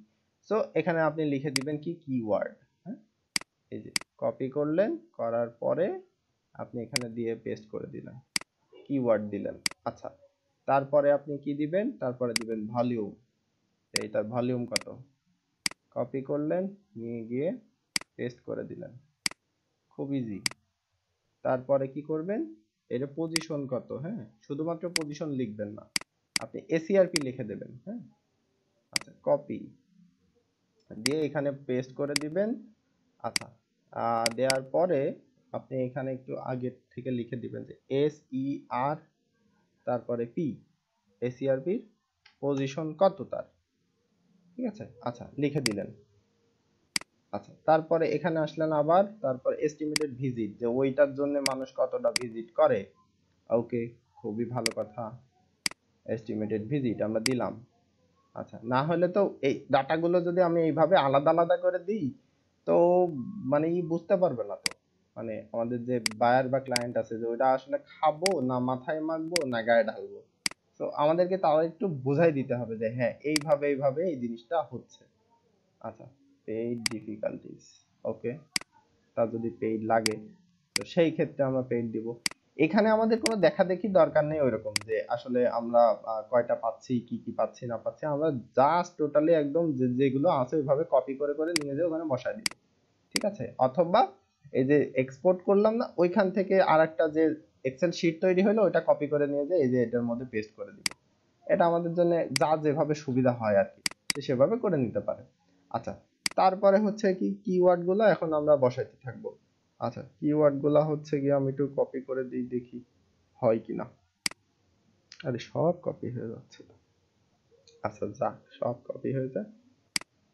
সো এখানে আপনি লিখে দিবেন কি কিওয়ার্ড। হ্যাঁ, এই যে কপি করলেন, করার পরে আপনি এখানে দিয়ে পেস্ট করে দিলেন, কিওয়ার্ড দিলেন। আচ্ছা, তারপরে আপনি কি দিবেন? তারপরে দিবেন ভলিউম, এইটার ভলিউম কত, কপি করলেন, নিয়ে গিয়ে পেস্ট করে দিলেন, খুব ইজি। তারপরে কি করবেন? এর পজিশন কত। হ্যাঁ, শুধুমাত্র পজিশন লিখবেন না, আপনি এসিআরপি লিখে দেবেন। হ্যাঁ, আচ্ছা, কপি দিয়ে এখানে পেস্ট করে দিবেন। আচ্ছা, দেওয়ার পরে আপনি এখানে একটু আগে থেকে লিখে দিবেন যে SER তারপরে পি, এসিআরপির পজিশন কত তার। ঠিক আছে, আচ্ছা লিখে দিলেন। আচ্ছা, তারপরে এখানে আসলেন আবার, তারপর এস্টিমেটেড ভিজিট, যে ওইটার জন্য মানুষ কতটা ভিজিট করে। ওকে, খুবই ভালো কথা, এস্টিমেটেড ভিজিট আমরা দিলাম। আচ্ছা, না হলে তো এই ডাটাগুলো যদি আমি এইভাবে আলাদা আলাদা করে দিই তো মানে বুঝতে পারবে না তো, মানে আমাদের যে বায়ার বা ক্লায়েন্ট আছে যে ওইটা আসলে খাবো না মাথায় মাখবো না গায়ে ঢালবো। তো আমাদেরকে তাও একটু বুঝাই দিতে হবে যে হ্যাঁ এইভাবে এইভাবে এই জিনিসটা হচ্ছে। আচ্ছা, পেইড ডিফিকাল্টিস, ওকে, তা যদি পেইড লাগে তো সেই ক্ষেত্রে আমরা পেইড দিব। এখানে আমাদের কোনো দেখা দেখি দরকার নেই ওইরকম যে আসলে আমরা কয়টা পাচ্ছি, কি কি পাচ্ছি না পাচ্ছি, আমরা জাস্ট টোটালি একদম যেগুলো আছে ওইভাবে কপি করে করে নিয়ে যেয়ে ওখানে বসায় দিব। ঠিক আছে, অথবা এই যে এক্সপোর্ট করলাম না, ওইখান থেকে আরেকটা যে এক্সেল শিট তৈরি হলো ওইটা কপি করে নিয়ে যেয়ে এই যে এটার মধ্যে পেস্ট করে দিব। এটা আমাদের জন্য যা যেভাবে সুবিধা হয় আর কি, সে সেভাবে করে নিতে পারে। আচ্ছা, তারপরে হচ্ছে কি কিওয়ার্ড গুলো এখন আমরা বসাইতে থাকবো। আচ্ছা, কিওয়ার্ড গুলা হচ্ছে গিয়ে আমি একটু কপি করে দিই, দেখি হয় কিনা। আরে সব কপি হয়ে যাচ্ছে তো। আচ্ছা, যা সব কপি হয়ে যায়,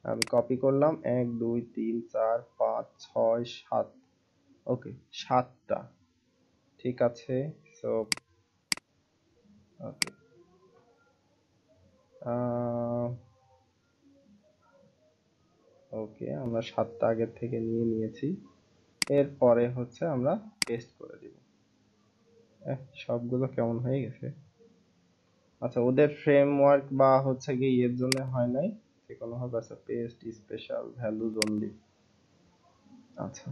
আমি কপি করলাম 1 2 3 4 5 6 7, ওকে 7টা। ঠিক আছে, সো ওকে, ওকে আমরা 7টা আগের থেকে নিয়ে নিয়েছি। এরপরে হচ্ছে আমরা পেস্ট করে দিব। সবগুলো কেমন হয়ে গেছে। আচ্ছা, ওদের ফ্রেমওয়ার্ক বা হচ্ছে গিয়ে এর জন্য হয় নাই, যে কোনো হবে। আচ্ছা, পেস্ট স্পেশাল ভ্যালুজ অনলি, আচ্ছা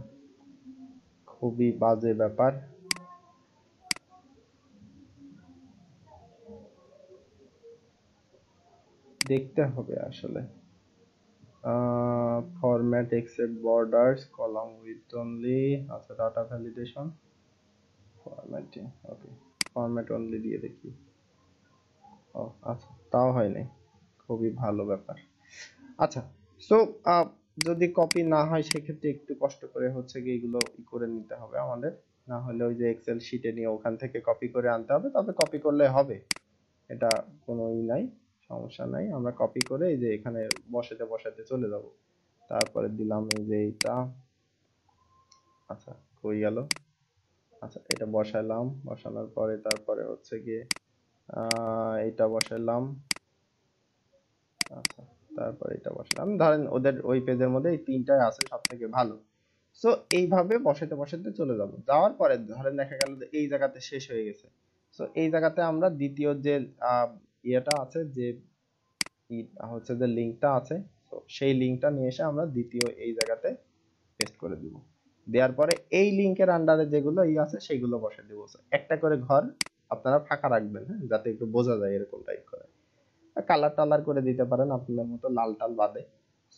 খুবই বাজে ব্যাপার। দেখতে হবে আসলে। Format except borders column with only, আচ্ছা ডাটা ভ্যালিডেশন ফরম্যাটিং, ওকে ফরম্যাট অনলি দিয়ে দেখি। ও আচ্ছা, তাও হয় নাই, খুবই ভালো ব্যাপার। আচ্ছা, সো যদি কপি না হয় সেক্ষেত্রে একটু কষ্ট করে হচ্ছে কি এগুলো করে নিতে হবে আমাদের, না হলে ওই যে এক্সেল শিটে নিয়ে ওখান থেকে কপি করে আনতে হবে, তবে কপি করলে হবে, এটা কোনো নাই, সমস্যা নাই। আমরা কপি করে এই যে এখানে বসাতে বসাতে চলে যাব। তারপরে দিলাম এই যে এটা, আচ্ছা কই গেল, আচ্ছা এটা বসালাম, বসানোর পরে তারপরে হচ্ছে গিয়ে এটা বসালাম, আচ্ছা তারপরে এটা বসালাম। ধরেন ওদের ওই পেজের মধ্যে এই তিনটাই আছে সব থেকে ভালো। সো এইভাবে বসাতে বসাতে চলে যাব। যাওয়ার পরে ধরেন দেখা গেল যে এই জায়গাতে শেষ হয়ে গেছে। সো এই জায়গাতে আমরা দ্বিতীয় যে ইয়েটা আছে, যে হচ্ছে যে লিঙ্কটা আছে, তো সেই লিঙ্কটা নিয়ে এসে আমরা দ্বিতীয় এই জায়গাতে পেস্ট করে দিব। দেওয়ার পরে এই লিঙ্কের আন্ডারে যেগুলো আছে সেগুলো বসে দিব। একটা করে ঘর আপনারা ফাঁকা রাখবেন, হ্যাঁ, যাতে একটু বোঝা যায় এরকম টাইপ করে। কালার টালার করে দিতে পারেন আপনার মতো, লাল টাল বাদে।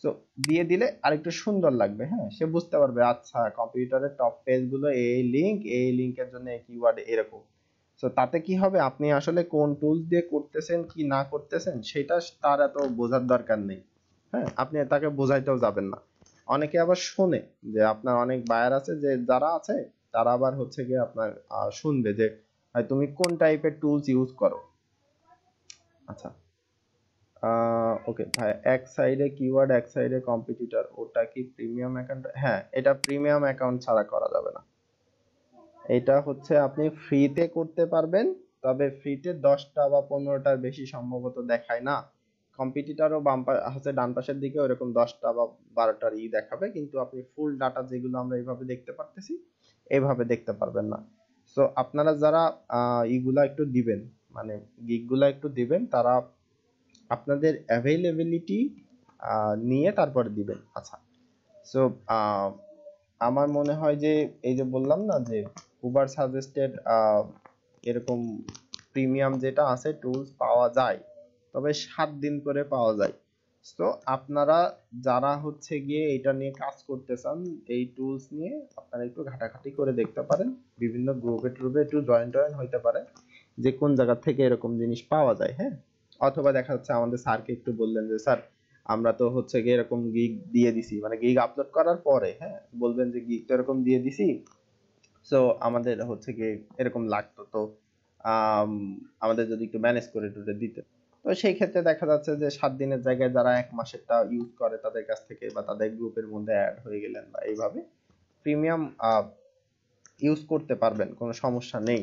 সো দিয়ে দিলে আরেকটু সুন্দর লাগবে, হ্যাঁ, সে বুঝতে পারবে আচ্ছা কম্পিউটারের টপ পেজ গুলো এই লিঙ্ক, এই লিঙ্কের জন্য এই কিওয়ার্ড এরকম। সো তাতে কি হবে, আপনি আসলে কোন টুলস দিয়ে করতেছেন কি না করতেছেন সেটা তার এত বোঝার দরকার নেই, হ্যাঁ, আপনি তাকে বোঝাইতেও যাবেন না। অনেকে আবার শোনে যে আপনার অনেক বায়ার আছে যে যারা আছে, তারা আবার হচ্ছে গিয়ে আপনার শুনবে যে তুমি কোন টাইপের টুলস ইউজ করো। আচ্ছা ওকে ভাই, এক সাইডে কিওয়ার্ড এক সাইডে কম্পিটিটর, ওটা কি প্রিমিয়াম অ্যাকাউন্ট? হ্যাঁ, এটা প্রিমিয়াম অ্যাকাউন্ট ছাড়া করা যাবে না। এটা হচ্ছে আপনি ফ্রিতে করতে পারবেন, তবে ফ্রিতে 10টা বা 15টার বেশি সম্ভবত দেখায় না। কম্পিটিটরও বাম হচ্ছে ডান পাশের দিকে ওরকম 10টা বা 12টার দেখাবে, কিন্তু আপনি ফুল ডাটা যেগুলো আমরা এইভাবে দেখতে পারতেছি এইভাবে দেখতে পারবেন না। সো আপনারা যারা ইগুলা একটু দিবেন, মানে গিগগুলা একটু দিবেন, তারা আপনাদের অ্যাভেইলেবিলিটি নিয়ে তারপরে দিবেন। আচ্ছা, সো আমার মনে হয় যে এই যে বললাম না যে উবার সাজেস্টেড এরকম প্রিমিয়াম যেটা আছে টুলস পাওয়া যায়, তবে 7 দিন করে পাওয়া যায়। তো আপনারা যারা হচ্ছে গিয়ে এটা নিয়ে কাজ করতে চান, এই টুলস নিয়ে আপনারা একটু ঘাটাঘাটি করে দেখতে পারেন, বিভিন্ন গ্রুপে ট্রুপে একটু জয়েন হইতে পারে যে কোন জায়গা থেকে এরকম জিনিস পাওয়া যায়, হ্যাঁ। অথবা দেখা যাচ্ছে আমাদের স্যারকে একটু বললেন যে স্যার আমরা তো হচ্ছে গিয়ে এরকম গিগ দিয়ে দিছি, মানে গিগ আপলোড করার পরে, হ্যাঁ, বলবেন যে গিগ তো এরকম দিয়ে দিছি, সো আমাদের হচ্ছে গিয়ে এরকম লাগতো, তো আম, আমাদের যদি একটু ম্যানেজ করে টুরে দিতে। তো সেই ক্ষেত্রে দেখা যাচ্ছে যে 7 দিনের জায়গায় যারা 1 মাসেরটা ইউজ করে তাদের কাছ থেকে বা তাদের গ্রুপের মধ্যে অ্যাড হয়ে গেলেন, বা এইভাবে প্রিমিয়াম ইউজ করতে পারবেন, কোনো সমস্যা নেই।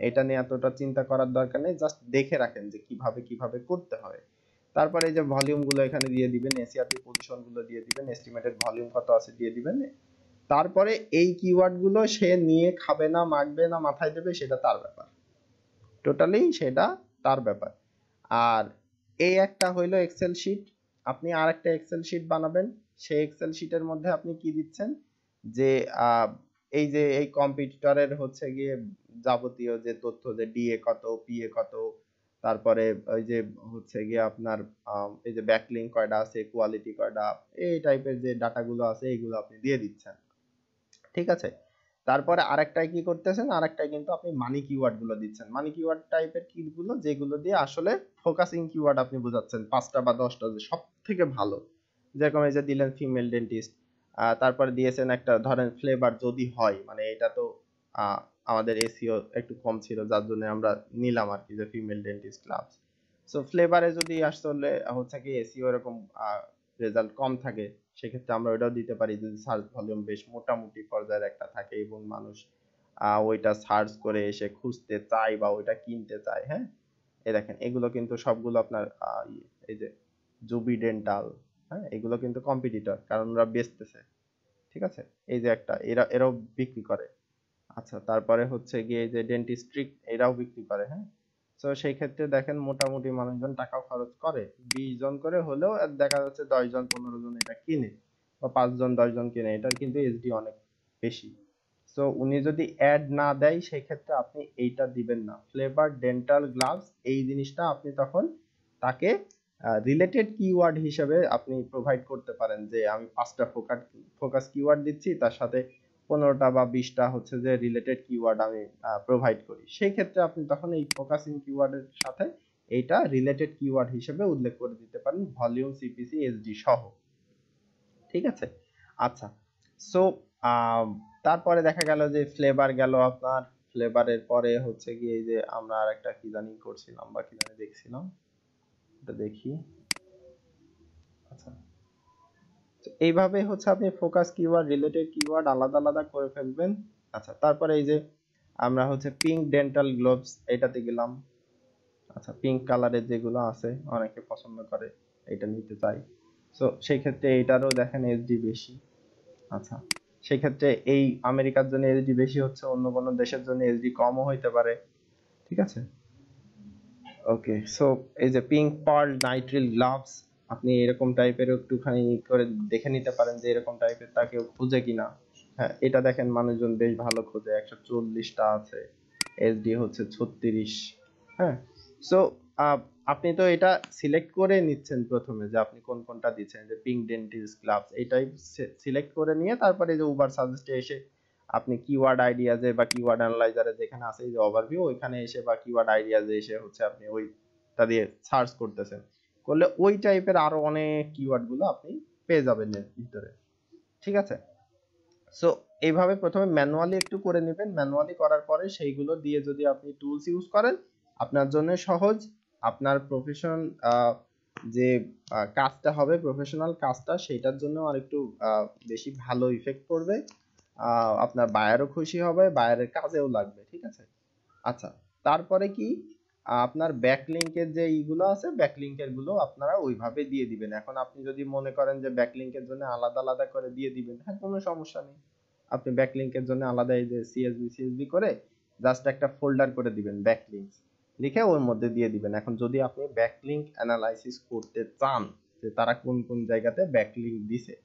এটা নিয়ে এতটা চিন্তা করার দরকার নেই, জাস্ট দেখে রাখেন যে কিভাবে কিভাবে করতে হয়। তারপরে এই যে ভলিউম গুলো এখানে দিয়ে দিবেন, এসিআরপি পজিশন গুলো দিয়ে দিবেন, এস্টিমেটেড ভলিউম কত আছে দিয়ে দিবেন। তারপরে এই কিওয়ার্ড গুলো সে নিয়ে খাবে না মাখবে না মাথায় দেবে সেটা তার ব্যাপার, টোটালি সেটা তার ব্যাপার। আর এই একটা হইলো এক্সেল শিট, আপনি আরেকটা এক্সেল শিট বানাবেন। সেই এক্সেল শিটের মধ্যে আপনি কি দিচ্ছেন, যে এই যে এই কম্পিউটারের হচ্ছে গিয়ে যাবতীয় যে তথ্য, যে ডিএ কত, পিএ কত, তারপরে ওই যে হচ্ছে গিয়ে আপনার এই যে ব্যাকলিংক কয়টা আছে, কোয়ালিটি কয়টা, এই টাইপের যে ডাটাগুলো আছে এইগুলো আপনি দিয়ে দিচ্ছেন, ঠিক আছে। তারপরে আরেকটাই কি করতেছেন, আরেকটাই কিন্তু আপনি মানি কিওয়ার্ড গুলো দিচ্ছেন। মানি কিওয়ার্ড টাইপের কিগুলো যেগুলো দিয়ে আসলে ফোকাসিং কিওয়ার্ড আপনি বোঝাচ্ছেন, 5টা বা 10টা যে সব থেকে ভালো। যেরকম এই যে দিলেন ফিমেল ডেন্টিস্ট, তারপরে দিয়েছেন একটা ধরেন ফ্লেভার যদি হয়, মানে এটা তো আহ, আমাদের এসিও একটু কম ছিল যার জন্য আমরা নিলাম আর কি, যে ফিমেল ডেন্টিস্ট ক্লাব। সো ফ্লেভারে যদি আসলে হচ্ছে কি এসিও এরকম রেজাল্ট কম থাকে, সেক্ষেত্রে আমরা ওইটাও দিতে পারি যদি সার্চ ভলিউম বেশ মোটামুটি পর্যায়ের একটা থাকে এবং মানুষ ওইটা সার্চ করে এসে খুঁজতে চায় বা ওইটা কিনতে চায়, হ্যাঁ। এই দেখেন এগুলো কিন্তু সবগুলো আপনার এই যে জুবি ডেন্টাল, হ্যাঁ, এগুলো কিন্তু কম্পিটিটর, কারণ ওরা বেচতেছে, ঠিক আছে। এই যে একটা এরাও বিক্রি করে। আচ্ছা, তারপরে হচ্ছে গিয়ে এই যে ডেন্টিস্ট্রিক, এরাও বিক্রি করে, হ্যাঁ। তো সেই ক্ষেত্রে দেখেন মোটামুটি মানুষজন টাকাও খরচ করে, 20 জন করে হলেও আর দেখা যাচ্ছে 10 জন 15 জন এটা কিনে, বা 5 জন 10 জন কিনে, এটার কিন্তু এসডি অনেক বেশি। সো উনি যদি অ্যাড না দেয় সেই ক্ষেত্রে আপনি এইটা দিবেন না, ফ্লেভার ডেন্টাল গ্লাভস, এই জিনিসটা আপনি তখন তাকে রিলেটেড কিওয়ার্ড হিসেবে আপনি প্রোভাইড করতে পারেন, যে আমি 5টা ফোকাস কিওয়ার্ড দিচ্ছি, তার সাথে 15টা বা 20টা হচ্ছে যে রিলেটেড কিওয়ার্ড আমি প্রোভাইড করি। সেই ক্ষেত্রে আপনি তখন এই ফোকাসিং কিওয়ার্ডের সাথে এইটা রিলেটেড কিওয়ার্ড হিসেবে উল্লেখ করে দিতে পারেন, ভলিউম, সিপিসি, এসডি সহ, ঠিক আছে। আচ্ছা, সো তারপরে দেখা গেল যে ফ্লেভার গেল আপনার, ফ্লেভারের পরে হচ্ছে গিয়ে এই যে আমরা আরেকটা কি জানি করছিলাম বা কি জানি দেখছিলাম, এটা দেখি। আচ্ছা, তো এইভাবে হচ্ছে আপনি ফোকাস কিওয়ার্ড, রিলেটেড কিওয়ার্ড আলাদা আলাদা করে ফেলবেন। আচ্ছা, তারপরে এই যে আমরা হচ্ছে পিঙ্ক ডেন্টাল গ্লোভস এটাতে গেলাম। আচ্ছা, পিঙ্ক কালারের যেগুলো আছে অনেকে পছন্দ করে, এটা নিতে চাই। সো সেই ক্ষেত্রে এটারও দেখেন এসডি বেশি। আচ্ছা, সেই ক্ষেত্রে এই আমেরিকার জন্য এসডি বেশি হচ্ছে, অন্য কোনো দেশের জন্য এসডি কমও হইতে পারে। ঠিক আছে, ওকে। সো এই যে পিঙ্ক পার্ল নাইট্রিল গ্লাভস, আপনি এরকম টাইপের একটুখানি করে দেখে নিতে পারেন যে এরকম টাইপের তা কেউ খুঁজে কিনা। হ্যাঁ, এটা দেখেন মানুষজন বেশ ভালো খোঁজে, 140টা আছে, এসডি হচ্ছে 36। হ্যাঁ, সো আপনি তো এটা সিলেক্ট করে নিচ্ছেন প্রথমে যে আপনি কোন কোনটা দিচ্ছেন, যে পিঙ্ক ডেন্টিস্ট গ্লাভস এইটাই সিলেক্ট করে নিয়ে তারপরে যে উবার সাজেস্টে এসে আপনি কিওয়ার্ড আইডিয়াজে বা কিওয়ার্ড অ্যানালাইজারে যেখানে আছে এই যে ওভারভিউ, ওইখানে এসে বা কিওয়ার্ড আইডিয়াজে এসে হচ্ছে আপনি ওইটা দিয়ে সার্চ করতেছেন, করলে ওই টাইপের আরো অনেক কিওয়ার্ড গুলো আপনি পেয়ে যাবেন এর ভিতরে। ঠিক আছে, সো এইভাবে প্রথমে ম্যানুয়ালি একটু করে নেবেন, ম্যানুয়ালি করার পরে সেইগুলো দিয়ে যদি আপনি টুলস ইউজ করেন আপনার জন্য সহজ। আপনার প্রফেশন যে কাজটা হবে, প্রফেশনাল কাজটা, সেটার জন্য আর একটু বেশি ভালো ইফেক্ট পড়বে। আপনার বায়ারও খুশি হবে, বায়ারের কাজেও লাগবে। ঠিক আছে, আচ্ছা, তারপরে কি আপনার ব্যাকলিংকের যে ইগুলো আছে, ব্যাকলিংকের গুলো আপনারা ওইভাবে দিয়ে দিবেন। এখন আপনি যদি মনে করেন যে ব্যাকলিংকের জন্য আলাদা আলাদা করে দিয়ে দিবেন, হ্যাঁ, কোনো সমস্যা নেই। আপনি ব্যাকলিংকের জন্য আলাদা এই যে সিএসবি করে জাস্ট একটা ফোল্ডার করে দিবেন, ব্যাকলিংকস লিখে ওর মধ্যে দিয়ে দিবেন। এখন যদি আপনি ব্যাকলিংক অ্যানালাইসিস করতে চান যে তারা কোন কোন জায়গাতে ব্যাকলিংক দিছে,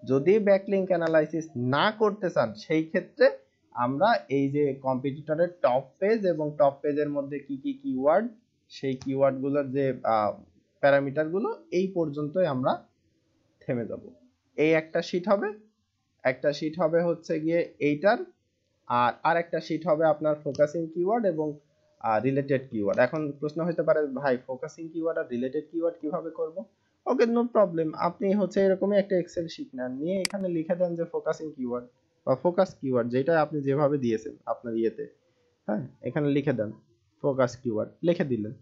যদি ব্যাকলিংক অ্যানালাইসিস না করতে চান সেই ক্ষেত্রে আমরা এই যে কম্পিটিটরের টপ পেজ এবং টপ পেজের মধ্যে কি কি কিওয়ার্ড, সেই কিওয়ার্ড গুলোর যে প্যারামিটার গুলো, এই পর্যন্তই আমরা থেমে যাব। এই একটা শীট হবে, একটা শীট হবে হচ্ছে গিয়ে এইটার, আর আরেকটা শীট হবে আপনার ফোকাসিং কিওয়ার্ড এবং রিলেটেড কিওয়ার্ড। এখন প্রশ্ন হতে পারে ভাই ফোকাসিং কিওয়ার্ড আর রিলেটেড কিওয়ার্ড কিভাবে করব? ওকে, নো প্রবলেম, আপনি হচ্ছে এরকমই একটা এক্সেল শীট নেন, নিয়ে এখানে লিখে দেন যে ফোকাসিং কিওয়ার্ড বা ফোকাস কিওয়ার্ড, যেটা আপনি যেভাবে দিয়েছেন আপনার ইয়েতে, হ্যাঁ, এখানে লিখে দেন ফোকাস কিওয়ার্ড, লিখে দিলেন।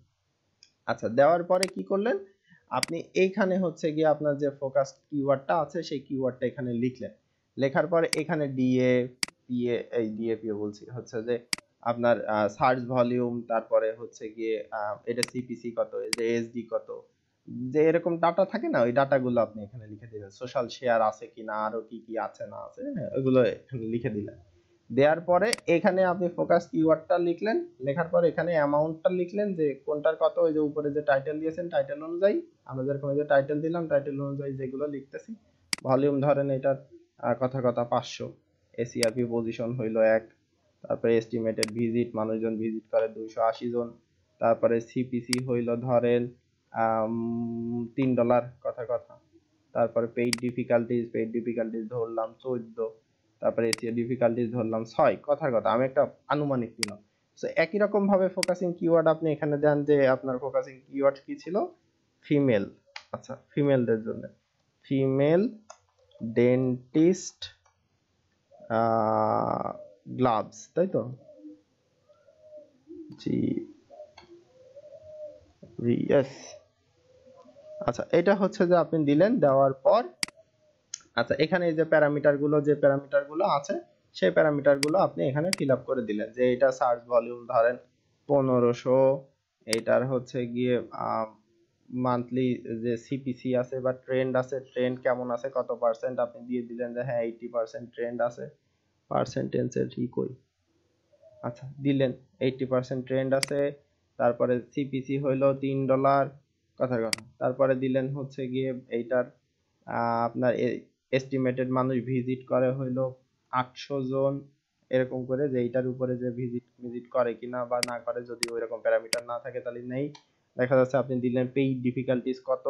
আচ্ছা, দেওয়ার পরে কি করলেন, আপনি এইখানে হচ্ছে গিয়ে আপনার যে ফোকাস কিওয়ার্ডটা আছে সেই কিওয়ার্ডটা এখানে লিখলেন। লেখার পরে এখানে ডিএপিও বলছি, হচ্ছে যে আপনার সার্চ ভলিউম, তারপরে হচ্ছে গিয়ে এটা সিপিসি কত, যে এসডি কত, যে এরকম ডাটা থাকে না, ওই ডাটাগুলো আপনি এখানে লিখে দিলেন। সোশ্যাল শেয়ার আছে কিনা, আরো কি কি আছে না আছে, হ্যাঁ, ওইগুলো এখানে লিখে দিলেন। দেওয়ার পরে এখানে আপনি ফোকাস কিওয়ার্ডটা লিখলেন, লেখার পর এখানে অ্যামাউন্টটা লিখলেন যে কোনটার কত, ওই যে উপরে যে টাইটেল দিয়েছেন টাইটেল অনুযায়ী, আমরা যেরকম এই যে টাইটেল দিলাম টাইটেল অনুযায়ী যেগুলো লিখতেছি। ভলিউম ধরেন এটার কথা 500, এসিআরপি পজিশন হইলো 1, তারপরে এস্টিমেটেড ভিজিট, মানুষজন ভিজিট করে 280 জন, তারপরে সিপিসি হইলো ধরেন $3 কথা, তারপরে পেইড ডিফিকাল্টিজ ধরলাম 14, তারপরে এসিও ডিফিকাল্টিজ ধরলাম 6, কথা আমি একটা আনুমানিক নিলাম। সো একই রকম ভাবে ফোকাসিং কিওয়ার্ড আপনি এখানে দেন যে আপনার ফোকাসিং কিওয়ার্ড কি ছিল, ফিমেল। আচ্ছা, ফিমেলদের জন্য ফিমেল ডেন্টিস্ট গ্লাভস, তাই তো? জি, ইয়েস। আচ্ছা, এটা হচ্ছে যে আপনি দিলেন, দেওয়ার পর আচ্ছা এখানে এই যে প্যারামিটার গুলো আছে সেই প্যারামিটার গুলো আপনি এখানে ফিল আপ করে দিলেন, যে এটা সার্চ ভলিউম ধরেন 1500, এটার হচ্ছে গিয়ে মান্থলি যে সিপিসি আছে বা ট্রেন্ড আছে, ট্রেন্ড কেমন আছে, কত পার্সেন্ট, আপনি দিয়ে দিলেন যে হ্যাঁ 80% ট্রেন্ড আছে, পার্সেন্টেজের ঠিক কই, আচ্ছা দিলেন 80% ট্রেন্ড আছে। তারপরে সিপিসি হইলো $3, কথার কথা। তারপরে দিলেন হচ্ছে গিয়ে এইটার আপনার এস্টিমেটেড মানুষ ভিজিট করে হইলো 800 জন, এরকম করে, যে এইটার উপরে যে ভিজিট করে কিনা বা না করে, যদি ওইরকম প্যারামিটার না থাকে তাহলে নেই। দেখা যাচ্ছে আপনি দিলেন পেইড ডিফিকাল্টিজ কত,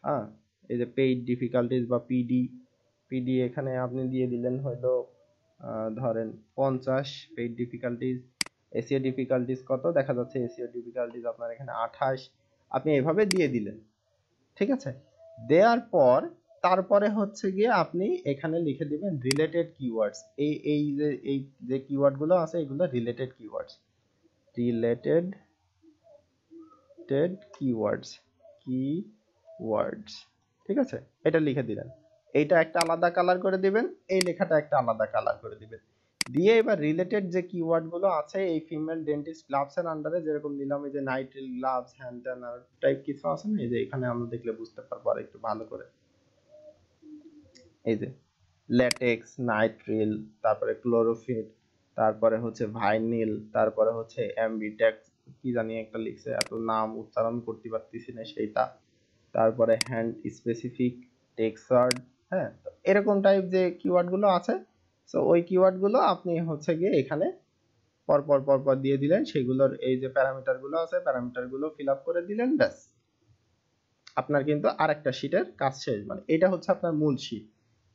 হ্যাঁ, এই যে পেইড ডিফিকাল্টিজ বা পিডি এখানে আপনি দিয়ে দিলেন হয়তো ধরেন 50 পেইড ডিফিকাল্টিজ। এসিও ডিফিকাল্টিজ কত, দেখা যাচ্ছে এসিও ডিফিকাল্টিজ আপনার এখানে 28, আপনি এভাবে দিয়ে দিলেন। ঠিক আছে, দেওয়ার পর তারপরে হচ্ছে গিয়ে আপনি এখানে লিখে দিবেন রিলেটেড কিওয়ার্ডস। এই যে কিওয়ার্ড গুলো আছে এগুলো related keywords, related keywords, keywords, ঠিক আছে, এটা লিখে দিলেন। এইটা একটা আলাদা কালার করে দিবেন, এই লেখাটা একটা আলাদা কালার করে দিবেন, দিয়ে এবার রিলেটেড যে কিওয়ার্ড গুলো আছে এই ফিমেল ডেন্টিস্ট গ্লাভস এর আন্ডারে যেরকম দিলাম, এই যে নাইট্রিল গ্লাভস হ্যান্ড ত্যান আর টাইপ কিছু আছে না, এই যে এখানে আমরা দেখলে বুঝতে পারবো আর একটু ভালো করে, এই যে ল্যাটেক্স, নাইট্রিল, তারপরে ক্লোরোফিট, তারপরে হচ্ছে ভাইনিল, তারপরে হচ্ছে অ্যাম্বিটেক্স, কি জানি একটা লিখছে, এত নাম উচ্চারণ করতে পারতেছি না সেইটা, তারপরে হ্যান্ড স্পেসিফিক টেক্সার্ড, হ্যাঁ, তো এরকম টাইপ যে কিওয়ার্ড গুলো আছে, সো ওই কিওয়ার্ড গুলো আপনি হচ্ছে গিয়ে এখানে পরপর পরপর দিয়ে দিলেন, সেগুলোর এই যে প্যারামিটার গুলো আছে প্যারামিটার গুলো ফিল আপ করে দিলেন, ব্যাস আপনার কিন্তু আরেকটা শীটের কাজ শেষ। মানে এটা হচ্ছে আপনার মূল শীট,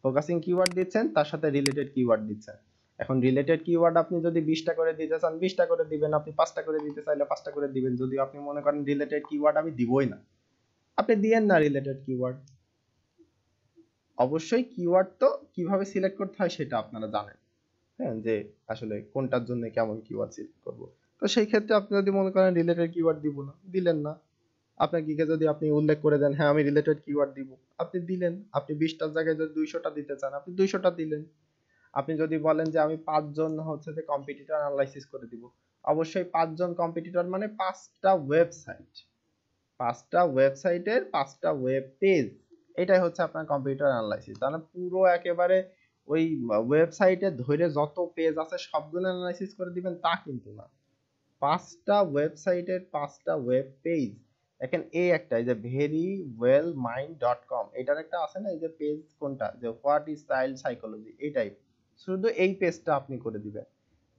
ফোকাসিং কিওয়ার্ড দিচ্ছেন তার সাথে রিলেটেড কিওয়ার্ড দিচ্ছেন। এখন রিলেটেড কিওয়ার্ড আপনি যদি 20টা করে দিতে চান 20টা করে দিবেন, আপনি 5টা করে দিতে চাইলে 5টা করে দিবেন, যদি আপনি মনে করেন রিলেটেড কিওয়ার্ড আমি দিবই না, আপনি দিয়েন না রিলেটেড কিওয়ার্ড। অবশ্যই কিওয়ার্ড তো কিভাবে সিলেক্ট করতে হয় সেটা আপনারা জানেন, হ্যাঁ, যে আসলে কোনটার জন্য কেমন কিওয়ার্ড সিলেক্ট করব। তো সেই ক্ষেত্রে আপনি যদি মনে করেন রিলেটেড কিওয়ার্ড দিব না, দিলেন না। আপনার গিগে যদি আপনি উল্লেখ করে দেন হ্যাঁ আমি রিলেটেড কিওয়ার্ড দিব, আপনি দিলেন। আপনি 20টার জায়গায় যদি 200টা দিতে চান আপনি 200টা দিলেন। আপনি যদি বলেন যে আমি 5জন হচ্ছে যে কম্পিটিটর অ্যানালাইসিস করে দিব, অবশ্যই 5জন কম্পিটিটর মানে 5টা ওয়েবসাইট, 5টা ওয়েবসাইটের 5টা ওয়েব পেজ, এটাই হচ্ছে আপনার কম্পিউটার অ্যানালাইসিস। তাহলে পুরো একেবারে ওই ওয়েবসাইটে ধরে যত পেজ আছে সবগুলো অ্যানালাইসিস করে দিবেন তা কিন্তু না, 5টা ওয়েবসাইটের 5টা ওয়েব পেজ। দেখেন এই একটা, এই যে verywellmind.com, এটার একটা আছে না এই যে পেজ, কোনটা, যে হোয়াট ইজ চাইল্ড সাইকোলজি, এইটাই, শুধু এই পেজটা আপনি করে দিবেন।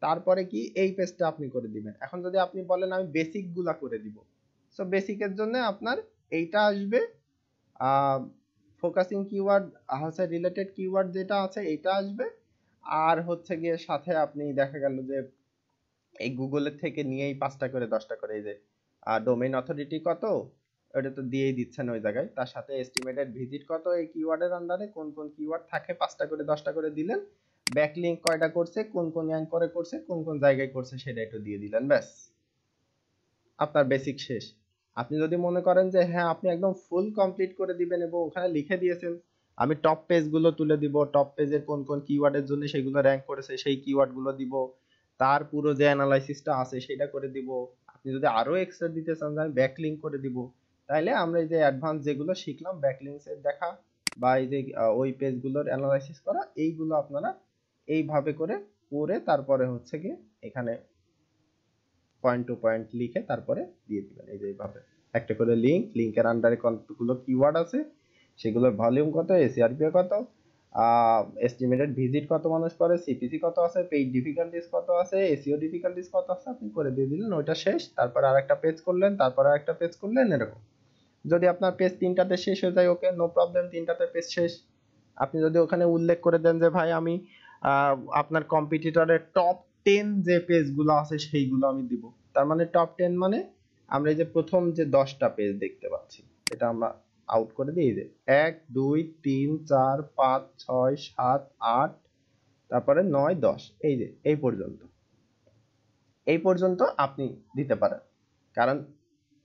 তারপরে কি এই পেজটা আপনি করে দিবেন। এখন যদি আপনি বলেন আমি বেসিক গুলা করে দিব, সো বেসিকের জন্য আপনার এইটা আসবে, ফোকাসিং কিওয়ার্ড হচ্ছে রিলেটেড কিওয়ার্ড যেটা আছে এইটা আসবে, আর হচ্ছে গিয়ে সাথে আপনি দেখা গেল যে এই গুগলের থেকে নিয়েই 5টা করে 10টা করে, এই যে ডোমেইন অথরিটি কত, ওটা তো দিয়েই দিচ্ছেন ওই জায়গায়, তার সাথে এস্টিমেটেড ভিজিট কত, এই কিওয়ার্ডের আন্ডারে কোন কোন কিওয়ার্ড থাকে 5টা করে 10টা করে দিলেন, ব্যাকলিংক কয়টা করছে, কোন কোন অ্যাঙ্করে করছে, কোন কোন জায়গায় করছে সেটা একটু দিয়ে দিলেন, ব্যাস আপনার বেসিক শেষ। আপনি যদি মনে করেন যে হ্যাঁ আপনি একদম ফুল কমপ্লিট করে দিবেন এবং ওখানে লিখে দিয়েছেন আমি টপ পেজ গুলো তুলে দিব, টপ পেজের কোন কোন কিওয়ার্ডের জন্য সেগুলো র্যাঙ্ক করেছে সেই কিওয়ার্ড গুলো দিব, তার পুরো যে অ্যানালাইসিসটা আছে সেটা করে দিব। আপনি যদি আরো এক্সট্রা দিতে চান আমি ব্যাকলিংক করে দিব, তাইলে আমরা এই যে অ্যাডভান্স যেগুলো শিখলাম ব্যাকলিংকস এর দেখা বা এই যে ওই পেজগুলোর অ্যানালাইসিস করা, এইগুলো আপনারা এইভাবে করে করে তারপরে হচ্ছে কি এখানে পয়েন্ট টু পয়েন্ট লিখে তারপরে দিয়ে দিবেন, এই যে এইভাবে একটা করে লিংকের আন্ডারে কতগুলো কিওয়ার্ড আছে, সেগুলোর ভলিউম কত, এসিআরপি কত, এস্টিমেটেড ভিজিট কত মানুষ করে, সিপিসি কত আছে, পেইড ডিফিকাল্টিস কত আছে, এসইও ডিফিকাল্টিস কত আছে, আপনি করে দিয়ে দিলেন, ওইটা শেষ। তারপর আরেকটা পেজ করলেন, তারপর আরেকটা পেজ করলেন, এরকম। যদি আপনার পেজ 3টাতে শেষ হয়ে যায় ওকে নো প্রবলেম, 3টাতে পেজ শেষ। আপনি যদি ওখানে উল্লেখ করে দেন যে ভাই আমি আপনার কম্পিটিটরের টপ 10 যে পেজগুলো আছে সেইগুলো আমি দিব, তার মানে টপ 10 মানে আমরা এই যে প্রথম যে 10টা পেজ দেখতে পাচ্ছি এটা আমরা আউট করে দিই, যে 1 2 3 4 5 6 7 8 তারপরে 9 10, এই যে এই পর্যন্ত আপনি দিতে পারেন, কারণ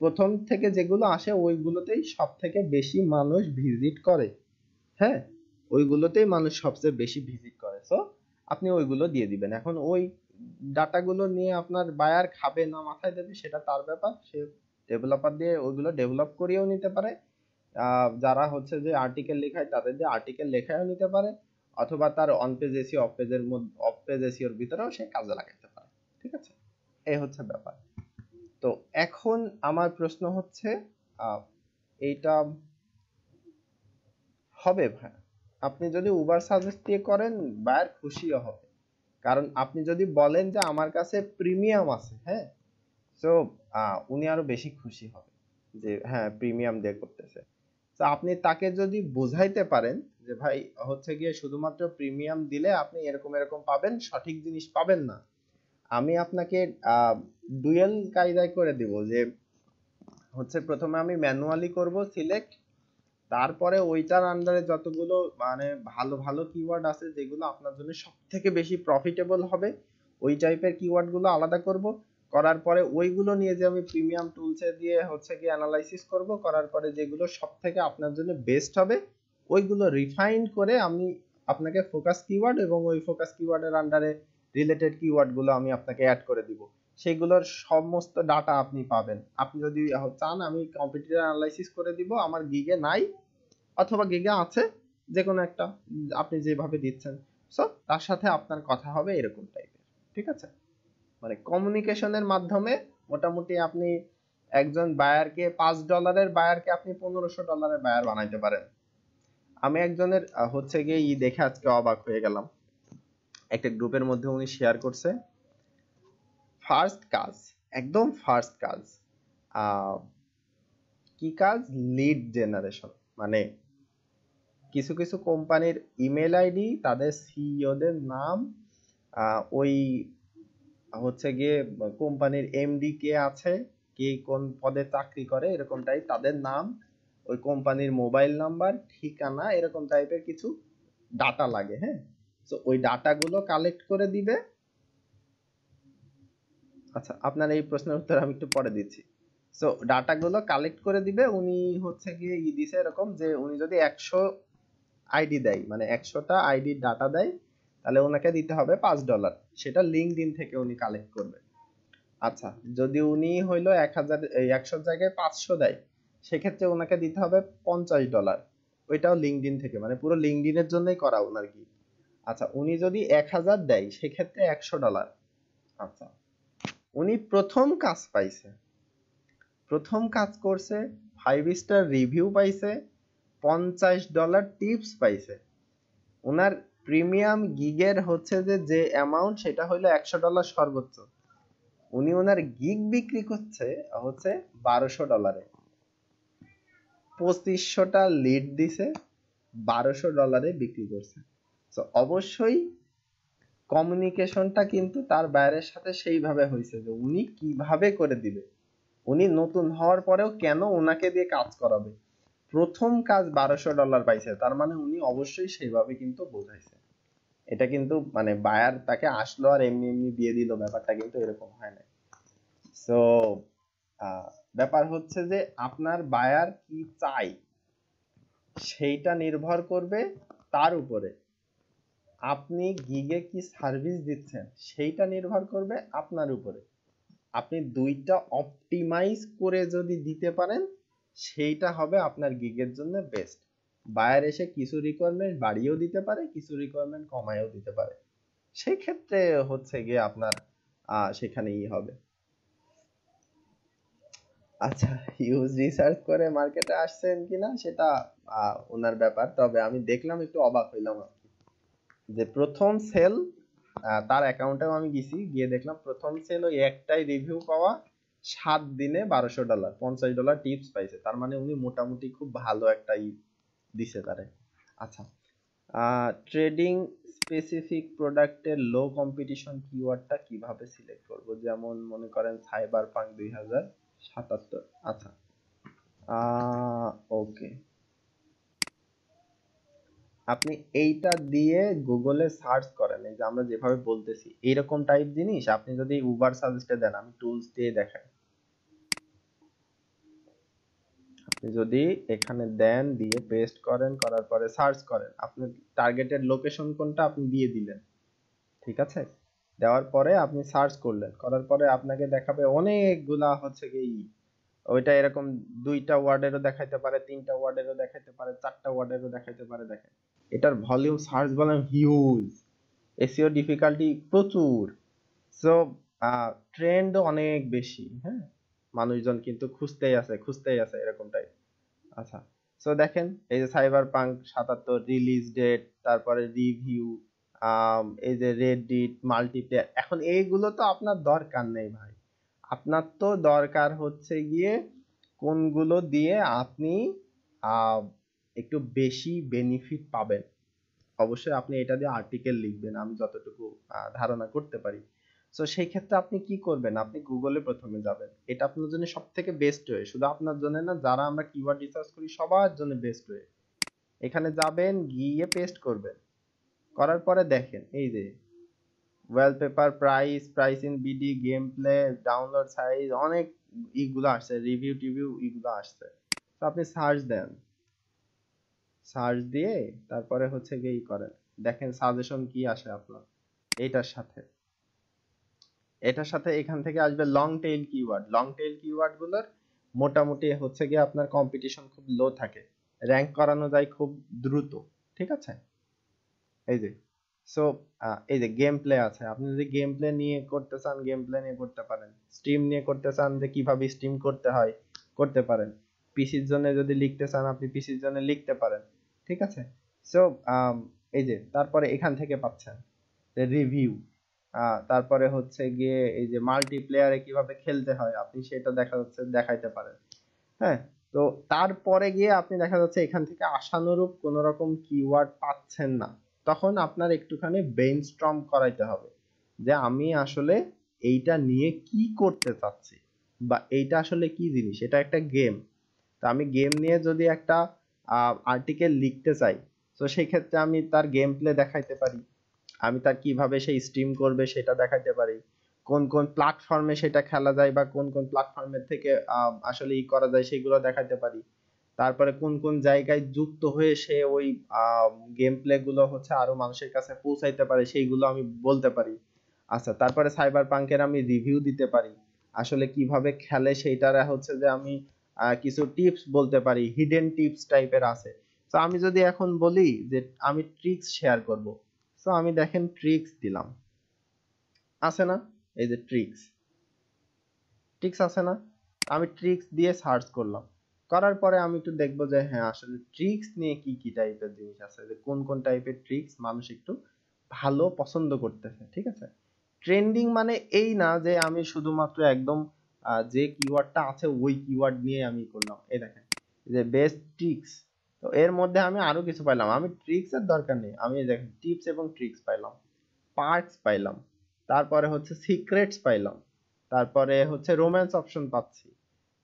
প্রথম থেকে যেগুলো আসে ওইগুলোতেই সব থেকে বেশি মানুষ ভিজিট করে, হ্যাঁ, ওইগুলোতেই মানুষ সবচেয়ে বেশি ভিজিট করে, সো আপনি ওইগুলো দিয়ে দিবেন। এখন ওই ডাটাগুলো নিয়ে আপনার বায়ার খাবে না মাথায় দেবে সেটা তার ব্যাপার, সে ডেভেলপার দিয়ে ওইগুলো ডেভেলপ করিয়েও নিতে পারে, যারা হচ্ছে যে আর্টিকেল লেখায় তাদের দিয়ে আর্টিকেল লেখায়ও নিতে পারে, অথবা তার অন পেজ এসিও অফ পেজের মধ্যে অফ পেজ এসিওর ভিতরেও সে কাজে লাগাতে পারে, ঠিক আছে, এই হচ্ছে ব্যাপার। তো এখন আমার প্রশ্ন হচ্ছে এইটা হবে ভাই, আপনি যদি উবার সাজেস্ট দিয়ে করেন বায়ার খুশিও হবে, কারণ আপনি যদি বলেন যে আমার কাছে প্রিমিয়াম আছে, হ্যাঁ, সো উনি আরো বেশি খুশি হবে যে হ্যাঁ প্রিমিয়াম দিয়ে করতেছে। তো আপনি তাকে যদি বুঝাইতে পারেন যে ভাই হচ্ছে গিয়ে শুধুমাত্র প্রিমিয়াম দিলে আপনি এরকম এরকম পাবেন, সঠিক জিনিস পাবেন না, আমি আপনাকে ডুয়েল কায়দায় করে দিব, যে হচ্ছে প্রথমে আমি ম্যানুয়ালি করব সিলেক্ট, তারপরে ওইটার আন্ডারে যতগুলো মানে ভালো ভালো কিওয়ার্ড আছে যেগুলো আপনার জন্য সব থেকে বেশি প্রফিটেবল হবে, ওই টাইপের কিওয়ার্ড গুলো আলাদা করব। করার পরে ওইগুলো নিয়ে যে আমি প্রিমিয়াম টুলসে দিয়ে হচ্ছে কি অ্যানালাইসিস করব, করার পরে যেগুলো সব থেকে আপনার জন্য বেস্ট হবে ওইগুলো রিফাইন করে আমি আপনাকে ফোকাস কিওয়ার্ড এবং ওই ফোকাস কিওয়ার্ডের আন্ডারে রিলেটেড কিওয়ার্ড গুলো আমি আপনাকে অ্যাড করে দিব। সেগুলোর সমস্ত ডাটা আপনি পাবেন। আপনি যদি চান আমি কম্পিটিটর অ্যানালাইসিস করে দিব, আমার গিগে নাই অথবা গিগে আছে, যে কোনো একটা আপনি যেভাবে দিচ্ছেন, সো তার সাথে আপনার কথা হবে এরকম টাইপের। ঠিক আছে, মানে কমিউনিকেশনের মাধ্যমে মোটামুটি আপনি একজন বায়ারকে $5 বায়ারকে আপনি $1500 বায়ার বানাইতে পারেন। আমি একজনের হচ্ছে গিয়ে দেখে আজকে অবাক হয়ে গেলাম। একটা গ্রুপের মধ্যে উনি শেয়ার করছে, ফার্স্ট কাজ, একদম ফার্স্ট কাজ কি কাজ, লিড জেনারেশন। মানে কিছু কিছু কোম্পানির ইমেল আইডি, তাদের সিইওদের নাম, ওই হচ্ছে গিয়ে কোম্পানির এমডি কে আছে, কে কোন পদে চাকরি করে এরকমটাই তাদের নাম, ওই কোম্পানির মোবাইল নাম্বার, ঠিকানা, এরকম টাইপের কিছু ডাটা লাগে। হ্যাঁ, তো ওই ডাটাগুলো কালেক্ট করে দিবে। আচ্ছা, আপনার এই প্রশ্নের উত্তর আমি একটু পরে দিচ্ছি। সো ডাটাগুলো কালেক্ট করে দিবে। উনি হচ্ছে গিয়ে দিছে এরকম যে উনি যদি 100 আইডি দেয়, মানে 100টা আইডির ডাটা দেয়, তাহলে ওনাকে দিতে হবে $5। সেটা লিঙ্কডইন থেকে উনি কালেক্ট করবে। আচ্ছা, যদি উনি হইলো 100 জায়গায় 500 দেয়, সেক্ষেত্রে ওনাকে দিতে হবে $50। ওইটাও লিঙ্কডইন থেকে, মানে পুরো লিঙ্কডইনের জন্যই করা ওনার কি। আচ্ছা, উনি যদি 1000 দেয় সেক্ষেত্রে $100। আচ্ছা, উনি প্রথম কাজ পাইছে, প্রথম কাজ করছে, 5 স্টার রিভিউ পাইছে, $50 টিপস পাইছে। ওনার প্রিমিয়াম গিগের হচ্ছে যে অ্যামাউন্ট সেটা হলো $100 সর্বোচ্চ। উনি ওনার গিগ বিক্রি করছে হচ্ছে $1200। 2500টা লিড দিছে, $1200 বিক্রি করছে। তো অবশ্যই কমিউনিকেশনটা কিন্তু তার বাইরের সাথে সেইভাবে হয়েছে যে উনি কিভাবে করে দিবে, উনি নতুন হওয়ার পরেও কেন ওনাকে দিয়ে কাজ করাবে। প্রথম কাজ $1200 পাইছে, তার মানে উনি অবশ্যই সেইভাবে কিন্তু বোঝাইছে। এটা কিন্তু মানে বায়ার তাকে আসলো আর এমনি এমনি দিয়ে দিল, ব্যাপারটা কিন্তু এরকম হয় না। সো ব্যাপার হচ্ছে যে আপনার বায়ার কি চাই সেইটা নির্ভর করবে তার উপরে, আপনি গিগে কি সার্ভিস দিচ্ছেন সেইটা নির্ভর করবে আপনার উপরে। আপনি দুইটা অপটিমাইজ করে যদি দিতে পারেন সেইটা হবে আপনার গিগের জন্য বেস্ট। বায়ার এসে কিছু রিকোয়ারমেন্ট বাড়িয়েও দিতে পারে, কিছু রিকোয়ারমেন্ট কমায়ও দিতে পারে, সেই ক্ষেত্রে হচ্ছে গিয়ে আপনার সেখানেই হবে। আচ্ছা, হিউজ রিসার্চ করে মার্কেটে আসছেন কিনা সেটা ওনার ব্যাপার, তবে আমি দেখলাম একটু অবাক হইলাম আর কি। যে প্রথম সেল, তার অ্যাকাউন্টেও আমি গেছি, গিয়ে দেখলাম প্রথম সেল ওই একটাই রিভিউ পাওয়া, 7 দিনে $1200, $50 টিপস পাইছে। তার মানে উনি মোটামুটি খুব ভালো একটা দিছে তারে। আচ্ছা, ট্রেডিং স্পেসিফিক প্রোডাক্টের লো কম্পিটিশন কিওয়ার্ডটা কিভাবে সিলেক্ট করব? যেমন মনে করেন সাইবার পাঙ্ক 2077। আচ্ছা, ওকে, আপনি এইটা দিয়ে গুগলে সার্চ করেন, এই যে আমরা যেভাবে বলতেছি এইরকম টাইপ জিনিস আপনি যদি উবার সাজেস্টে দেন, আমি টুলস দিয়ে দেখাই, আপনি যদি এখানে দেন, দিয়ে পেস্ট করেন, করার পরে সার্চ করেন, আপনি টার্গেটেড লোকেশন কোনটা আপনি দিয়ে দিলেন, ঠিক আছে, দেওয়ার পরে আপনি সার্চ করলেন, করার পরে আপনাকে দেখাবে অনেকগুলা হচ্ছে কি, ওইটা এরকম 2টা ওয়ার্ডেরও দেখাইতে পারে, 3টা ওয়ার্ডেরও দেখাইতে পারে, 4টা ওয়ার্ডেরও দেখাইতে পারে। দেখেন এটার volume, search volume huge, SEO difficulty প্রচুর, সো ট্রেন্ড অনেক বেশি। হ্যাঁ, মানুষজন কিন্তু খুঁজতেই আছে খুঁজতেই আছে এরকমটাই। আচ্ছা, সো দেখেন এই যে সাইবার পাঙ্ক 77 রিলিজ ডেট, তারপরে রিভিউ, এই যে রেডিট, মাল্টিপ্লেয়ার, এখন এইগুলো তো আপনার দরকার নেই ভাই। আপনার তো দরকার হচ্ছে গিয়ে কোনগুলো দিয়ে আপনি একটু বেশি বেনিফিট পাবেন। অবশ্যই আপনি এটা দিয়ে আর্টিকেল লিখবেন, আমি যতটুকু ধারণা করতে পারি। সো সেই ক্ষেত্রে আপনি কি করবেন, আপনি গুগলে প্রথমে যাবেন, এটা আপনার জন্য সব থেকে বেস্ট ওয়ে, শুধু আপনার জন্য না, যারা আমরা কিওয়ার্ড রিসার্চ করি সবার জন্য বেস্ট ওয়ে। এখানে যাবেন, গিয়ে পেস্ট করবেন, করার পরে দেখেন এই যে wallpaper, price in BD, game play, download size, অনেক ইগুলো আসছে, রিভিউ টিভিউ ইগুলো আসছে। তো আপনি সার্চ দেন, সার্চ দিয়ে তারপরে হচ্ছে গিয়ে করেন, দেখেন সাজেশন কি আসে আপনার এইটার সাথে। এটার সাথে এখান থেকে আসবে long tail keyword. Long tail keyword গুলোর মোটামুটি হচ্ছে গিয়ে আপনার কম্পিটিশন খুব লো থাকে, র্যাঙ্ক করানো যায় খুব দ্রুত। ঠিক আছে, এই যে সো এই যে গেম প্লে আছে, আপনি যদি গেম প্লে নিয়ে করতে চান গেম প্লে নিয়ে করতে পারেন, স্ট্রিম নিয়ে করতে চান যে কিভাবে স্ট্রিম করতে হয় করতে পারেন, পিসির জন্য যদি লিখতে চান আপনি পিসির জন্য লিখতে পারেন। ঠিক আছে, সো এই যে তারপরে এখান থেকে পাচ্ছেন রিভিউ, তারপরে হচ্ছে গিয়ে এই যে মাল্টিপ্লেয়ারে কিভাবে খেলতে হয় আপনি সেটা দেখা যাচ্ছে দেখাইতে পারেন। হ্যাঁ, তো তারপরে গিয়ে আপনি দেখা যাচ্ছে এখান থেকে আশানুরূপ কোন রকম কিওয়ার্ড পাচ্ছেন না, তখন আপনার একটুখানি ব্রেইনস্টর্ম করাইতে হবে যে আমি আসলে এইটা নিয়ে কি করতে চাচ্ছি, বা এইটা আসলে কি জিনিস, এটা একটা গেম। তো আমি গেম নিয়ে যদি একটা আর্টিকেল লিখতে চাই, তো সেই ক্ষেত্রে আমি তার গেম প্লে দেখাইতে পারি, আমি তার কিভাবে সে স্ট্রিম করবে সেটা দেখাইতে পারি, কোন কোন প্ল্যাটফর্মে সেটা খেলা যায় বা কোন কোন প্ল্যাটফর্মের থেকে আসলে ই করা যায় সেগুলো দেখাইতে পারি, তারপরে কোন কোন জায়গায় যুক্ত হয়ে সে ওই গেম প্লে গুলো হচ্ছে আরো মানুষের কাছে পৌঁছাইতে পারে সেইগুলো আমি বলতে পারি। আচ্ছা, তারপরে সাইবার পাঙ্কের আমি রিভিউ দিতে পারি, আসলে কিভাবে খেলে সেইটার হচ্ছে যে আমি কিছু টিপস বলতে পারি, হিডেন টিপস টাইপের আছে। তো আমি যদি এখন বলি যে আমি ট্রিক্স শেয়ার করব, তো আমি দেখেন ট্রিক্স দিলাম, আছে না, এই যে ট্রিক্স, ট্রিক্স আছে না, আমি ট্রিক্স দিয়ে সার্চ করলাম, করার পরে আমি একটু দেখবো যে হ্যাঁ আসলে ট্রিক্স নিয়ে কি কি টাইপের জিনিস আছে, যে কোন কোন টাইপের ট্রিক্স মানুষ একটু ভালো পছন্দ করতেছে। ঠিক আছে, ট্রেন্ডিং মানে এই না যে আমি শুধুমাত্র একদম যে কিওয়ার্ডটা আছে ওই কিওয়ার্ড নিয়ে আমি করলাম। এই দেখেন যে বেস্ট ট্রিক্স, তো এর মধ্যে আমি আরো কিছু পাইলাম, আমি ট্রিক্স এর দরকার নেই, আমি দেখেন টিপস এবং ট্রিক্স পাইলাম, পার্টস পাইলাম, তারপরে হচ্ছে সিক্রেটস পাইলাম, তারপরে হচ্ছে রোম্যান্স অপশন পাচ্ছি,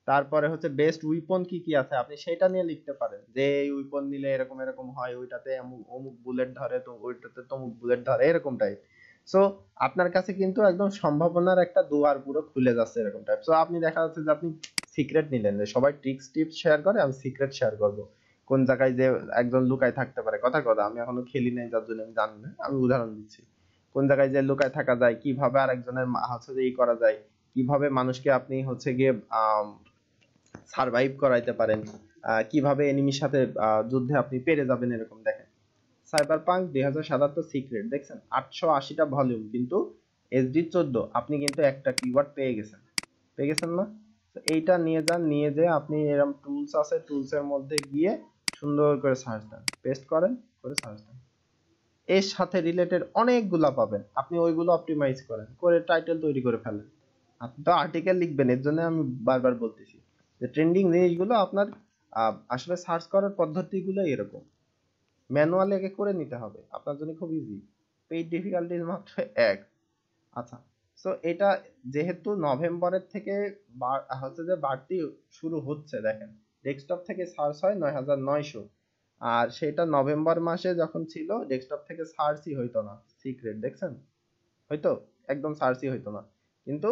তারপরে হচ্ছে বেস্ট উইপন কি কি আছে আপনি সেটা নিয়ে লিখতে পারেন, যে এই উইপন নিলে এরকম এরকম হয়, ওইটাতে অমুক বুলেট ধরে, তো ওইটাতে তমুক বুলেট ধরে, এরকম টাইপ। সো আপনার কাছে কিন্তু একদম সম্ভাবনার একটা দুয়ার পুরো খুলে যাচ্ছে এরকম টাইপ। সো আপনি দেখা যাচ্ছে যে আপনি সিক্রেট নিলেন, যে সবাই ট্রিক্স টিপস শেয়ার করে, আমি সিক্রেট শেয়ার করব, কোন জায়গায় যে একজন লুকায় থাকতে পারে, কথা কথা আমি এখনো খেলি নাই যার জন্য আমি জানি না, আমি উদাহরণ দিচ্ছি, কোন জায়গায় যে লুকায় থাকা যায়, কিভাবে আরেকজনের হচ্ছে যে ই করা যায়, কিভাবে মানুষকে আপনি হচ্ছে গিয়ে সারভাইভ করাইতে পারেন, কিভাবে এনিমির সাথে যুদ্ধে আপনি পেরে যাবেন, এরকম দেখেন সাইবার পাঙ্ক 2077 সিক্রেট দেখছেন 880টা ভলিউম, কিন্তু এসডি 14 আপনি কিন্তু একটা কিওয়ার্ড পেয়ে গেছেন না। তো এইটা নিয়ে যান, নিয়ে যেয়ে আপনি এরকম টুলস আছে, টুলস এর মধ্যে গিয়ে সুন্দর করে সার্চ দেন, পেস্ট করেন, করে সার্চ দেন, এর সাথে রিলেটেড অনেকগুলা পাবেন, আপনি ওইগুলো অপটিমাইজ করেন, করে টাইটেল তৈরি করে ফেলেন। আপনি তো আর্টিকেল লিখবেন, এর জন্য আমি বারবার বলতেছি যে ট্রেন্ডিং জিনিসগুলো আপনার আসলে সার্চ করার পদ্ধতিগুলো এরকম, ম্যানুয়ালি আগে করে নিতে হবে, আপনার জন্য খুব ইজি, পেইড ডিফিকাল্টিজ মাত্র 1। আচ্ছা, সো এটা যেহেতু নভেম্বরের থেকে হচ্ছে যে বাড়তি শুরু হচ্ছে, দেখেন ডেস্কটপ থেকে সার্চ হয় 9900, আর সেটা নভেম্বর মাসে যখন ছিল ডেস্কটপ থেকে সার্চই হইতো না, সিক্রেট দেখছেন, হয়তো একদম সার্চই হইতো না, কিন্তু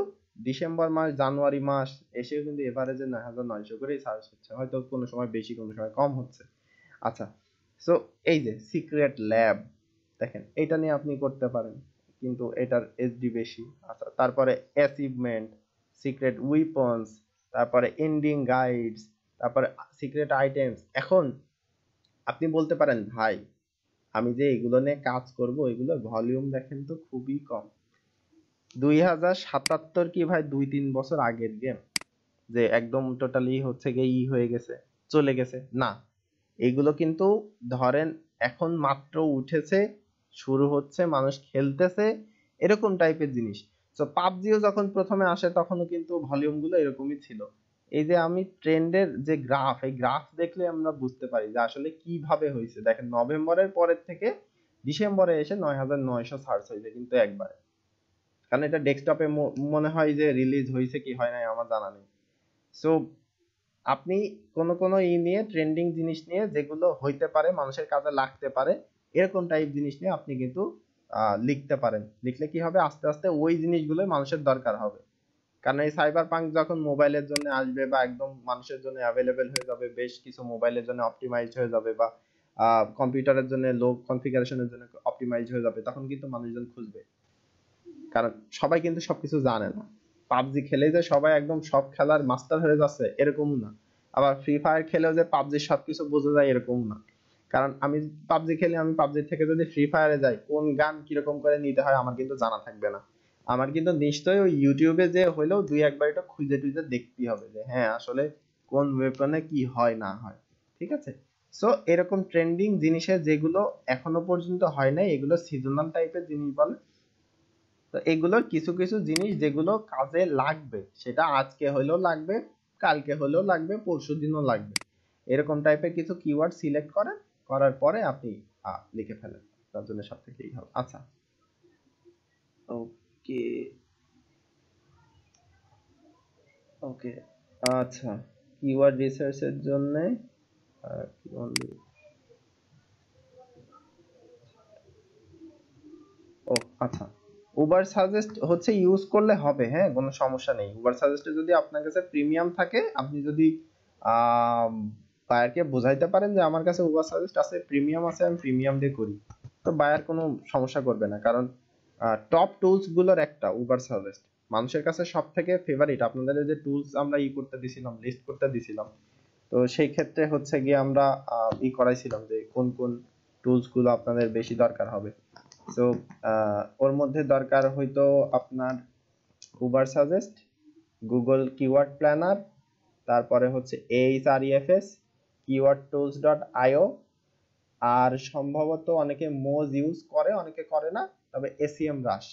ডিসেম্বর মাস জানুয়ারি মাস এসেও কিন্তু এভারেজে 9900 করেই সার্চ হচ্ছে, হয়তো কোনো সময় বেশি কোনো সময় কম হচ্ছে। আচ্ছা, সো এই যে সিক্রেট ল্যাব, দেখেন এটা নিয়ে আপনি করতে পারেন, কিন্তু এটার এসডি বেশি। আচ্ছা, তারপরে অ্যাচিভমেন্ট, সিক্রেট উইপন্স, তারপরে এন্ডিং গাইডস, তারপরে সিক্রেট আইটেমস। এখন আপনি বলতে পারেন ভাই আমি যে এগুলো নিয়ে কাজ করব এগুলোর ভলিউম দেখেন তো খুবই কম, 2077 কি ভাই 2-3 বছর আগের গেম, যে একদম টোটালি হচ্ছে গিয়ে হয়ে গেছে, চলে গেছে না, এগুলো কিন্তু ধরেন এখন মাত্র উঠেছে, শুরু হচ্ছে, মানুষ খেলতেছে, এরকম টাইপের জিনিস। তো পাবজিও যখন প্রথমে আসে তখনও কিন্তু ভলিউম গুলো এরকমই ছিল। এই যে আমি ট্রেন্ডের যে গ্রাফ, এই গ্রাফ দেখলে আমরা বুঝতে পারি যে আসলে কিভাবে হয়েছে। দেখেন নভেম্বরের পরের থেকে ডিসেম্বরে এসে 9900 সার্চ হয়েছে কিন্তু একবারে। কারণ এটা ডেস্কটপে মনে হয় যে রিলিজ হয়েছে কি হয় নাই আমার জানা নেই। সো আপনি কোন কোন নিয়ে ট্রেন্ডিং জিনিস নিয়ে যেগুলো হইতে পারে মানুষের কাজে লাগতে পারে এরকম টাইপ জিনিস নিয়ে আপনি কিন্তু লিখতে পারেন। লিখলে কি হবে, আস্তে আস্তে ওই জিনিসগুলো মানুষের দরকার হবে। কারণ এই সাইবার পাঙ্ক যখন মোবাইলের জন্য আসবে বা একদম মানুষের জন্য অ্যাভেলেবেল হয়ে যাবে, বেশ কিছু মোবাইলের জন্য অপটিমাইজ হয়ে যাবে বা কম্পিউটারের জন্য লো কনফিগারেশনের জন্য অপটিমাইজ হয়ে যাবে, তখন কিন্তু মানুষজন খুঁজবে। কারণ সবাই কিন্তু সবকিছু জানে না। পাবজি খেলে যে সবাই একদম সব খেলার মাস্টার হয়ে যাচ্ছে এরকম না। আবার ফ্রি ফায়ার খেলেও যে পাবজির সবকিছু বোঝা যায় এরকম না। কারণ আমি পাবজি খেলে আমি পাবজি থেকে যদি ফ্রি ফায়ারে যাই কোন গান কিরকম করে নিতে হয় আমার কিন্তু জানা থাকবে না। আমার কিন্তু নিশ্চয়ই ওই ইউটিউবে যে হইলেও দুই একবার এটা খুঁজে টুজে দেখতেই হবে যে হ্যাঁ আসলে কোন ওয়েপনে কি হয় না হয়। ঠিক আছে। সো এরকম ট্রেন্ডিং জিনিসের যেগুলো এখনো পর্যন্ত হয় নাই এগুলো সিজনাল টাইপের জিনিস বলে। তো এগুলোর কিছু কিছু জিনিস যেগুলো কাজে লাগবে, সেটা আজকে হলেও লাগবে, কালকে হলেও লাগবে, পরশু দিনও লাগবে, এরকম টাইপের কিছু কিওয়ার্ড সিলেক্ট করেন, করার পরে আপনি লিখে ফেলেন। তার জন্য সব থেকে এই হবে। আচ্ছা, ওকে ওকে, আচ্ছা, কিওয়ার্ড রিসার্চের জন্য কি only, ও আচ্ছা, উবার সাজেস্ট হচ্ছে ইউজ করলে হবে, হ্যাঁ কোনো সমস্যা নেই। উবার সাজেস্টে যদি আপনার কাছে প্রিমিয়াম থাকে, আপনি যদি বায়ারকে বোঝাইতে পারেন যে আমার কাছে উবার সাজেস্ট আছে, প্রিমিয়াম আছে, আমি প্রিমিয়াম দিয়ে করি, তো বায়ার কোনো সমস্যা করবে না। কারণ টপ টুলস গুলোর একটা উবার সাজেস্ট মানুষের কাছে সব থেকে ফেভারিট। আপনাদের যে টুলস আমরা করতে দিছিলাম, লিস্ট করতে দিছিলাম, তো সেই ক্ষেত্রে হচ্ছে গিয়ে আমরা করাইছিলাম যে কোন কোন টুলস গুলো আপনাদের বেশি দরকার হবে। তো ওর মধ্যে দরকার হয়তো আপনার Ubersuggest, Google keyword planner, তারপরে হচ্ছে Ahrefs, keyword tools dot io, আর সম্ভবত অনেকে মোজ ইউজ করে অনেকে করে না, তবে এসিএম রাশ।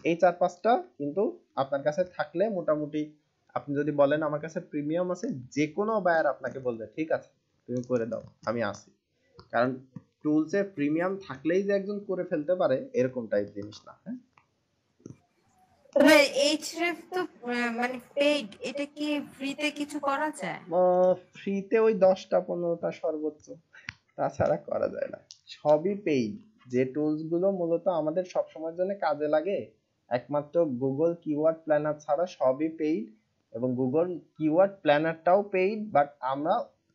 এই চার পাঁচটা কিন্তু আপনার কাছে থাকলে মোটামুটি, আপনি যদি বলেন আমার কাছে প্রিমিয়াম আছে, যে কোনো বায়ার আপনাকে বলবে ঠিক আছে তুমি করে দাও আমি আসি। কারণ টুলসে প্রিমিয়াম থাকলেই যে একজন করে ফেলতে পারে এরকম টাইপ জিনিস না। হ্যাঁ,
তবে এইচরেফ তো মানে পেইড, এটা কি ফ্রিতে কিছু করা যায়?
ফ্রিতে ওই 10টা 15টা সর্বোচ্চ, তাছাড়া করা যায় না। সবই পেইড। যে টুলস গুলো মূলত আমাদের সব সময়ের জন্য কাজে লাগে একমাত্র গুগল কিওয়ার্ড প্ল্যানার ছাড়া সবই পেইড, এবং গুগল কিওয়ার্ড প্ল্যানারটাও পেইড, বাট আমরা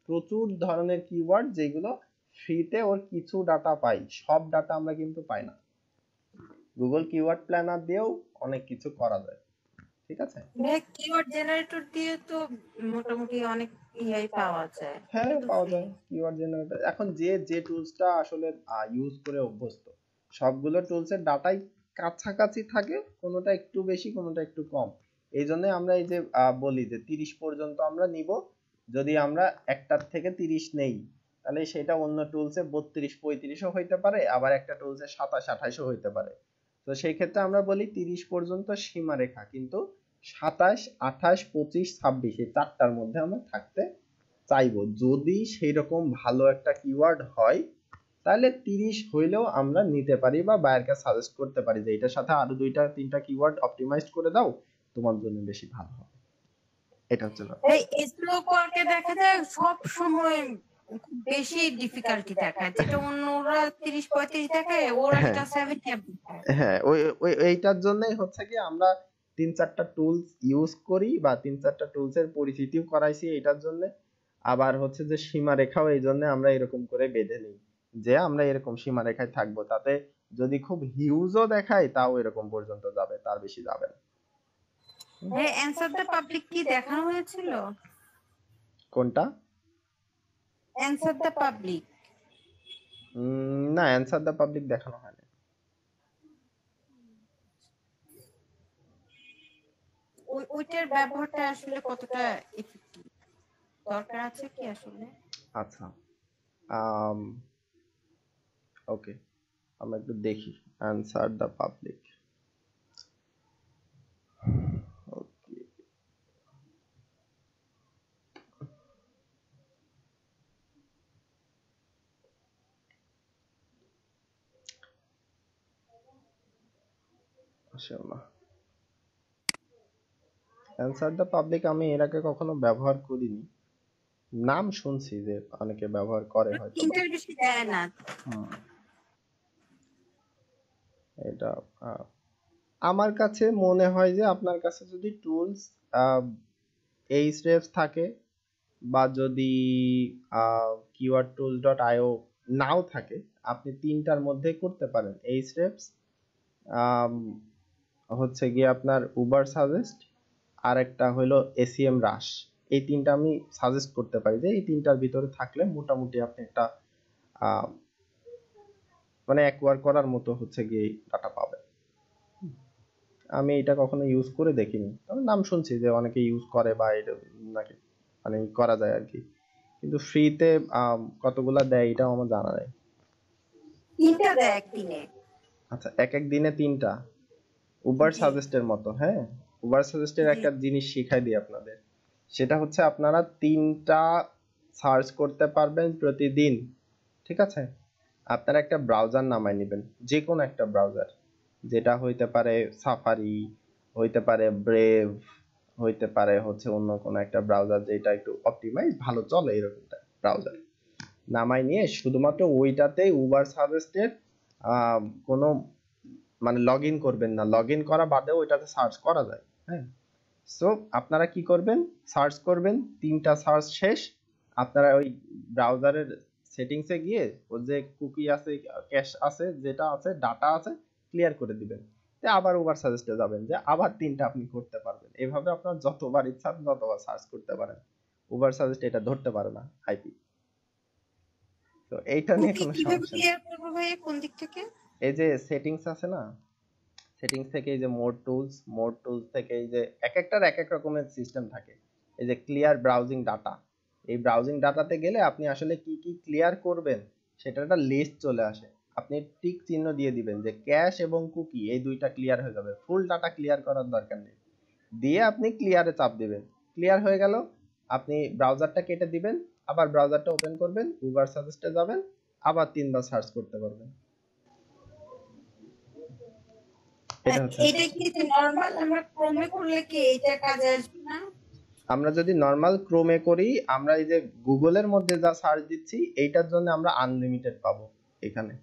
প্রচুর ধরনের কিওয়ার্ড যেগুলো ফ্রিতে ওর কিছু ডাটা পাই, সব ডাটা আমরা কিন্তু পাই না। গুগল কিওয়ার্ড প্ল্যানার দিয়েও অনেক কিছু করা যায়। ঠিক আছে।
কিওয়ার্ড জেনারেটর দিয়ে তো মোটামুটি অনেক ইআই পাওয়া যায়,
হ্যাঁ
এটা তো
পাওয়া
ফ্রি।
যায় কিওয়ার্ড জেনারেটর। এখন যে যে টুলসটা আসলে ইউজ করে অভ্যস্ত, সবগুলো টুলসের ডাটাই কাছাকাছি থাকে, কোনোটা একটু বেশি কোনোটা একটু কম। এই জন্য আমরা এই যে বলি যে 30 পর্যন্ত আমরা নিব, যদি আমরা একটার থেকে 30 নেই তাহলে সেটা অন্য টুলসে 32 35ও হইতে পারে, আবার একটা টুলসে 27 28ও হইতে পারে। তো সেই ক্ষেত্রে আমরা বলি 30 পর্যন্ত সীমারেখা, কিন্তু 27 28 25 26 এই চারটার মধ্যে আমরা থাকতে চাইবো। যদি সেই রকম ভালো একটা কিওয়ার্ড হয় তাহলে 30 হইলেও আমরা নিতে পারি বা বায়ারকে সাজেস্ট করতে পারি যে এটার সাথে আরো 2টা 3টা কিওয়ার্ড অপটিমাইজড করে দাও, তোমার জন্য বেশি ভালো হবে। এটা হচ্ছে ব্যাপার।
এই স্লো কলকে দেখা যায় সব সময় খুব বেশি ডিফিকাল্টি দেখায়, যেটা অন্যরা 30 35 দেখায়, ওরা
হ্যাঁ
এটা 70 দেখায়।
হ্যাঁ, ওই ওই এইটার জন্যই হচ্ছে কি আমরা 3 4টা টুলস ইউজ করি বা 3 4টা টুলসের পরিচিতিও করাইছি এটার জন্য। আবার হচ্ছে যে সীমারেখাও এই জন্য আমরা এরকম করে বেঁধে নিই যে আমরা এরকম সীমারেখায় থাকবো, তাতে যদি খুব হিউজও দেখায় তাও এরকম পর্যন্ত যাবে, তার বেশি যাবে না।
হ্যাঁ, অ্যানসার দ্য পাবলিক কি দেখানো হয়েছিল?
কোনটা?
অ্যানসার দ্য পাবলিক
না, অ্যানসার দ্য পাবলিক দেখানো হয়নি।
ওইটার ব্যবহারটা আসলে কতটা effective? দরকার আছে কি আসলে?
আচ্ছা, ওকে, আমরা একটু দেখি অ্যানসার দ্য পাবলিক। ওকে, মাশাআল্লাহ। অ্যান্সার দ্য পাবলিক আমি এর আগে কখনো ব্যবহার করিনি, নাম শুনছি যে অনেকে ব্যবহার করে হয়তো বা।
তিনটার বেশি দেয় না।
এটা আমার কাছে মনে হয় যে আপনার কাছে যদি টুলস এইচরেফ থাকে বা যদি keywordtools.io নাও থাকে, আপনি তিনটার মধ্যে করতে পারেন। এইচরেফস হচ্ছে গিয়ে আপনার উবার সাজেস্ট, আর একটা হলো এসিএম রাশ। এই তিনটা আমি সাজেস্ট করতে পারি যে এই তিনটার ভিতরে থাকলে মোটামুটি আপনি একটা মানে অ্যাকোয়ার করার মতো হচ্ছে গিয়ে ডাটা পাবেন। আমি এটা কখনো ইউজ করে দেখিনি, তবে নাম শুনছি যে অনেকে ইউজ করে বা এটা নাকি মানে করা যায় আর কি, কিন্তু ফ্রিতে কতগুলা দেয় এটাও আমার জানা নেই।
তিনটা দেয় একদিনে।
আচ্ছা, এক এক দিনে তিনটা? উবার
জি
সাজেস্টের মতো? হ্যাঁ, উবার সাজেস্টের
জি।
একটা জিনিস শিখাই দিই আপনাদের। সেটা হচ্ছে আপনারা তিনটা সার্চ করতে পারবেন প্রতিদিন, ঠিক আছে? আপনারা একটা ব্রাউজার নামায় নেবেন, যে কোনো একটা ব্রাউজার, যেটা হইতে পারে সাফারি, হইতে পারে ব্রেভ, হইতে পারে হচ্ছে অন্য কোনো একটা ব্রাউজার যেটা একটু অপটিমাইজ ভালো চলে, এরকম ব্রাউজার নামাই নিয়ে শুধুমাত্র ওইটাতেই উবার সাজেস্টের কোনো মানে লগ ইন করবেন না, লগ ইন করা বাদেও ওইটাতে সার্চ করা যায়। হ্যাঁ, সো আপনারা কি করবেন, সার্চ করবেন, তিনটা সার্চ শেষ, আপনারা ওই ব্রাউজারের সেটিংসে গিয়ে ও যে কুকি আছে, ক্যাশ আছে, যেটা আছে, ডাটা আছে, ক্লিয়ার করে দিবেন। আবার উবার সাজেস্টে যাবেন, যে আবার তিনটা আপনি করতে পারবেন। এভাবে আপনার যতবার ইচ্ছা যতবার সার্চ করতে পারেন। উবার সাজেস্ট এটা ধরতে পারে না আইপি। তো এইটা নিয়ে
কুকি
কোনো
কিভাবে
সমস্যা নেই।
ক্লিয়ার করবো ভাইয়া, কোন দিক থেকে?
এই যে সেটিংস আছে না, সেটিংস থেকে এই যে মোড টুলস থেকে এই যে এক একটার এক এক রকমের সিস্টেম থাকে। এই যে ক্লিয়ার ব্রাউজিং ডাটা, এই ব্রাউজিং ডাটাতে গেলে আপনি আসলে কি কি ক্লিয়ার করবেন সেটার একটা লিস্ট চলে আসে। আপনি টিক চিহ্ন দিয়ে দিবেন যে ক্যাশ এবং কুকি এই দুইটা ক্লিয়ার হয়ে যাবে, ফুল ডাটা ক্লিয়ার করার দরকার নেই। দিয়ে আপনি ক্লিয়ারে চাপ দিবেন, ক্লিয়ার হয়ে গেল। আপনি ব্রাউজারটা কেটে দিবেন, আবার ব্রাউজারটা ওপেন করবেন, উবার সাজেস্টে যাবেন, আবার তিনবার সার্চ করতে পারবেন। এটা হচ্ছে,
এটা কি নরমাল আমরা ক্রোমে করলে কি এইটা কাজে আসবে না?
আমরা যদি নর্মাল ক্রোমে করি, আমরা এই যে গুগলের মধ্যে যা সার্চ দিচ্ছি এইটার জন্য আমরা আনলিমিটেড পাবো এখানে,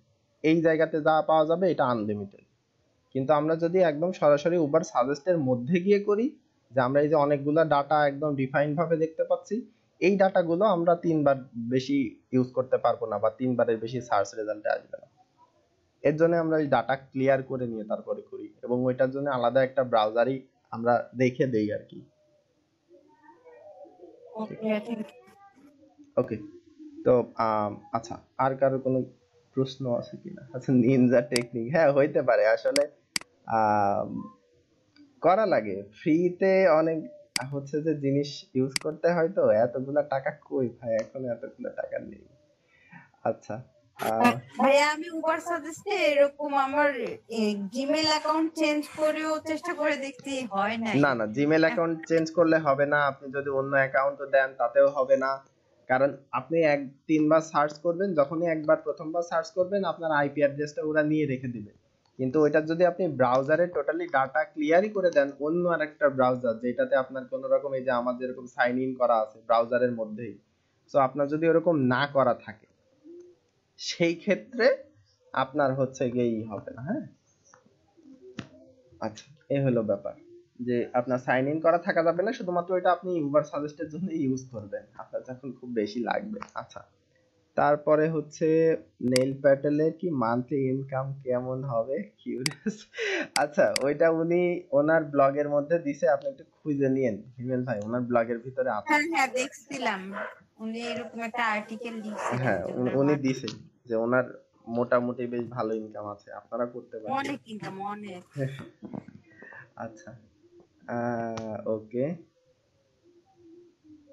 এই জায়গাতে যা পাওয়া যাবে এটা আনলিমিটেড। কিন্তু আমরা যদি একদম সরাসরি উবার সাজেস্টের মধ্যে গিয়ে করি, যে আমরা এই যে অনেকগুলা ডাটা একদম ডিফাইন ভাবে দেখতে পাচ্ছি, এই ডাটাগুলো আমরা তিনবার বেশি ইউজ করতে পারবো না, বা তিনবারের বেশি সার্চ রেজাল্টে আসবে না। এর জন্য আমরা এই ডাটা ক্লিয়ার করে নিয়ে তারপরে করি, এবং ওইটার জন্য আলাদা একটা ব্রাউজারই আমরা রেখে দেই আর কি।
Okay thank you.
ওকে, তো আচ্ছা, আর কারো কোনো প্রশ্ন আছে কিনা? আচ্ছা, নিনজা টেকনিক, হ্যাঁ হইতে পারে আসলে আম, করা লাগে ফ্রিতে অনেক হচ্ছে যে জিনিস ইউজ করতে হয়, তো এতগুলা টাকা কই ভাই, এখন এতগুলা টাকা নেই। আচ্ছা,
ভাইয়া আমি উবার সাজেস্টে এরকম আমার জিমেল অ্যাকাউন্ট চেঞ্জ করেও চেষ্টা করে দেখছি, হয় নাই।
না না, জিমেল অ্যাকাউন্ট চেঞ্জ করলে হবে না, আপনি যদি অন্য অ্যাকাউন্টও দেন তাতেও হবে না। কারণ আপনি তিনবার সার্চ করবেন, যখনই একবার প্রথমবার সার্চ করবেন আপনার আইপি অ্যাড্রেসটা ওরা নিয়ে রেখে দিবে। কিন্তু ওইটা যদি আপনি ব্রাউজারে টোটালি ডাটা ক্লিয়ারই করে দেন, অন্য আরেকটা ব্রাউজার যেটাতে আপনার কোনো রকম এই যে আমার যেরকম সাইন ইন করা আছে ব্রাউজারের মধ্যেই, সো আপনার যদি ওরকম না করা থাকে, সেই ক্ষেত্রে আপনার হচ্ছে গিয়েই হবে না। হ্যাঁ, আচ্ছা, এই হলো ব্যাপার, যে আপনার সাইন ইন করা থাকা যাবে না, শুধুমাত্র এটা আপনি উবার সাজেস্টের জন্য ইউজ করবেন আপনার যখন খুব বেশি লাগবে। আচ্ছা, তারপরে হচ্ছে নেইল প্যাটেলের কি মান্থলি ইনকাম কেমন হবে, কিউরিয়াস। আচ্ছা, ওইটা উনি ওনার ব্লগের মধ্যে দিছে, আপনি একটু খুঁজে নিয়েন হিমেল ভাই, ওনার ব্লগের ভিতরে আছে।
হ্যাঁ হ্যাঁ দেখছিলাম, উনি এরকম একটা আর্টিকেল লিখছিলেন
হ্যাঁ,
যে ওনার
উনি
মান্থলি
দিছে যে ওনার মোটামুটি বেশ ভালো ইনকাম আছে, আপনারা করতে পারেন।
অনেক ইনকাম অনেক।
আচ্ছা, ওকে,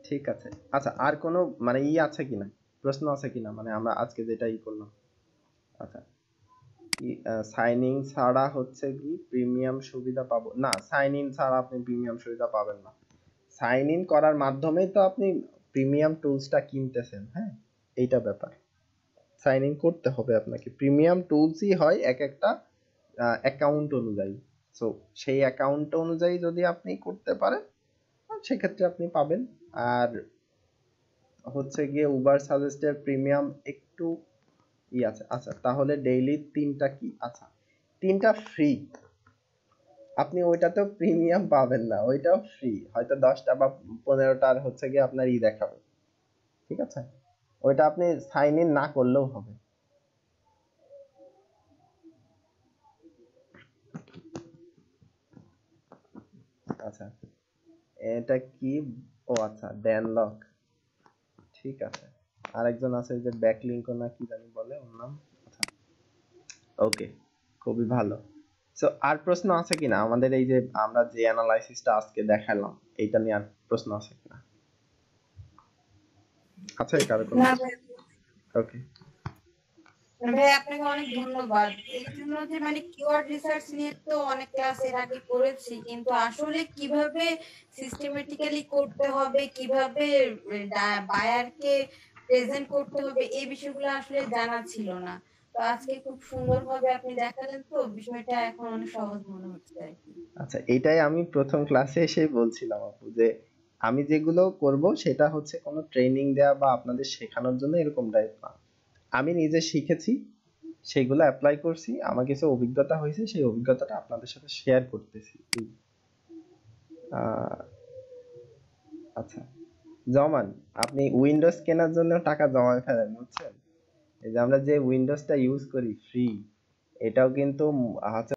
ঠিক আছে। আচ্ছা, আর কোনো মানে আছে কিনা, প্রশ্ন আছে কিনা, মানে আমরা আজকে যেটা করলাম। আচ্ছা, সাইন ইন ছাড়া হচ্ছে কি প্রিমিয়াম সুবিধা পাবো না? সাইন ইন ছাড়া আপনি প্রিমিয়াম সুবিধা পাবেন না। সাইন ইন করার মাধ্যমেই তো আপনি প্রিমিয়াম টুলসটা কিনতেছেন। হ্যাঁ, এইটা ব্যাপার, সাইন ইন করতে হবে আপনাকে। প্রিমিয়াম টুলসই হয় এক একটা অ্যাকাউন্ট অনুযায়ী। সো সেই অ্যাকাউন্ট অনুযায়ী যদি আপনি করতে পারেন, সেক্ষেত্রে আপনি পাবেন। আর হচ্ছে গিয়ে উবার সাজেস্টের প্রিমিয়াম একটু আছে। আচ্ছা তাহলে ডেইলি 3টা কি? আচ্ছা 3টা ফ্রি। আপনি ওইটাতেও প্রিমিয়াম পাবেন না, ওইটাও ফ্রি, হয়তো 10টা বা 15টার হচ্ছে গিয়ে আপনার দেখাবে, ঠিক আছে? ওইটা আপনি সাইন ইন না করলেও হবে। আচ্ছা এটা কি? ও আচ্ছা ড্যানলক, ঠিক আছে। আরেকজন আছে যে ব্যাকলিংক না কি জানি বলে ওর নাম। আচ্ছা ওকে, খুবই ভালো। সো আর প্রশ্ন আছে কিনা আমাদের এই যে আমরা যে অ্যানালাইসিসটা আজকে দেখালাম এইটা নিয়ে? আর প্রশ্ন আছে কিনা? আছে কারো কোনো?
না ভাই,
ওকে
ভাই আপনাকে অনেক ধন্যবাদ। এই জন্য যে মানে কিওয়ার্ড রিসার্চ নিয়ে তো অনেক ক্লাস এর আগে করেছি, কিন্তু আসলে কিভাবে সিস্টেমেটিক্যালি করতে হবে, কিভাবে বায়ারকে প্রেজেন্ট করতে হবে, এই বিষয়গুলো আসলে জানা ছিল না। তো আজকে খুব সুন্দরভাবে আপনি দেখালেন, তো বিষয়টা এখন অনেক সহজ মনে হচ্ছে আর কি।
আচ্ছা এটাই আমি প্রথম ক্লাসে এসে বলছিলাম আপু, যে আমি যেগুলো করব সেটা হচ্ছে কোনো ট্রেনিং দেয়া বা আপনাদের শেখানোর জন্য এরকম টাইপ না। আমি নিজে শিখেছি, সেগুলো অ্যাপ্লাই করছি, আমার কিছু অভিজ্ঞতা হয়েছে, সেই অভিজ্ঞতাটা আপনাদের সাথে শেয়ার করতেছি। আহ, আচ্ছা জমান, আপনি উইন্ডোজ কেনার জন্য টাকা জমায় ফেলেন বুঝছেন? এই যে আমরা যে উইন্ডোজটা ইউজ করি ফ্রি, এটাও কিন্তু